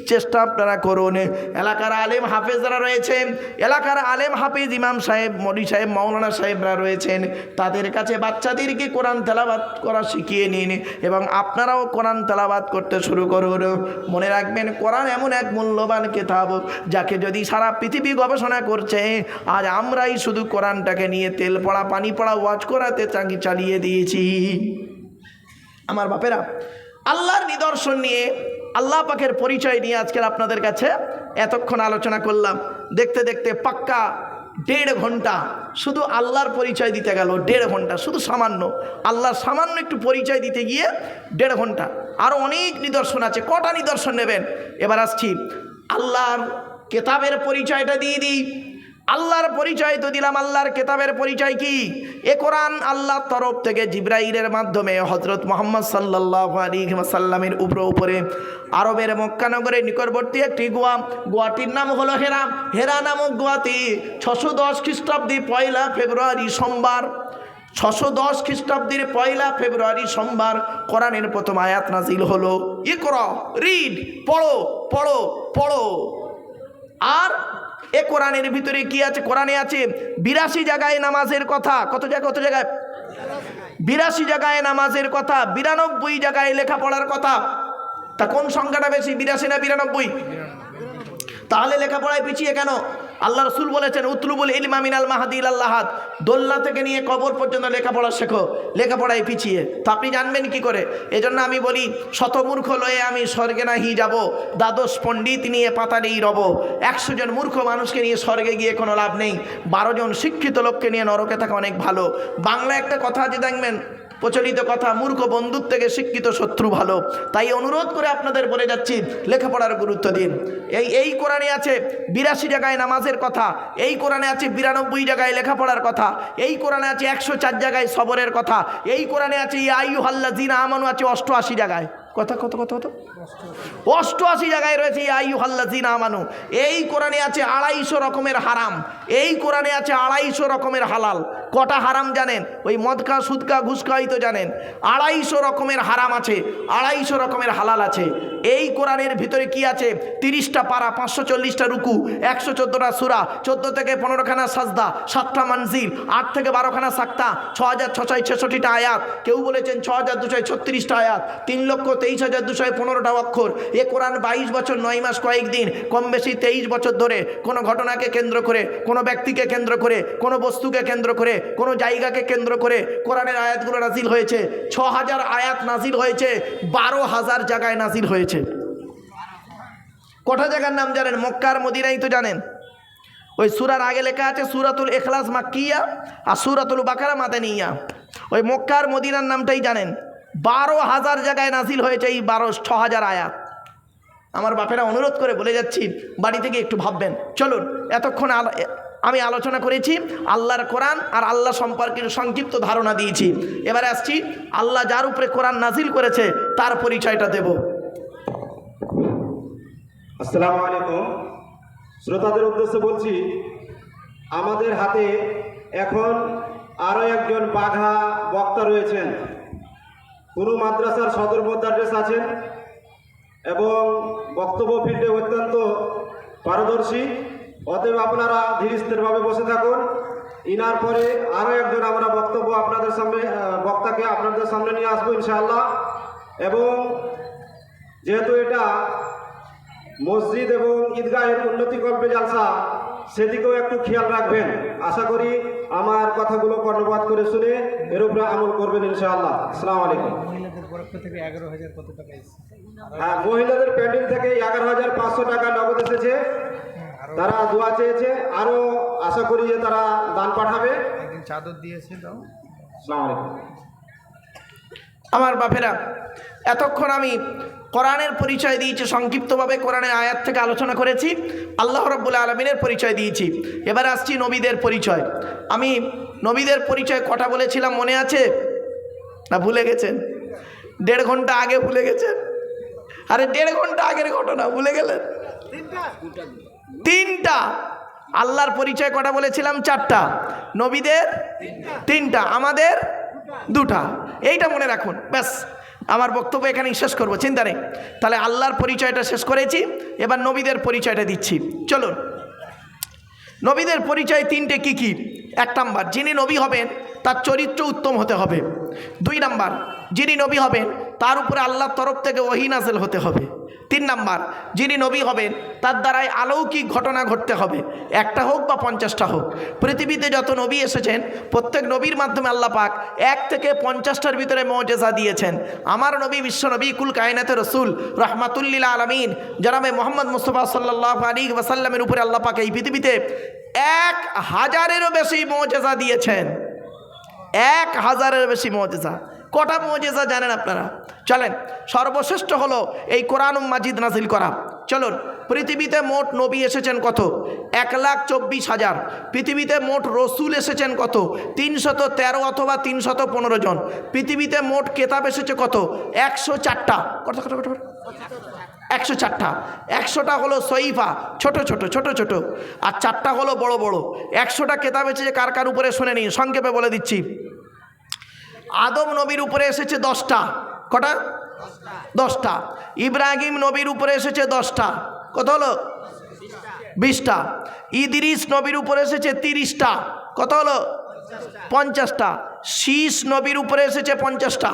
চেষ্টা আপনারা করুন। এলাকার আলেম হাফেজ যারা রয়েছেন, এলাকার আলেম হাফেজ ইমাম সাহেব, মৌলী সাহেব, মাওলানা সাহেবরা রয়েছেন, তাদের কাছে বাচ্চাদেরকে কোরআন তেলাওয়াত করা শিখিয়ে নিন এবং আপনারাও কোরআন তেলাওয়াত করতে শুরু করুন। মনে রাখবেন, কোরআন এমন এক মূল্যবান কিতাব, যাকে যদি সারা পৃথিবী গবেষণা করছে, আজ আমরাই শুধু কোরআনটাকে নিয়ে তেল পড়া পানি পড়া ওয়াজ করাতে চালিয়ে দিয়েছি। আমার বাপেরা, আল্লাহর নিদর্শন নিয়ে, আল্লাহ পাকের পরিচয় নিয়ে আজকের আপনাদের কাছে এতক্ষণ আলোচনা করলাম। দেখতে দেখতে পাক্কা 1.5 ঘন্টা শুধু আল্লাহর পরিচয় দিতে গেল, 1.5 ঘন্টা শুধু সামান্য আল্লাহর সামান্য একটু পরিচয় দিতে গিয়ে 1.5 ঘন্টা। আরও অনেক নিদর্শন আছে, কটা নিদর্শন নেবেন? এবার আসছি আল্লাহর কেতাবের পরিচয়টা দিয়ে দিই। আল্লাহর পরিচয় তো দিলাম, আল্লাহর কেতাবের পরিচয় কি? এ কোরআন আল্লাহর তরফ থেকে জিবরাইলের মাধ্যমে হযরত মুহাম্মদ সাল্লাল্লাহু আলাইহি ওয়াসাল্লামের উপরে আরবের মক্কা নগরের নিকটবর্তী একটি গোয়াটির নাম হলো হেরা। হেরা নামক গোয়াতে 610 খ্রিস্টাব্দে 1 ফেব্রুয়ারি সোমবার, 610 খ্রিস্টাব্দের 1 ফেব্রুয়ারি সোমবার কোরআনের প্রথম আয়াত নাজিল হলো। ইকরা, রিড, পড়ো পড়ো পড়ো। আর এ কোরআনের ভিতরে কি আছে? কোরআনে আছে 82 জায়গায় নামাজের কথা। কত জায়গায়? 82 জায়গায় নামাজের কথা, 92 জায়গায় লেখাপড়ার কথা। তা কোন সংখ্যাটা বেশি, 82 না 92? তাহলে লেখাপড়ায় পিছিয়ে কেন? আল্লাহ রসুল বলেছেন, উতলুবুল ইলমা মিনাল মাহাদি ইলাল লাহাদ, দোলনা থেকে নিয়ে কবর পর্যন্ত লেখাপড়া শেখো। লেখাপড়ায় পিছিয়ে তো আপনি জানবেন কি করে? এজন্য আমি বলি, শতমূর্খ লয়ে আমি স্বর্গে নাহি যাব, দ্বাদশ পণ্ডিত নিয়ে পাতালেই রব। 100 জন মূর্খ মানুষকে নিয়ে স্বর্গে গিয়ে কোনো লাভ নেই, 12 জন শিক্ষিত লোককে নিয়ে নরকে থাকা অনেক ভালো। বাংলা একটা কথা আছে দেখবেন, প্রচলিত কথা, মূর্খ বন্ধুর থেকে শিক্ষিত শত্রু ভালো। তাই অনুরোধ করে আপনাদের বলে যাচ্ছি, লেখাপড়ার গুরুত্ব দিন। এই কোরআনে আছে 82 জায়গায় নামাজের কথা, এই কোরআনে আছে 92 জায়গায় লেখাপড়ার কথা, এই কোরআনে আছে 104 জায়গায় সবরের কথা, এই কোরআনে আছে ইয়া আইয়ুহাল্লাযীনা আমানু আছে 88 জায়গায়। কত 88 জায়গায় রয়েছে ইয়া আইয়ুহাল্লাযীনা আমানু। এই কোরআনে আছে 250 রকমের হারাম, এই কোরআনে আছে 250 রকমের হালাল। কটা হারাম জানেন? ওই মদ খা, সুদ খা, ঘুষ খাই তো জানেন। 250 রকমের হারাম আছে, 250 রকমের হালাল আছে। এই কোরআনের ভিতরে কি আছে? 30টা পারা, 540টা রুকু, 114টা সূরা, 14 থেকে 15খানা সাজদা, 7টা মানজিল, 8 থেকে 12খানা সাক্তা, 6666টা আয়াত। কেউ বলেছেন 6236টা আয়াত, 3,23,215টা অক্ষর। এ কোরআন 22 বছর 9 মাস কয়েকদিন, কম বেশি 23 বছর ধরে কোনো ঘটনাকে কেন্দ্র করে, কোনো ব্যক্তিকে কেন্দ্র করে, কোনো বস্তুকে কেন্দ্র করে, কোনো জায়গাকে কেন্দ্র করে কোরআনের আয়াতগুলো নাজিল হয়েছে। 6000 আয়াত নাজিল হয়েছে, 12,000 জায়গায় নাজিল হয়েছে। কটা জায়গার নাম জানেন? মক্কার মদিনাই তো জানেন। ওই সূরার আগে লেখা আছে সূরাতুল ইখলাস মাক্কিয়া আর সূরাতুল বাকারা মাদানিয়া। ওই মক্কার মদিনার নামটাই জানেন। 12,000 জায়গায় নাজিল হয়েছে এই 6,000 আয়াত। আমার বাপেরা অনুরোধ করে বলে যাচ্ছি, বাড়ি থেকে একটু ভাববেন। চলুন, এতক্ষণ আমি আলোচনা করেছি আল্লাহর কোরআন আর আল্লাহ সম্পর্কে সংক্ষিপ্ত ধারণা দিয়েছি। এবারে আসছি আল্লাহ যার উপরে কোরআন নাজিল করেছে তার পরিচয়টা দেব। আসসালামু আলাইকুম। শ্রোতাদের উদ্দেশ্যে বলছি, আমাদের হাতে এখন আরও একজন বাঘা বক্তা রয়েছেন। পুরো মাদ্রাসার সদর মোদ্দারেস আছেন এবং বক্তব্য ফিল্ডে অত্যন্ত পারদর্শী। অতএব আপনারা ধীর স্থিরভাবে বসে থাকুন। ইনার পরে আরও একজন আমরা বক্তাকে আপনাদের সামনে নিয়ে আসবো ইনশাআল্লাহ। এবং যেহেতু এটা মসজিদ এবং ঈদগাহের উন্নতিকল্পে জালসা, সেদিকেও একটু খেয়াল রাখবেন। আশা করি আমার কথাগুলো কর্ণপাত করে শুনে এর উপরে আমল করবেন ইনশাআল্লাহ। আসসালামু আলাইকুম। মহিলাদের পক্ষ থেকে 11,000 কত টাকা এসেছে? হ্যাঁ, মহিলাদের প্যান্ডেল থেকে 11,500 টাকা নগদ এসেছে। তারা দোয়া চেয়েছে, আরও আশা করি যে তারা দান পাঠাবে। একদিন চাদর দিয়েছে। দাও। আসসালামু আলাইকুম। আমার বাপেরা, এতক্ষণ আমি কোরআনের পরিচয় দিয়েছি, সংক্ষিপ্তভাবে কোরআনের আয়াত থেকে আলোচনা করেছি, আল্লাহ রাব্বুল আলামিনের পরিচয় দিয়েছি। এবার আসছি নবীদের পরিচয়। আমি নবীদের পরিচয় কটা বলেছিলাম মনে আছে না ভুলে গেছেন? 1.5 ঘন্টা আগে ভুলে গেছেন? আরে 1.5 ঘন্টা আগের ঘটনা ভুলে গেলেন? 3টা। আল্লাহর পরিচয় কটা বলেছিলাম? 4টা। নবীদের 3টা, আমাদের 2টা। এইটা মনে রাখুন, ব্যাস আমার বক্তব্য এখানেই শেষ করব, চিন্তা নেই। তাহলে আল্লাহর পরিচয়টা শেষ করেছি, এবার নবীদের পরিচয়টা দিচ্ছি। চলুন, নবীদের পরিচয় 3টে কি কি? 1 নাম্বার, যিনি নবী হবেন তার চরিত্র উত্তম হতে হবে। 2 নাম্বার, যিনি নবী হবেন তার উপরে আল্লাহর তরফ থেকে ওহী নাযিল হতে হবে। 3 নাম্বার, যিনি নবী হবেন তার দ্বারাই অলৌকিক ঘটনা ঘটতে হবে, 1টা হোক বা 50টা হোক। পৃথিবীতে যত নবী এসেছেন প্রত্যেক নবীর মাধ্যমে আল্লাহ পাক 1 থেকে 50টার ভিতরে মুআজিজা দিয়েছেন। আমার নবী বিশ্ব নবী কুল কায়নাতের রাসূল রাহমাতুল লিল আলামিন জনাবে মুহাম্মদ মুস্তাফা সাল্লাল্লাহু আলাইহি ওয়াসাল্লামের উপরে আল্লাহ পাক এই পৃথিবীতে 1000-এরও বেশি মুআজিজা দিয়েছেন। 1000-এর বেশি মুআজিজা। কটা মুআজিজা জানেন আপনারা? চলেন, সর্বশ্রেষ্ঠ হলো এই কোরআন মাজিদ নাজিল করা। চলুন, পৃথিবীতে মোট নবী এসেছেন কত? 1,24,000। পৃথিবীতে মোট রসুল এসেছেন কত? 313 অথবা 315 জন। পৃথিবীতে মোট কেতাব এসেছে কত? 104টা। কত? 104টা। 100টা হলো সহিফা, ছোট ছোট ছোট ছোট, আর 4টা হলো বড় বড়। 100টা কেতাব এসেছে কার কার উপরে শুনে নিন, সংক্ষেপে বলে দিচ্ছি। আদম নবীর উপরে এসেছে 10টা। কটা? 10টা। ইব্রাহিম নবীর উপরে এসেছে 10টা। কত হলো? 20টা। ইদ্রিস নবীর উপরে এসেছে 30টা। কত হলো? 50টা। শীষ নবীর উপরে এসেছে 50টা।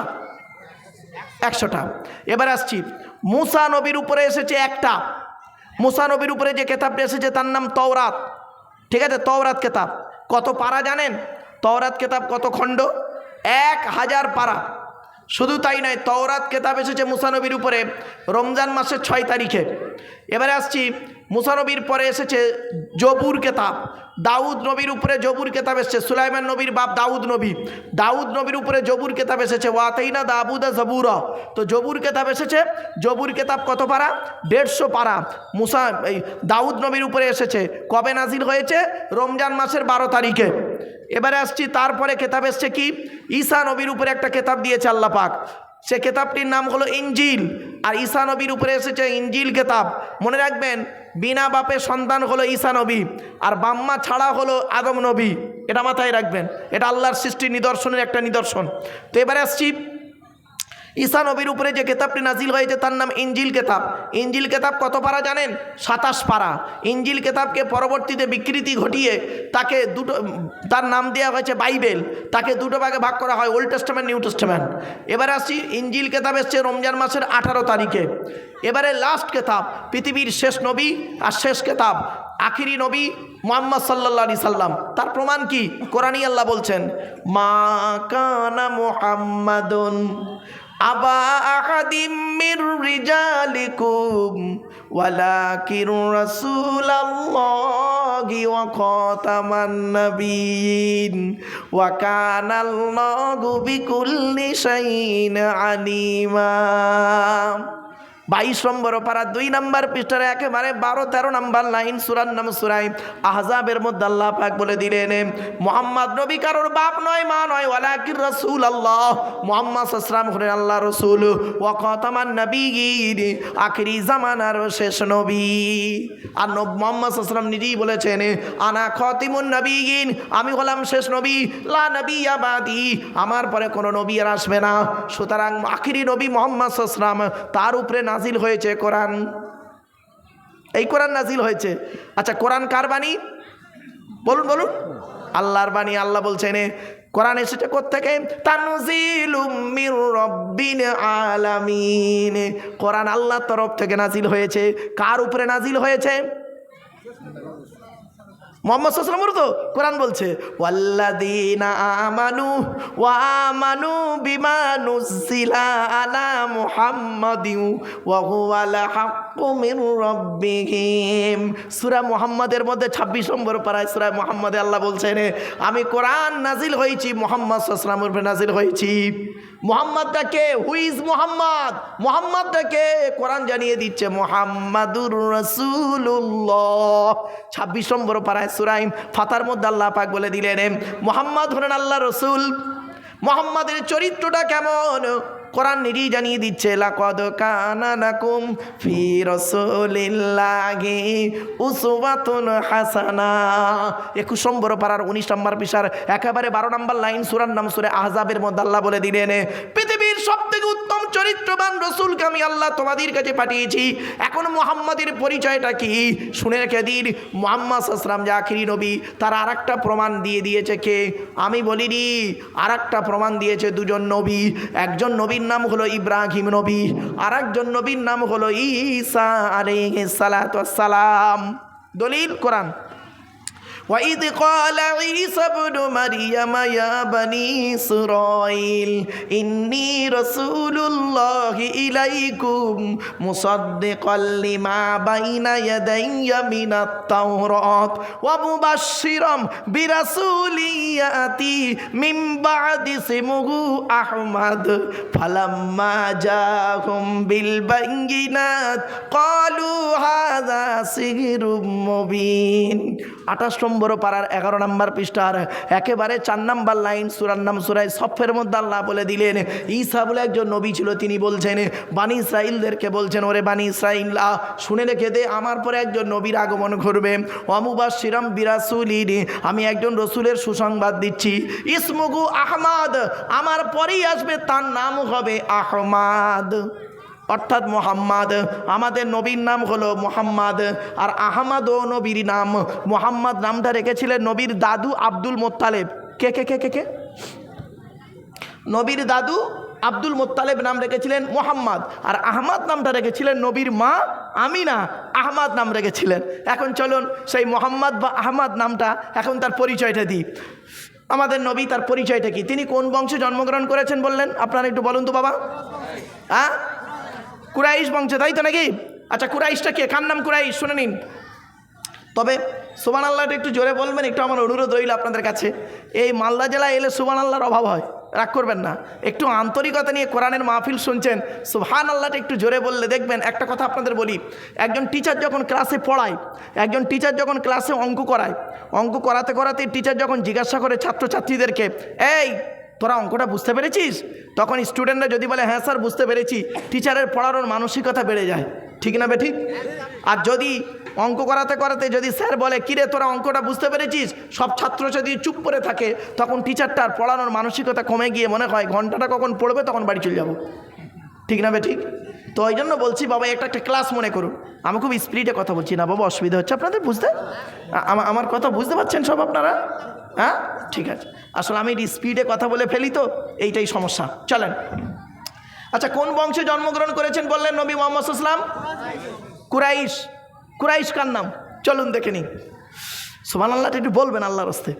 100টা। এবার আসছি, মুসা নবীর উপরে এসেছে 1টা। মুসা নবীর উপরে যে কেতাবটা এসেছে তার নাম তওরাত। ঠিক আছে, তওরাত কেতাব। কত পারা জানেন? তওরাত কেতাব কত খণ্ড? 1000 পারা। শুধু তাই নয়, তওরাত কেতাব এসেছে মুসা নবীর উপরে রমজান মাসের 6 তারিখে। এবারে আসছি, মুসা নবীর পরে এসেছে জবুর কেতাব। দাউদ নবীর উপরে জবুর কেতাব এসেছে। সুলাইমান নবীর বাপ দাউদ নবী, দাউদ নবীর উপরে জবুর কেতাব এসেছে। ওয়াতাইনা দাউদা জাবুরা। তো জবুর কেতাব এসেছে। জবুর কেতাব কত পারা? 150 পারা। মুসা এই দাউদ নবীর উপরে এসেছে। কবে নাজিল হয়েছে? রমজান মাসের 12 তারিখে। এবারে আসছি, তারপরে কেতাব এসছে কি? ঈসা নবীর উপরে একটা কেতাব দিয়েছে আল্লাহ পাক, সে কেতাবটির নাম হলো ইনজিল। আর ঈসা নবীর উপরে এসেছে ইনজিল কেতাব। মনে রাখবেন, বিনা বাপের সন্তান হলো ঈসা নবী, আর বাম্মা ছাড়া হলো আদম নবী। এটা মাথায় রাখবেন, এটা আল্লাহর সৃষ্টির নিদর্শনের একটা নিদর্শন। তো এবারে আসছি, ঈসা নবীর উপরে যে কেতাবটি নাজিল হয়েছে তার নাম ইনজিল কেতাব। ইনজিল কেতাব কত পারা জানেন? 27 পারা। ইনজিল কেতাবকে পরবর্তীতে বিকৃতি ঘটিয়ে তাকে তার নাম দেওয়া হয়েছে বাইবেল। তাকে 2টো ভাগে ভাগ করা হয়, ওল্ড টেস্টামেন্ট, নিউ টেস্টামেন্ট। এবারে আসছি, ইনজিল কেতাব এসছে রমজান মাসের 18 তারিখে। এবারে লাস্ট কেতাব, পৃথিবীর শেষ নবী আর শেষ কেতাব, আখিরি নবী মুহাম্মদ সাল্লাল্লাহু আলাইহি সাল্লাম। তার প্রমাণ কি? কোরআনই আল্লাহ বলছেন, মা কানা মুহাম্মাদুন আবা আহাদিম মির রিজালিকুম ওয়ালাকিন রাসূলুল্লাহি ওয়া খাতামান নাবিয়িন ওয়া কানাল্লাহু বিকুল্লি শাইইন আলিমা। 22 নম্বর পারা 2 নম্বর পৃষ্ঠার একেবারে 12-13 নম্বর লাইন, সূরার নাম সূরা আহজাবের মধ্যে আল্লাহ পাক বলে দিলেন, মুহাম্মদ নবী কারোর বাপ নয়, মা নয়, ওয়ালাকিন রাসূলুল্লাহ, মুহাম্মদ সাল্লাল্লাহু আলাইহি ওয়াসাল্লাম হলেন আল্লাহর রাসূল, ওয়া খাতামান নাবিয়িন, আখিরি জামানার শেষ নবী। আর মুহাম্মদ সাল্লাল্লাহু আলাইহি ওয়াসাল্লাম নিজেই বলেছেন, আনা খাতিমুন নাবিয়িন, আমি হলাম শেষ নবী, লা নাবিয়্যা বাদি, আমার পরে কোনো নবী আর আসবে না। সুতরাং আখিরি নবী মুহাম্মদ সাল্লাল্লাহু আলাইহি ওয়াসাল্লাম, তার উপরে নাজিল হয়েছে কোরআন। এই কোরআন নাজিল হয়েছে। আচ্ছা, কোরআন কার বাণী? বলুন বলুন। আল্লাহর বাণী। আল্লাহ বলছেন, কোরআন এসেছে কোত্থেকে? তানজিলুম মির রাব্বিল আলামিন। কোরআন আল্লাহর তরফ থেকে নাজিল হয়েছে। কার উপরে নাজিল হয়েছে? মুহাম্মদ সাল্লাল্লাহু আলাইহি ওয়াসাল্লাম। তো কোরআন বলছে, ওয়াল্লাযীনা আমানু ওয়া আমানু বিমা নুজিলা আলা মুহাম্মাদিন ওয়া হুয়াল হাক্ক হাক্কু মির রাব্বিহিম। সূরা মুহাম্মাদের মধ্যে 26 নম্বর পারায় সূরা মুহাম্মাদে আল্লাহ বলছেন, আমি কোরআন নাজিল হয়েছি মুহাম্মদ সাল্লাল্লাহু আলাইহি ওয়াসাল্লামের উপরে নাজিল হয়েছি। মুহাম্মাদটা কে? Who is Muhammad? মুহাম্মাদটা কে? কোরআন জানিয়ে দিচ্ছে মুহাম্মাদুর রাসূলুল্লাহ। 26 নম্বর পারায় সূরা ফাতার মধ্যে আল্লাহ পাক বলে দিলেন, মুহাম্মদ হলেন আল্লাহর রাসূল। মুহাম্মাদের চরিত্রটা কেমন কোরআন নিজেই জানিয়ে দিচ্ছে, লাকাদ কানা লাকুম ফি রাসূলিল্লাহি উসওয়াতুন হাসানা। 21 নম্বর পারার 19 নম্বর পৃষ্ঠার একেবারে 12 নম্বর লাইন, সূরার নাম সূরা আহজাবের মধ্যে আল্লাহ বলে দিলেন, পৃথিবীর সবথেকে উত্তম চরিত্রবান রাসূলকে আমি আল্লাহ তোমাদের কাছে পাঠিয়েছি। এখন মুহাম্মাদের পরিচয়টা কি শুনে রেখে দিন। মুহাম্মদ সাল্লাল্লাহু আলাইহি ওয়াসাল্লাম যে আখিরি নবী, তার আরেকটা প্রমাণ দিয়ে দিয়েছে কে? আমি বলিনি, আরেকটা প্রমাণ দিয়েছে দুজন নবী। একজন নবীর নাম হলো ইব্রাহিম নবী, আর একজন নবীর নাম হলো ঈসা আলাইহিস সালাতু ওয়াস সালাম। দলিল কোরআন, وَإِذْ قَالَ عِيسَى ابْنُ مَرْيَمَ يَا بَنِي إِسْرَائِيلَ إِنِّي رَسُولُ اللَّهِ إِلَيْكُمْ مُصَدِّقًا لِمَا بَيْنَ يَدَيَّ مِنَ التَّوْرَاةِ وَمُبَشِّرًا بِرَسُولٍ يَأْتِي مِنْ بَعْدِي اسْمُهُ أَحْمَدُ فَلَمَّا جَاءَهُم بِالْبَيِّنَاتِ قَالُوا هَذَا سِحْرٌ مُبِينٌ। 28 নম্বর পারার 11 নম্বর পৃষ্ঠার একেবারে 4 নম্বর লাইন, সূরার নাম সূরা সফের মধ্যে আল্লাহ বলে দিলেন, ঈসা বলে একজন নবী ছিল, তিনি বলছেন বানি ইসরাইলদেরকে বলছেন, ওরে বানি ইসরাইলা শুনে রেখে দে, আমার পরে একজন নবীর আগমন ঘটবে। ওয়া মুবাশশিরাম বিরাসূলিন, আমি একজন রসুলের সুসংবাদ দিচ্ছি। ইসমুহু আহমদ, আমার পরেই আসবে, তার নাম হবে আহমদ, অর্থাৎ মোহাম্মদ। আমাদের নবীর নাম হলো মোহাম্মদ, আর আহমদও নবীর নাম। মোহাম্মদ নামটা রেখেছিলেন নবীর দাদু আব্দুল মোত্তালেব। কে কে কে কে কে? নবীর দাদু আব্দুল মোত্তালেব নাম রেখেছিলেন মোহাম্মদ, আর আহমদ নামটা রেখেছিলেন নবীর মা আমিনা, আহমদ নাম রেখেছিলেন। এখন চলুন সেই মোহাম্মদ বা আহমদ নামটা, এখন তার পরিচয়টা দিই। আমাদের নবী, তার পরিচয়টা কি? তিনি কোন বংশে জন্মগ্রহণ করেছেন বললেন? আপনারা একটু বলুন তো বাবা। হ্যাঁ, কুরাইশ বংশে, তাই তো নাকি? আচ্ছা, কুরাইশটা কে? কার নাম কুরাইশ? শুনে নিন। তবে সুবহানাল্লাহটা একটু জোরে বলবেন, একটু আমার অনুরোধ রইল আপনাদের কাছে। এই মালদা জেলায় এলে সুবহানাল্লাহর অভাব হয়, রাগ করবেন না। একটু আন্তরিকতা নিয়ে কোরআনের মাহফিল শুনছেন, সুবহানাল্লাহটা একটু জোরে বললে দেখবেন। একটা কথা আপনাদের বলি, একজন টিচার যখন ক্লাসে পড়ায়, একজন টিচার যখন ক্লাসে অঙ্ক করায়, অঙ্ক করাতে করাতে টিচার যখন জিজ্ঞাসা করে ছাত্রছাত্রীদেরকে, এই তোরা অঙ্কটা বুঝতে পেরেছিস? তখন স্টুডেন্টরা যদি বলে হ্যাঁ স্যার বুঝতে পেরেছি, টিচারের পড়ানোর মানসিকতা বেড়ে যায়, ঠিক না বেঠিক? আর যদি অঙ্ক করাতে করাতে যদি স্যার বলে কিরে তোরা অঙ্কটা বুঝতে পেরেছিস, সব ছাত্র যদি চুপ করে থাকে, তখন টিচারটার পড়ানোর মানসিকতা কমে গিয়ে মনে হয় ঘন্টাটা কখন পড়বে, তখন বাড়ি চলে যাব, ঠিক না বেঠিক? তো ওই জন্য বলছি বাবা, একটা ক্লাস মনে করুন। আমি খুব স্পিডে কথা বলছি না বাবা, অসুবিধা হচ্ছে আপনাদের বুঝতে? আমার কথা বুঝতে পারছেন সব আপনারা? হ্যাঁ, ঠিক আছে। আসলে আমি স্পিডে কথা বলে ফেলি তো, এইটাই সমস্যা। চলেন, আচ্ছা, কোন বংশে জন্মগ্রহণ করেছেন বললেন নবী মুহাম্মদ সাল্লাল্লাহু আলাইহি ওয়াসাল্লাম? কুরাইশ। কুরাইশ কার নাম? চলুন দেখে নিন। সুবহানাল্লাহ একটু বলবেন আল্লাহর রাস্তে।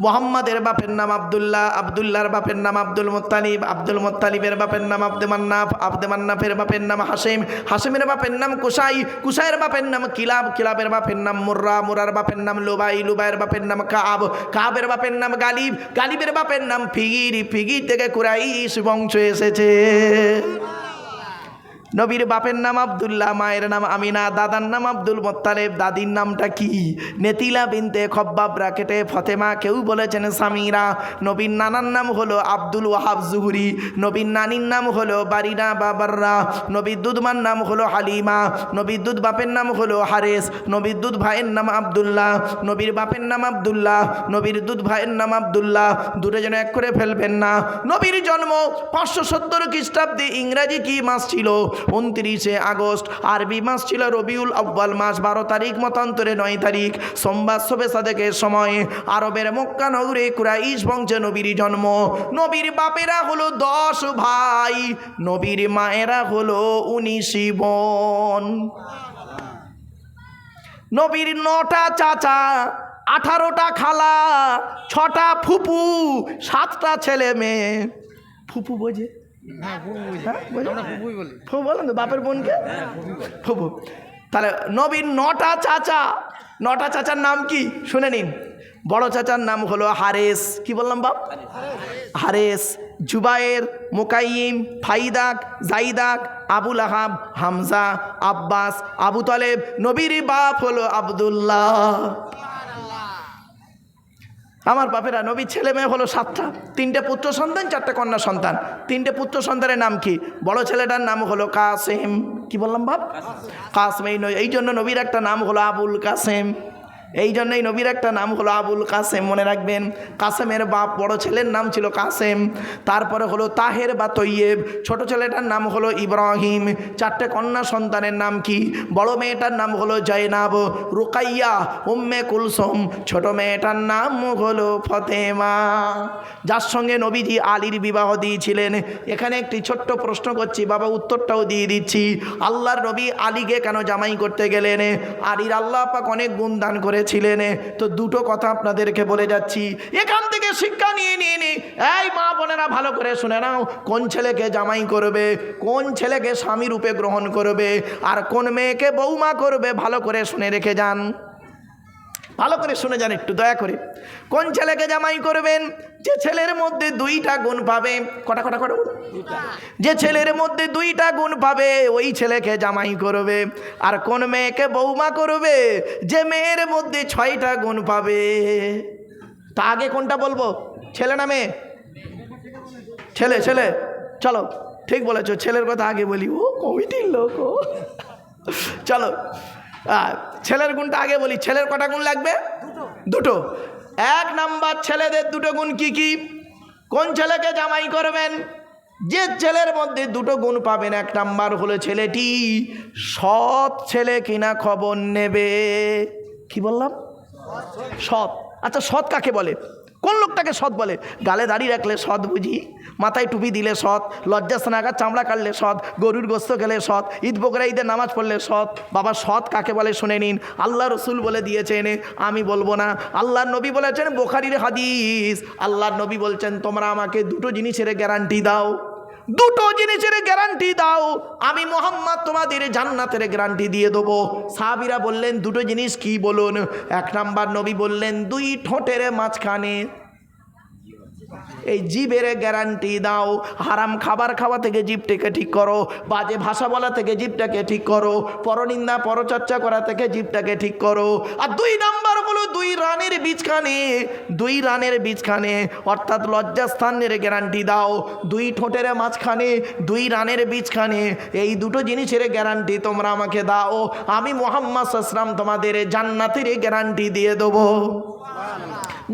মোহাম্মদের বাপের নাম আব্দুল্লাহ, আব্দুল্লাহর বাপের নাম আব্দুল মুত্তালিব, আব্দুল মুত্তালিবের বাপের নাম আব্দে মান্নাফ, আব্দে মান্নাফের বাপের নাম হাশিম, হাশিমের বাপের নাম কুসাই, কুসাইয়ের বাপের নাম কিলাব, কিলাবের বাপের নাম মুর্রা, মুরার বাপের নাম লুবাই, লুবাইয়ের বাপের নাম কাব, কাবের বাপের নাম গালিব, গালিবের বাপের নাম ফিগির, ফিগির থেকে কুরাইশ বংশ এসেছে। নবীর বাপের নাম আব্দুল্লাহ, মায়ের নাম আমিনা, দাদার নাম আব্দুল মুত্তালিব, দাদির নামটা কি? নেতিলা বিনতে খব্বাব ব্রাকেটে ফতেমা, কেউ বলেছেন সামিরা। নবীর নানার নাম হলো আব্দুল ওয়াহাব জুহরি, নবীর নানির নাম হলো বারিনা বাবাররা, নবীর দুধমার নাম হলো হালিমা, নবীর দুধ বাপের নাম হলো হারেস, নবীর দুধ ভাইয়ের নাম আব্দুল্লাহ, নবীর বাপের নাম আব্দুল্লাহ, নবীর দুধ ভাইয়ের নাম আব্দুল্লাহ, দুটো যেন এক করে ফেলবেন না। নবীর জন্ম 570 খ্রিস্টাব্দে। ইংরাজি কি মাস ছিল? 29শে আগস্ট। আরবি মাস ছিল রবিউল আউয়াল মাস, 12 তারিখ, মতান্তরে 9 তারিখ, সোমবার শবে সাদেকের সময় আরবের মক্কা নগরে কুরাইশ বংশে নবীর জন্ম। নবীর বাপেরা হলো 10 ভাই, নবীর মায়েরা হলো 19 বোন। নবীর 9টা চাচা, 18টা খালা, 6টা ফুপু, 7টা ছেলে মেয়ে। ফুপু বোঝে? হ্যাঁ, ফুফু বলেন তো, বাপের বোনকে ফুফু। তাহলে নবীর 9টা চাচা, 9টা চাচার নাম কি শুনে নিন। বড় চাচার নাম হলো হারেস, কি বললাম বাপ? হারেস, জুবায়ের, মুকাইম, ফাইদাক, জাইদাক, আবুল আহাব, হামজা, আব্বাস, আবু তালেব। নবীর বাপ হলো আব্দুল্লাহ। আমার বাপেরা, নবীর ছেলে মেয়ে হলো 7টা, 3টে পুত্র সন্তান, 4টে কন্যা সন্তান। 3টে পুত্র সন্তানের নাম কি? বড় ছেলেটার নাম হলো কাসেম, কি বললাম বাপ? কাসেম। এই জন্য নবীর একটা নাম হলো আবুল কাসেম, এই জন্যই নবীর একটা নাম হলো আবুল কাসেম, মনে রাখবেন। কাসেমের বাপ, বড় ছেলের নাম ছিল কাসেম। তারপরে হলো তাহের বা তৈয়েব, ছোট ছেলেটার নাম হলো ইব্রাহিম। 4টে কন্যা সন্তানের নাম কি? বড় মেয়েটার নাম হলো জয়নাব, রুকাইয়া, উম্মে কুলসুম। ছোট মেয়েটার নাম হলো ফতেমা, যার সঙ্গে নবীজি আলীর বিবাহ দিয়েছিলেন। এখানে একটি ছোট্ট প্রশ্ন করছি বাবা, উত্তরটাও দিয়ে দিচ্ছি। আল্লাহর নবী আলীকে কেন জামাই করতে গেলেন? আলীর আল্লাহ পাক অনেক গুণ দান করেছিলেন। তো দুটো কথা আপনাদেরকে বলে যাচ্ছি, এখান থেকে শিক্ষা নিয়ে এই মা বোনেরা ভালো করে শুনে নাও। কোন ছেলেকে জামাই করবে, কোন ছেলেকে স্বামী রূপে গ্রহণ করবে, আর কোন মেয়েকে বৌমা করবে, ভালো করে শুনে রেখে যান, ভালো করে শুনে যান একটু দয়া করে। কোন ছেলেকে জামাই করবেন? যে ছেলের মধ্যে 2টা গুণ পাবে। কটা? যে ছেলের মধ্যে 2টা গুণ পাবে ওই ছেলেকে জামাই করবে। আর কোন মেয়েকে বৌমা করবে? যে মেয়ের মধ্যে 6টা গুণ পাবে। তা আগে কোনটা বলবো, ছেলে না মেয়ে? ছেলে। চলো, ঠিক বলেছো, ছেলের কথা আগে বলি। ও কমিটির লোক, ও চলো ছেলের গুণটা আগে বলি। ছেলের কটা গুণ লাগবে? দুটো। 1 নাম্বার, ছেলেদের 2টো গুণ কি কি? কোন ছেলেকে জামাই করবেন? যে ছেলের মধ্যে 2টো গুণ পাবেন। 1 নাম্বার হলো ছেলেটি সৎ ছেলে কিনা খবর নেবে। কি বললাম? সৎ। আচ্ছা, সৎ কাকে বলে? কোন লোকটাকে সৎ বলে? গালে দাড়ি রাখলে সৎ বুঝি, মাথায় টুপি দিলে সৎ, লজ্জা স্নাগার চামড়া কাটলে সৎ, গরুর গোস্ত খেলে সৎ, ঈদ বকরা ঈদের নামাজ পড়লে সৎ। বাবা, সৎ কাকে বলে শুনে নিন। আল্লাহ রসুল বলে দিয়েছেন, আমি বলবো না। আল্লাহর নবী বলেছেন, বুখারীর হাদিস, আল্লাহর নবী বলছেন, তোমরা আমাকে 2টো জিনিসের গ্যারান্টি দাও, 2টো জিনিসের গ্যারান্টি দাও, আমি মোহাম্মদ তোমাদের জান্নাতের গ্যারান্টি দিয়ে দেবো। সাহাবীরা বললেন, 2টো জিনিস কি বলুন? 1 নাম্বার, নবী বললেন, 2 ঠোঁটের মাঝখানে এই জিভের গ্যারান্টি দাও। হারাম খাবার খাওয়া থেকে জিভটাকে ঠিক করো, বাজে ভাষা বলা থেকে জিভটাকে ঠিক করো, পরনিন্দা পরচর্চা করা থেকে জিভটাকে ঠিক করো। আর 2 নাম্বার হলো 2 রানের বীজখানে, 2 রানের বীজখানে অর্থাৎ লজ্জাস্থানের গ্যারান্টি দাও। 2 ঠোঁটের মাঝখানে 2 রানের বীজখানে, এই 2টো জিনিসের গ্যারান্টি তোমরা আমাকে দাও, আমি মুহাম্মদ সাল্লাল্লাহু আলাইহি ওয়াসাল্লাম তোমাদের জান্নাতের গ্যারান্টি দিয়ে দেবো।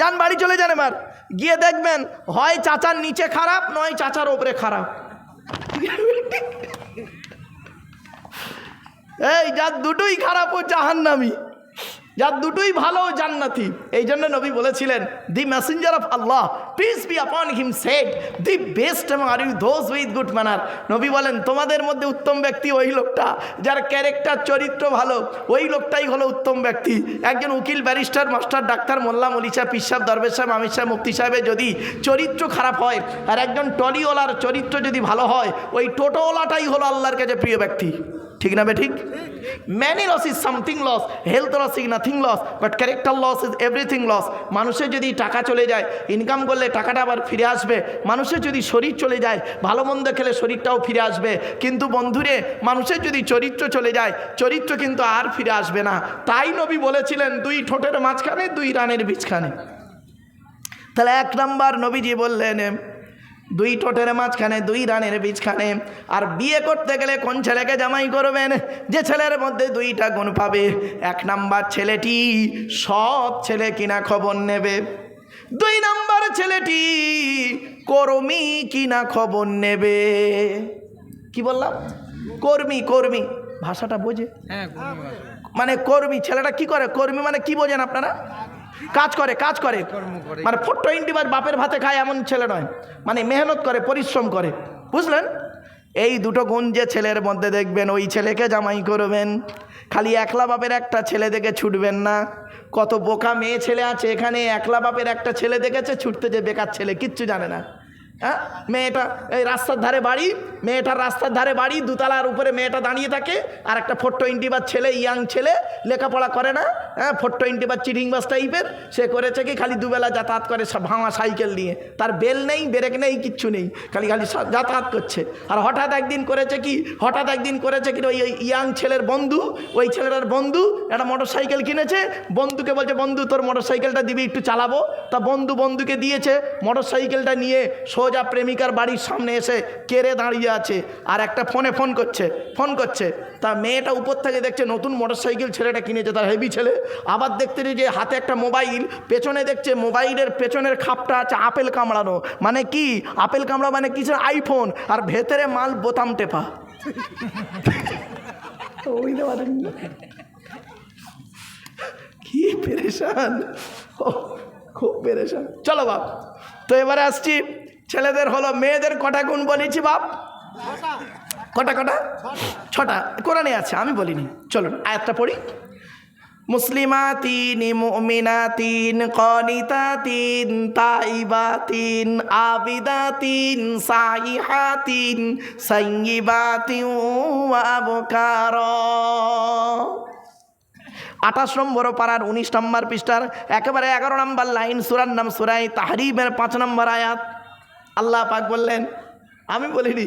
যান বাড়ি চলে যান, এবার গিয়ে দেখবেন হয় চাচার নিচে খারাপ, নয় চাচার ওপরে খারাপ। এই যার 2টোই খারাপ ও জাহান্নামী, যার 2টোই ভালো ও জান্নাতি। এই জন্য নবী বলেছিলেন, the messenger of Allah peace be upon him said, the best are you those with good manner. নবী বলেন, তোমাদের মধ্যে উত্তম ব্যক্তি ওই লোকটা যার ক্যারেক্টার, চরিত্র ভালো, ওই লোকটাই হলো উত্তম ব্যক্তি। একজন উকিল, ব্যারিস্টার, মাস্টার, ডাক্তার, মোল্লা, মলিচা, পীর সাহেব, দরবেশ সাহেব, আমির সাহেব, মুফতি সাহেবের যদি চরিত্র খারাপ হয়, আর একজন টলিওয়ালার চরিত্র যদি ভালো হয়, ওই টোটোওয়ালাটাই হলো আল্লাহর কাছে প্রিয় ব্যক্তি। ঠিক না বে ঠিক? Money loss is something loss, health loss is nothing loss, but character loss is everything loss. মানুষের যদি টাকা চলে যায়, ইনকাম করলে টাকাটা আবার ফিরে আসবে। মানুষের যদি শরীর চলে যায়, ভালো মন্দ খেলে শরীরটাও ফিরে আসবে। কিন্তু বন্ধুরে, মানুষের যদি চরিত্র চলে যায়, চরিত্র কিন্তু আর ফিরে আসবে না। তাই নবী বলেছিলেন, 2 ঠোঁটের মাঝখানে 2 রানের বীজখানে। তাহলে 1 নাম্বার নবীজি বললেন, 2 ঠোঁটের মাঝখানে 2 রানের বীজখানে। আর বিয়ে করতে গেলে কোন ছেলেকে জামাই করবেন? যে ছেলের মধ্যে 2টা গুণ পাবে। 1 নাম্বার, ছেলেটি সৎ ছেলে কিনা খবর নেবে। 2 নাম্বার, ছেলেটি কর্মী কিনা খবর নেবে। কি বললাম? কর্মী ভাষাটা বোঝে? মানে কর্মী ছেলেটা কি করে? কর্মী মানে কি বোঝেন আপনারা? কাজ করে, মানে 420 বাপের ভাতে খায় এমন ছেলে নয়, মানে মেহনত করে, পরিশ্রম করে, বুঝলেন? এই 2টো গুণ যে ছেলের মধ্যে দেখবেন, ওই ছেলেকে জামাই করবেন। খালি একলা বাপের একটা ছেলে দেখে ছুটবেন না। কত বোকা মেয়ে ছেলে আছে এখানে, একলা বাপের একটা ছেলে দেখেছে ছুটতে, যে বেকার ছেলে, কিচ্ছু জানে না। হ্যাঁ, মেয়েটা এই রাস্তার ধারে বাড়ি, মেয়েটার রাস্তার ধারে বাড়ি, দোতলার উপরে মেয়েটা দাঁড়িয়ে থাকে, আর একটা 420 বা ছেলে, ইয়াং ছেলে, লেখাপড়া করে না, হ্যাঁ, 420 বা চিটিং বাস টাইপের, সে করেছে কি খালি দুবেলা যাতায়াত করে ভাঙা সাইকেল নিয়ে, তার বেল নেই, ব্রেক নেই, কিচ্ছু নেই, খালি খালি যাতায়াত করছে। আর হঠাৎ একদিন করেছে কি ওই ইয়াং ছেলের বন্ধু, ওই ছেলেটার বন্ধু একটা মোটর সাইকেল কিনেছে, বন্ধুকে বলছে বন্ধু তোর মোটর সাইকেলটা দিবি একটু চালাবো, তা বন্ধুকে দিয়েছে। মোটর সাইকেলটা নিয়ে সোজা প্রেমিকার বাড়ির সামনে এসে কেড়ে দাঁড়িয়ে আছে, আর একটা ফোন করছে। তা মেয়েটা উপর থেকে দেখছে নতুন মোটর সাইকেল ছেলেটা কিনেছে, তার হেভি ছেলে। আবার দেখতে যে হাতে একটা মোবাইল, পেছনে দেখছে মোবাইলের পেছনের খাপটা আছে আপেল কামড়ানো, মানে কি আপেল কামড়া মানে কিছু আইফোন, আর ভেতরে মাল বোতাম টেপা। কি পেরেশান, খুব পেরেশান। চলো বাপ, তো এবারে আসছি ছেলেদের হলো, মেয়েদের কটা গুণ বলেছি বাপ? কটা? 6টা কোরআনে আছে, আমি বলিনি। চলুন আয়াতটা পড়ি। মুসলিমাতিন মুমিনাতিন কানিতাতিন তাইবাতিন আবিদাতিন সাইহাতিন সাইয়্যিবাতিন ওয়া আবকারা। 28 নম্বর পারার 19 নম্বর পৃষ্ঠার একেবারে 11 নম্বর লাইন, সূরার নাম সূরা তাহরিমের 5 নম্বর আয়াত। আল্লাহ পাক বললেন, আমি বলিনি,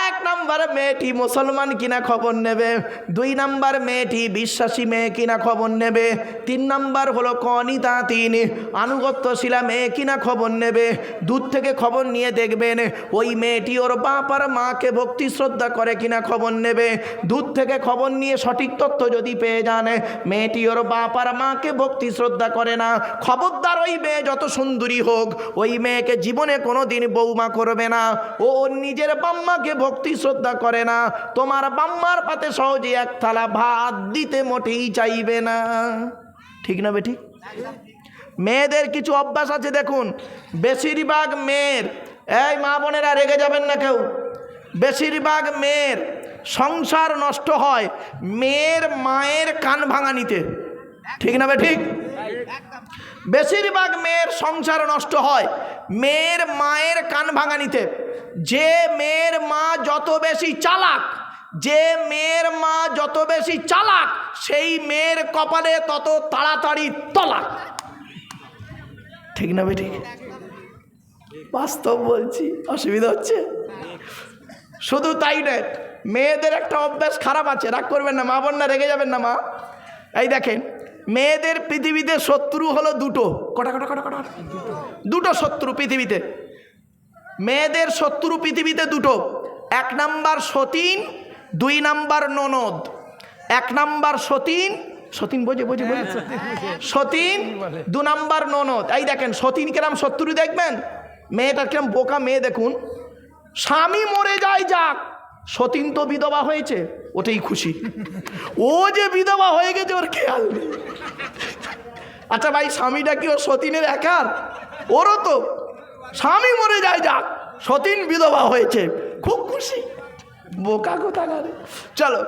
1 নম্বরে মেয়েটি মুসলমান কিনা খবর নেবে, 2 নম্বর মেয়েটি বিশ্বাসী মেয়ে কিনা খবর নেবে, 3 নম্বর হলো কনিতাতিন আনুগত্যশীলা মেয়ে কিনা খবর নেবে। দূর থেকে খবর নিয়ে দেখবেন ওই মেয়েটি ওর বাপ আর মাকে ভক্তি শ্রদ্ধা করে কিনা খবর নেবে। দূর থেকে খবর নিয়ে সঠিক তথ্য যদি পেয়ে যান মেয়েটি ওর বাপ আর মাকে ভক্তি শ্রদ্ধা করে না, খবরদার ওই মেয়ে যত সুন্দরী হোক, ওই মেয়েকে জীবনে কোনো দিন বৌমা করবে না। ও নিজের বাম্মাকে ভক্তি শ্রদ্ধা করে না, তোমার বাম্মার পাতে সহজে 1 থালা ভাত দিতে মোটেই চাইবে না। ঠিক না বেঠিক? মেয়েদের কিছু অভ্যাস আছে দেখুন, বেশিরভাগ মেয়ের, এই মা বোনেরা রেগে যাবেন না কেউ, বেশিরভাগ মেয়ের সংসার নষ্ট হয় মেয়ের মায়ের কান ভাঙানিতে। ঠিক না বেঠিক? বেশিরভাগ মেয়ের সংসার নষ্ট হয় মেয়ের মায়ের কান ভাঙানিতে। যে মেয়ের মা যত বেশি চালাক, সেই মেয়ের কপালে তত তাড়াতাড়ি তলাক। ঠিক না বেঠিক? বাস্তব বলছি, অসুবিধা হচ্ছে? শুধু তাই নয়, মেয়েদের একটা অভ্যাস খারাপ আছে, রাগ করবেন না মা বোনরা, রেগে যাবেন না মা। এই দেখেন, মেয়েদের পৃথিবীতে শত্রু হলো 2টো। কটা? 2টো শত্রু পৃথিবীতে। মেয়েদের শত্রু পৃথিবীতে 2টো। 1 নাম্বার সতীন, 2 নাম্বার ননদ। 1 নাম্বার সতীন, বোঝে সতীন, 2 নাম্বার ননদ। এই দেখেন সতীন কিরম শত্রু, দেখবেন মেয়েটার কিরম বোকা মেয়ে। দেখুন, স্বামী মরে যায় যাক, সতীন তো বিধবা হয়েছে, ওটাই খুশি। ও যে বিধবা হয়ে গেছে ওর খেয়াল নেই। আচ্ছা ভাই, স্বামীটা কি ওর সতীনের একার? ওরও তো। স্বামী মরে যায় যাক, সতীন বিধবা হয়েছে, খুব খুশি, বোকা কোথাকারে। চলো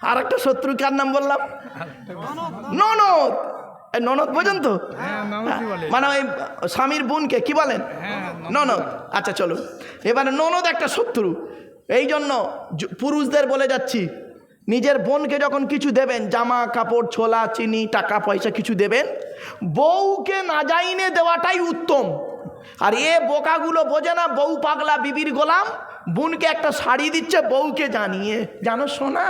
আর একটা শত্রু, কার নাম বললাম? ননদ। ননদ বোঝেন তো, মানে ওই স্বামীর বোনকে কি বলেন? ননদ। আচ্ছা চলো, এবারে ননদ একটা শত্রু। এই জন্য পুরুষদের বলে যাচ্ছি, নিজের বোনকে যখন কিছু দেবেন, জামা কাপড়, ছোলা, চিনি, টাকা পয়সা কিছু দেবেন, বউকে না জাইনে দেওয়াটাই উত্তম। আর বোকাগুলো বোঝে না, বউ পাগলা বিবির গোলাম। বোনকে একটা শাড়ি দিচ্ছে, বউকে জানিয়ে, জানো শোনা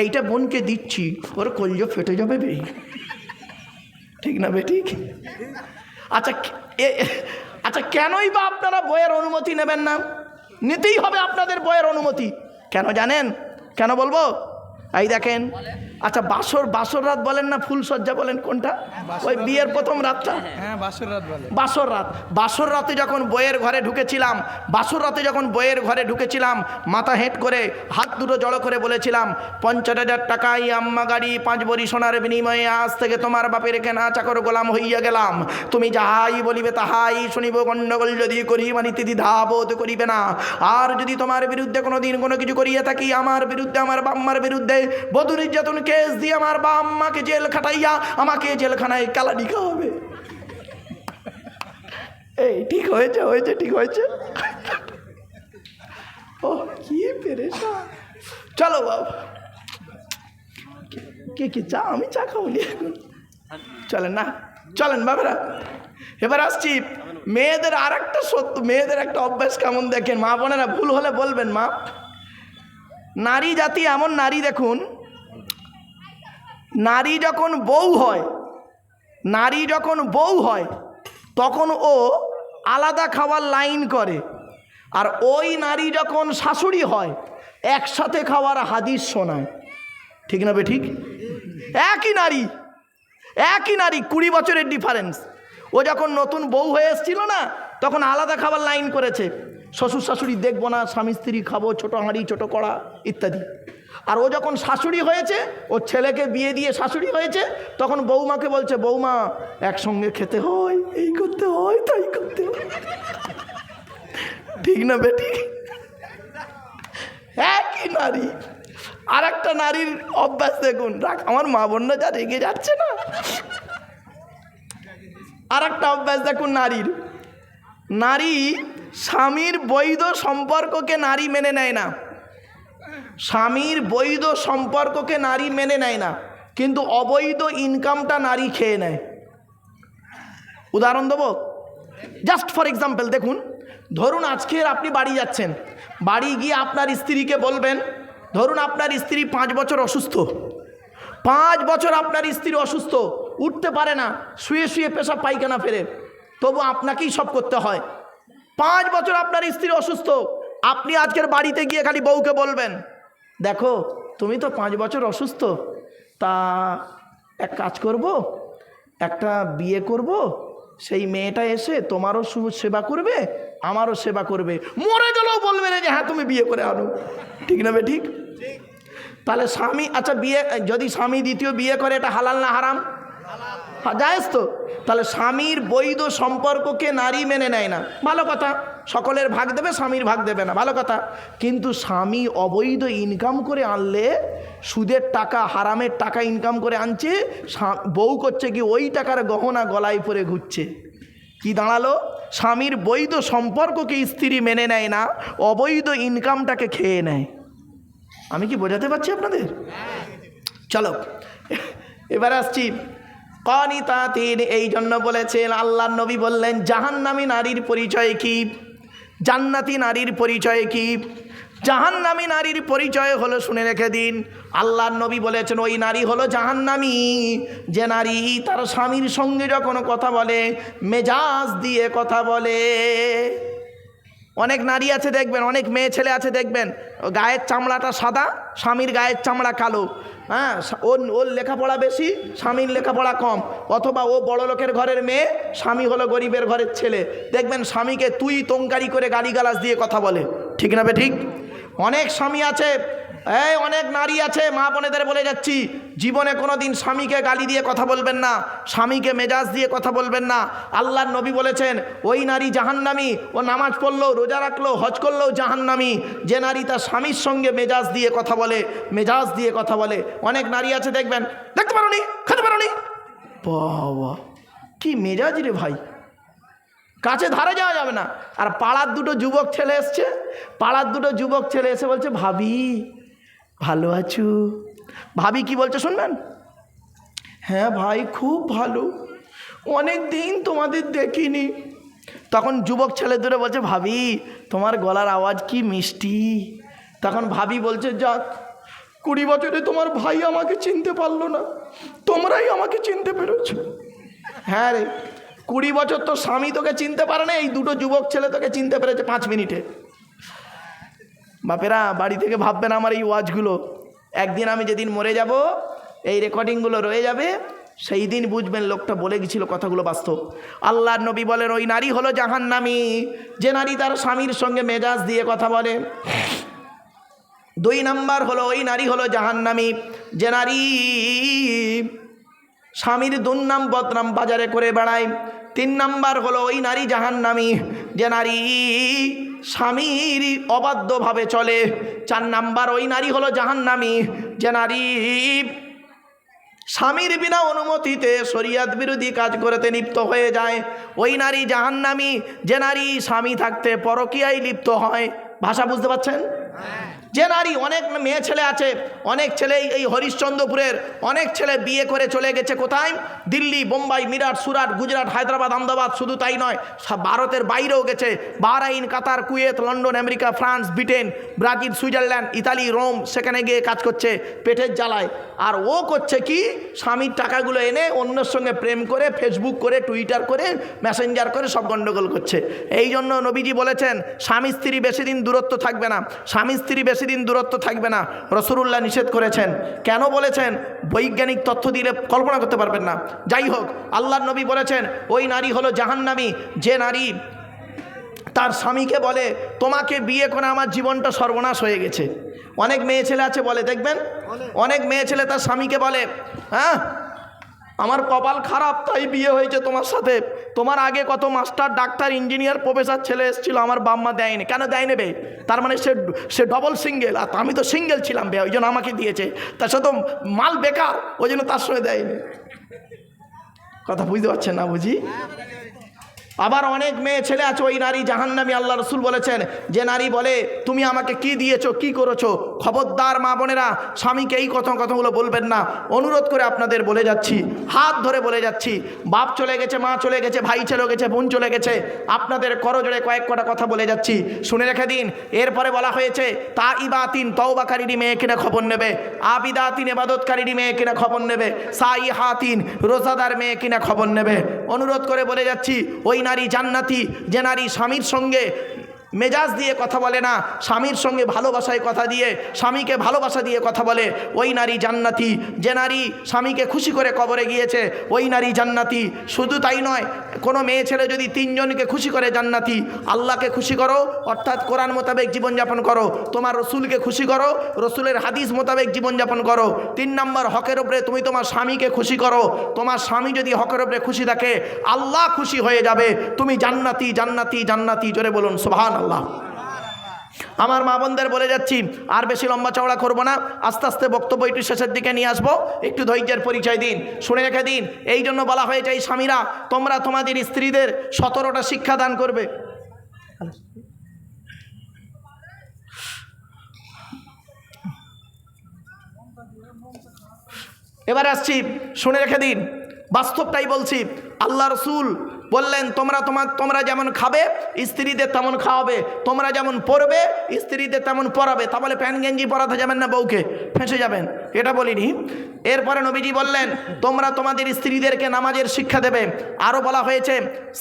এইটা বোনকে দিচ্ছি, ওর কলজো ফেটে যাবে বে। ঠিক না বেঠিক? আচ্ছা কেনই বা আপনারা বইয়ের অনুমতি নেবেন না? নিতেই হবে আপনাদের বইয়ের অনুমতি। কেন জানেন? কেন বলবো? এই দেখেন, আচ্ছা বাসর রাত বলেন না ফুলসজ্জা বলেন, কোনটা? ওই বিয়ের প্রথম রাতটা, বাসর রাতে যখন বইয়ের ঘরে ঢুকেছিলাম, মাথা হেঁট করে হাত দুটো জড়ো করে বলেছিলাম, 50,000 টাকায় আম্মা গাড়ি, 5 ভরি সোনার বিনিময়ে আজ থেকে তোমার বাপের কেনা চাকর গোলাম হইয়া গেলাম। তুমি যাহাই বলিবে তাহাই শুনিব, গণ্ডগোল যদি করি মানিতে দ্বিধাবোধ করিবে না। আর যদি তোমার বিরুদ্ধে কোনো দিন কোনো কিছু করিয়া থাকি, আমার বিরুদ্ধে, আমার বাম্মার বিরুদ্ধে বধূ নির্যাতন কেস দিয়ে আমার বাম্মাকে জেল খাটাইয়া আমাকে জেলখানায় কালানি খাওয়াবে। এই ঠিক হয়েছে হয়েছে ঠিক হয়েছে। ও কি পেরেছা। চলো বাবা, কে কি চা? আমি চা খাবলি এখন। চলেন না, চলেন বাবারা। এবার আসছি মেয়েদের আর একটা সত্য, মেয়েদের একটা অভ্যাস কেমন দেখেন। মা বোনেরা ভুল হলে বলবেন মা। নারী জাতি এমন নারী দেখুন, নারী যখন বউ হয়, নারী যখন বউ হয় তখন ও আলাদা খাওয়ার লাইন করে, আর ওই নারী যখন শাশুড়ি হয় একসাথে খাওয়ার হাদিস শোনায়। ঠিক না বে ঠিক? একই নারী, একই নারী, 20 বছরের ডিফারেন্স। ও যখন নতুন বউ হয়ে এসেছিল না, তখন আলাদা খাবার লাইন করেছে। শ্বশুর শাশুড়ি দেখবো না, স্বামী স্ত্রী খাবো, ছোটো হাঁড়ি ছোটো কড়া ইত্যাদি। আর ও যখন শাশুড়ি হয়েছে, ওর ছেলেকে বিয়ে দিয়ে শাশুড়ি হয়েছে, তখন বৌমাকে বলছে, বৌমা একসঙ্গে খেতে হয়, এই করতে হয়, তাই করতে হয়। ঠিক না বেটি? একই নারী। আর একটা নারীর অভ্যাস দেখুন, আমার মা বোনরা যা রেগে যাচ্ছে না। আর একটা অভ্যাস দেখুন নারীর, নারী স্বামীর বৈধ সম্পর্ককে নারী মেনে নেয় না। স্বামীর বৈধ সম্পর্ককে নারী মেনে নেয় না, কিন্তু অবৈধ ইনকামটা নারী খেয়ে নেয়। উদাহরণ দেবো, জাস্ট ফর এক্সাম্পল দেখুন, ধরুন আজকের আপনি বাড়ি যাচ্ছেন, বাড়ি গিয়ে আপনার স্ত্রীকে বলবেন, ধরুন আপনার স্ত্রী 5 বছর অসুস্থ, 5 বছর আপনার স্ত্রী অসুস্থ, উঠতে পারে না, শুয়ে শুয়ে পেশাব পায়খানা ফেরে, তবু আপনাকেই সব করতে হয়। 5 বছর আপনার স্ত্রী অসুস্থ, আপনি আজকের বাড়িতে গিয়ে খালি বউকে বলবেন, দেখো তুমি তো 5 বছর অসুস্থ, তা এক কাজ করব, একটা বিয়ে করব, সেই মেয়েটা এসে তোমারও সেবা করবে, আমারও সেবা করবে, মরে গেলেও বলবে না যে হ্যাঁ তুমি বিয়ে করে আনো। ঠিক না বে ঠিক? তাহলে স্বামী, আচ্ছা বিয়ে, যদি স্বামী দ্বিতীয় বিয়ে করে, এটা হালাল না হারাম? জায়েজ তো। তাহলে স্বামীর বৈধ সম্পর্ককে নারী মেনে নেয় না, ভালো কথা, সকলের ভাগ দেবে, স্বামীর ভাগ দেবে না, ভালো কথা। কিন্তু স্বামী অবৈধ ইনকাম করে আনলে, সুদের টাকা হারামের টাকা ইনকাম করে আনছে, বউ করছে কি ওই টাকার গহনা গলায় পরে ঘুরছে। কি দাঁড়ালো? স্বামীর বৈধ সম্পর্ককে স্ত্রী মেনে নেয় না, অবৈধ ইনকামটাকে খেয়ে নেয়। আমি কি বোঝাতে পারছি আপনাদের? চলো এবার আসছি কানিতাতিন। এই জন্য বলেছেন, আল্লাহর নবী বললেন, জাহান্নামী নারীর পরিচয় কি, জান্নাতি নারীর পরিচয় কি? জাহান্নামী নারীর পরিচয় হলো, শুনে রেখে দিন, আল্লাহর নবী বলেছেন, ওই নারী হলো জাহান্নামী যে নারী তার স্বামীর সঙ্গে যখন কথা বলে মেজাজ দিয়ে কথা বলে। অনেক নারী আছে দেখবেন, অনেক মেয়ে ছেলে আছে দেখবেন, গায়ের চামড়াটা সাদা, স্বামীর গায়ের চামড়া কালো। হ্যাঁ, ওর লেখাপড়া বেশি, স্বামীর লেখাপড়া কম, অথবা ও বড় লোকের ঘরের মেয়ে, স্বামী হলো গরিবের ঘরের ছেলে। দেখবেন স্বামীকে তুই তঙ্কারি করে গালিগালাজ দিয়ে কথা বলে। ঠিক না বে ঠিক? অনেক স্বামী আছে, অনেক নারী আছে, মা বোনেদের বলে যাচ্ছি, জীবনে কোনো দিন স্বামীকে গালি দিয়ে কথা বলবেন না, স্বামীকে মেজাজ দিয়ে কথা বলবেন না। আল্লাহর নবী বলেছেন, ওই নারী জাহান্নামী, ও নামাজ পড়লো, রোজা রাখলো, হজ করলেও জাহান্নামী যে নারী তার স্বামীর সঙ্গে মেজাজ দিয়ে কথা বলে, মেজাজ দিয়ে কথা বলে। অনেক নারী আছে দেখবেন, দেখতে পারো নি, খেতে পারো নি, বাবা কি মেজাজ রে ভাই, কাছে ধারে যাওয়া যাবে না। আর পাড়ার দুটো যুবক ছেলে এসছে, পাড়ার দুটো যুবক ছেলে এসে বলছে, ভাবি ভালো আছো? ভাবি কি বলছে শুনবেন? হ্যাঁ ভাই খুব ভালো, অনেক দিন তোমাদের দেখিনি। তখন যুবক ছেলে দুটো বলছে, ভাবি তোমার গলার আওয়াজ কি মিষ্টি। তখন ভাবি বলছে, যাক 20 বছরে তোমার ভাই আমাকে চিনতে পারলো না, তোমরাই আমাকে চিনতে পেরেছ। হ্যাঁ রে, 20 বছর তো স্বামী তোকে চিনতে পারে না, এই দুটো যুবক ছেলে তোকে চিনতে পেরেছে 5 মিনিটে। বাপেরা বাড়ি থেকে ভাববেন আমার এই ওয়াজগুলো, একদিন আমি যেদিন মরে যাব, এই রেকর্ডিংগুলো রয়ে যাবে, সেই দিন বুঝবেন লোকটা বলে গেছিল কথাগুলো বাস্তব। আল্লাহর নবী বলেন, ওই নারী হলো জাহান্নামী যে নারী তার স্বামীর সঙ্গে মেজাজ দিয়ে কথা বলে। 2 নাম্বার হলো, ওই নারী হলো জাহান্নামী যে নারী স্বামীর দুর্নাম বদনাম বাজারে করে বেড়ায়। 3 নাম্বার হলো, ওই নারী জাহান্নামী যে নারী স্বামীর অবাধ্যভাবে চলে। 4 নাম্বার, ওই নারী হলো জাহান্নামী যে নারী স্বামীর বিনা অনুমতিতে শরিয়াত বিরোধী কাজ করতে লিপ্ত হয়ে যায়, ওই নারী জাহান্নামী। যে নারী স্বামী থাকতে পরকীয়ায় লিপ্ত হয়, ভাষা বুঝতে পারছেন? যে নারী, অনেক মেয়ে ছেলে আছে, অনেক ছেলে এই হরিশ্চন্দ্রপুরের অনেক ছেলে বিয়ে করে চলে গেছে কোথায়? দিল্লি, বোম্বাই, মিরাট, সুরাট, গুজরাট, হায়দ্রাবাদ, আহমেদাবাদ। শুধু তাই নয়, ভারতের বাইরেও গেছে। Bahrain, Qatar, Kuwait, London, America, France, Britain, Brazil, Switzerland, Italy, Rome, সেখানে গিয়ে কাজ করছে পেটের জ্বালায়। আর ও করছে কি? স্বামীর টাকাগুলো এনে অন্যের সঙ্গে প্রেম করে, ফেসবুক করে, টুইটার করে, মেসেঞ্জার করে সব গন্ডগোল করছে। এই জন্য নবীজি বলেছেন স্বামী স্ত্রী বেশি দিন দূরত্ব থাকবে না, স্বামী স্ত্রী বেশি দিন দূরত্ব থাকবে না। রাসূলুল্লাহ নিষেধ করেছেন। কেন বলেছেন? বৈজ্ঞানিক তথ্য দিলে কল্পনা করতে পারবেন না। যাই হোক, আল্লাহর নবী বলেছেন ওই নারী হলো জাহান্নামী যে নারী তার স্বামীকে বলে তোমাকে বিয়ে করে আমার জীবনটা সর্বনাশ হয়ে গেছে। অনেক মেয়ে ছেলে আছে বলে, দেখবেন অনেক মেয়ে ছেলে তার স্বামীকে বলে, হ্যাঁ আমার কপাল খারাপ তাই বিয়ে হয়েছে তোমার সাথে, তোমার আগে কত মাস্টার, ডাক্তার, ইঞ্জিনিয়ার, প্রফেসর ছেলে এসেছিল, আমার বাম্মা দেয়নি। কেন দেয় নেবে? তার মানে সে ডবল সিঙ্গেল, আর আমি তো সিঙ্গেল ছিলাম বে, ওই জন্য আমাকে দিয়েছে। তার সাথে মাল বেকার, ওই জন্য তার সঙ্গে দেয়নি। কথা বুঝতে পারছেন না বুঝি? আবার অনেক মেয়ে ছেলে আছে ওই নারী জাহান্নামী। আল্লাহ রসুল বলেছেন যে নারী বলে তুমি আমাকে কি দিয়েছো, কি করেছো, খবরদার মা বোনেরা, স্বামীকে এই কথাগুলো বলবেন না। অনুরোধ করে আপনাদের বলে যাচ্ছি, হাত ধরে বলে যাচ্ছি, বাপ চলে গেছে, মা চলে গেছে, ভাই চলে গেছে, বোন চলে গেছে, আপনাদের করজোড়ে কয়েক কটা কথা বলে যাচ্ছি, শুনে রেখে দিন। এরপরে বলা হয়েছে তা ইবাতিন, তওবাকারী মেয়ে কিনা খবর নেবে, আবিদাতিন, ইবাদতকারী মেয়ে কিনা খবর নেবে, সাইহাতিন, রোজাদার মেয়ে কিনা খবর নেবে। অনুরোধ করে বলে যাচ্ছি ওই নারী জান্নাতি যে নারী স্বামীর সঙ্গে মেজাজ দিয়ে কথা বলে না, স্বামীর সঙ্গে ভালোবাসায় কথা দিয়ে, স্বামীকে ভালোবাসা দিয়ে কথা বলে, ওই নারী জান্নাতি। যে নারী স্বামীকে খুশি করে কবরে গিয়েছে ওই নারী জান্নাতি। শুধু তাই নয়, কোনো মেয়ে ছেলে যদি তিনজনকে খুশি করে জান্নাতি। আল্লাহকে খুশি করো, অর্থাৎ কোরআন মোতাবেক জীবনযাপন করো, তোমার রসুলকে খুশি করো, রসুলের হাদিস মোতাবেক জীবনযাপন করো। 3 নম্বর, হকের উপরে তুমি তোমার স্বামীকে খুশি করো। তোমার স্বামী যদি হকের উপরে খুশি থাকে আল্লাহ খুশি হয়ে যাবে, তুমি জান্নাতি জান্নাতি জান্নাতি। জোরে বলুন সুবহানাল্লাহ। আমার মা বোনদের বলে যাচ্ছি, আর বেশি লম্বা চওড়া করব না, আস্তে আস্তে বক্তব্য একটু শেষের দিকে নিয়ে আসবো, একটু ধৈর্যের পরিচয় দিন, শুনে রেখে দিন। এই জন্য বলা হয়ে যায় স্বামীরা তোমরা তোমাদের স্ত্রীদের 17টা শিক্ষা দান করবে। এবার আসছি, শুনে রেখে দিন, বাস্তবটাই বলছি। আল্লাহ রসুল বললেন তোমরা যেমন খাবে স্ত্রীদের তেমন খাওয়াবে, তোমরা যেমন পরবে স্ত্রীদের তেমন পরাবে। তা বলে প্যান্ট গেঞ্জি পরাতে যাবেন না, বউকে ফেঁসে যাবেন, এটা বলিনি। এরপরে নবীজি বললেন তোমরা তোমাদের স্ত্রীদেরকে নামাজের শিক্ষা দেবে। আরও বলা হয়েছে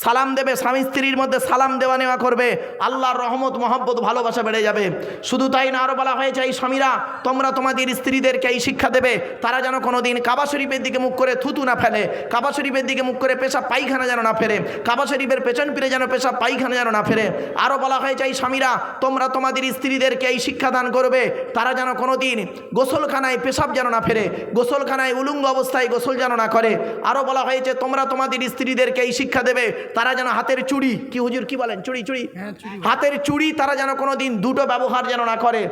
সালাম দেবে, স্বামী স্ত্রীর মধ্যে সালাম দেওয়া নেওয়া করবে, আল্লাহর রহমত মহব্বত ভালোবাসা বেড়ে যাবে। শুধু তাই না, আরও বলা হয়েছে এই স্বামীরা তোমরা তোমাদের স্ত্রীদেরকে এই শিক্ষা দেবে তারা যেন কোনো দিন কাবা শরীফের দিকে মুখ করে থুতু না ফেলে, কাবা শরীফের দিকে মুখ করে পেশাব পায়খানা যেন না ফেরে, কাবা শরীফের পেছন ফিরে যেন পেশাব পায়খানা যেন না ফেরে। আরও বলা হয়েছে এই স্বামীরা তোমরা তোমাদের স্ত্রীদেরকে এই শিক্ষা দান করবে তারা যেন কোনো দিন গোসলখানায় পেশাব যেন না ফেরে, গোসলখানায় উলঙ্গ অবস্থায় গোসল যেন না করে। আরও বলা হয়েছে তোমরা তোমাদের স্ত্রীদেরকে এই শিক্ষা দেবে তারা যেন হাতের চুড়ি, কি হুজুর কি বলেন, চুড়ি হাতের চুড়ি তারা যেন কোনো দিন দুটো ব্যবহার যেন না করে।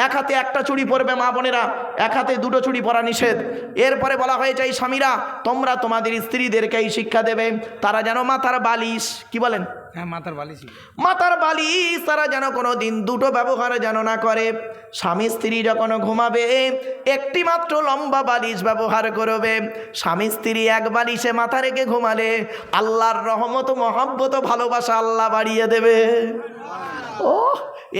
এক হাতে একটা চুড়ি পরবে মা বোনেরা, এক হাতে দুটো চুড়ি পরা নিষেধ। এরপরে বলা হয়েছে এই স্বামীরা তোমরা তোমাদের স্ত্রীদেরকে এই শিক্ষা দেবে তারা যেন মাথার বালিশ, কি বলেন, মাথার বালিশ তারা যেন কোনো দিন দুটো ব্যবহার যেন না করে। স্বামী স্ত্রী যখন ঘুমাবে একটি মাত্র লম্বা বালিশ ব্যবহার করবে। স্বামী স্ত্রী এক বালিশে মাথা রেখে ঘুমালে আল্লাহর রহমত মহব্বত ভালোবাসা আল্লাহ বাড়িয়ে দেবে। ও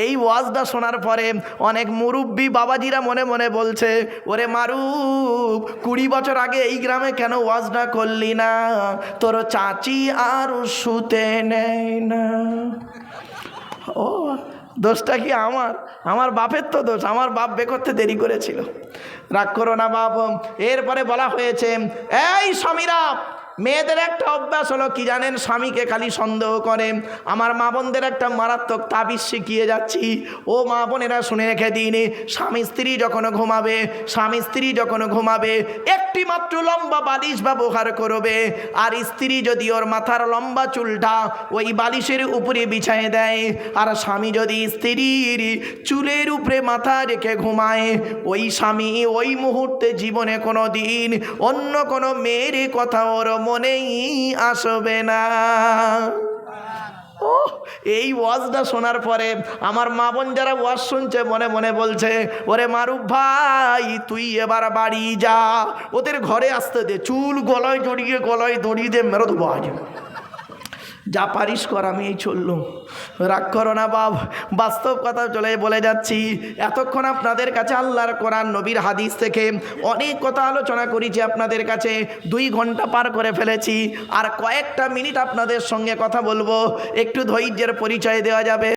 এই ওয়াজটা শোনার পরে অনেক মুরব্বী বাবাজিরা মনে মনে বলছে ওরে মারুফ 20 বছর আগে এই গ্রামে কেন ওয়াজটা করলি না, তোর চাচি আর শুতে নেই না। ও দোষটা কি আমার বাপের তো দোষ, আমার বাপ বে করতে দেরি করেছিল, রাগ করো না বাপ। এরপরে বলা হয়েছে এই স্বামীরা মেয়েদের একটা অভ্যাস হলো কি জানেন, স্বামীকে খালি সন্দেহ করে। আমার মা বোনদের একটা মারাত্মক তাবিজ শিখিয়ে যাচ্ছি, ও মা বোনেরা শুনে রেখে দিন, স্বামী স্ত্রী যখন ঘুমাবে একটি মাত্র লম্বা বালিশ ব্যবহার করবে, আর স্ত্রী যদি ওর মাথার লম্বা চুলটা ওই বালিশের উপরে বিছায় দেয়, আর স্বামী যদি স্ত্রীর চুলের উপরে মাথা রেখে ঘুমায়, ওই স্বামী ওই মুহূর্তে জীবনে কোনো দিন অন্য কোনো মেয়ের কথা ওর মনেই আসবে না। ও এই ওয়াজটা শোনার পরে আমার মা বোন যারা ওয়াজ শুনছে মনে মনে বলছে, ওরে মারুফ ভাই তুই এবার বাড়ি যা, ওদের ঘরে আসতে দে, চুল গলায় দড়িয়ে দে মেরো দেবো আজ, যা পারিস কর, আমি এই চললুম। রাগ করো না বাপ, বাস্তব কথা চলে বলে যাচ্ছি। এতক্ষণ আপনাদের কাছে আল্লাহর কোরআন নবীর হাদিস থেকে অনেক কথা আলোচনা করেছি, আপনাদের কাছে 2 ঘন্টা পার করে ফেলেছি। আর কয়েকটা মিনিট আপনাদের সঙ্গে কথা বলবো, একটু ধৈর্যের পরিচয় দেওয়া যাবে।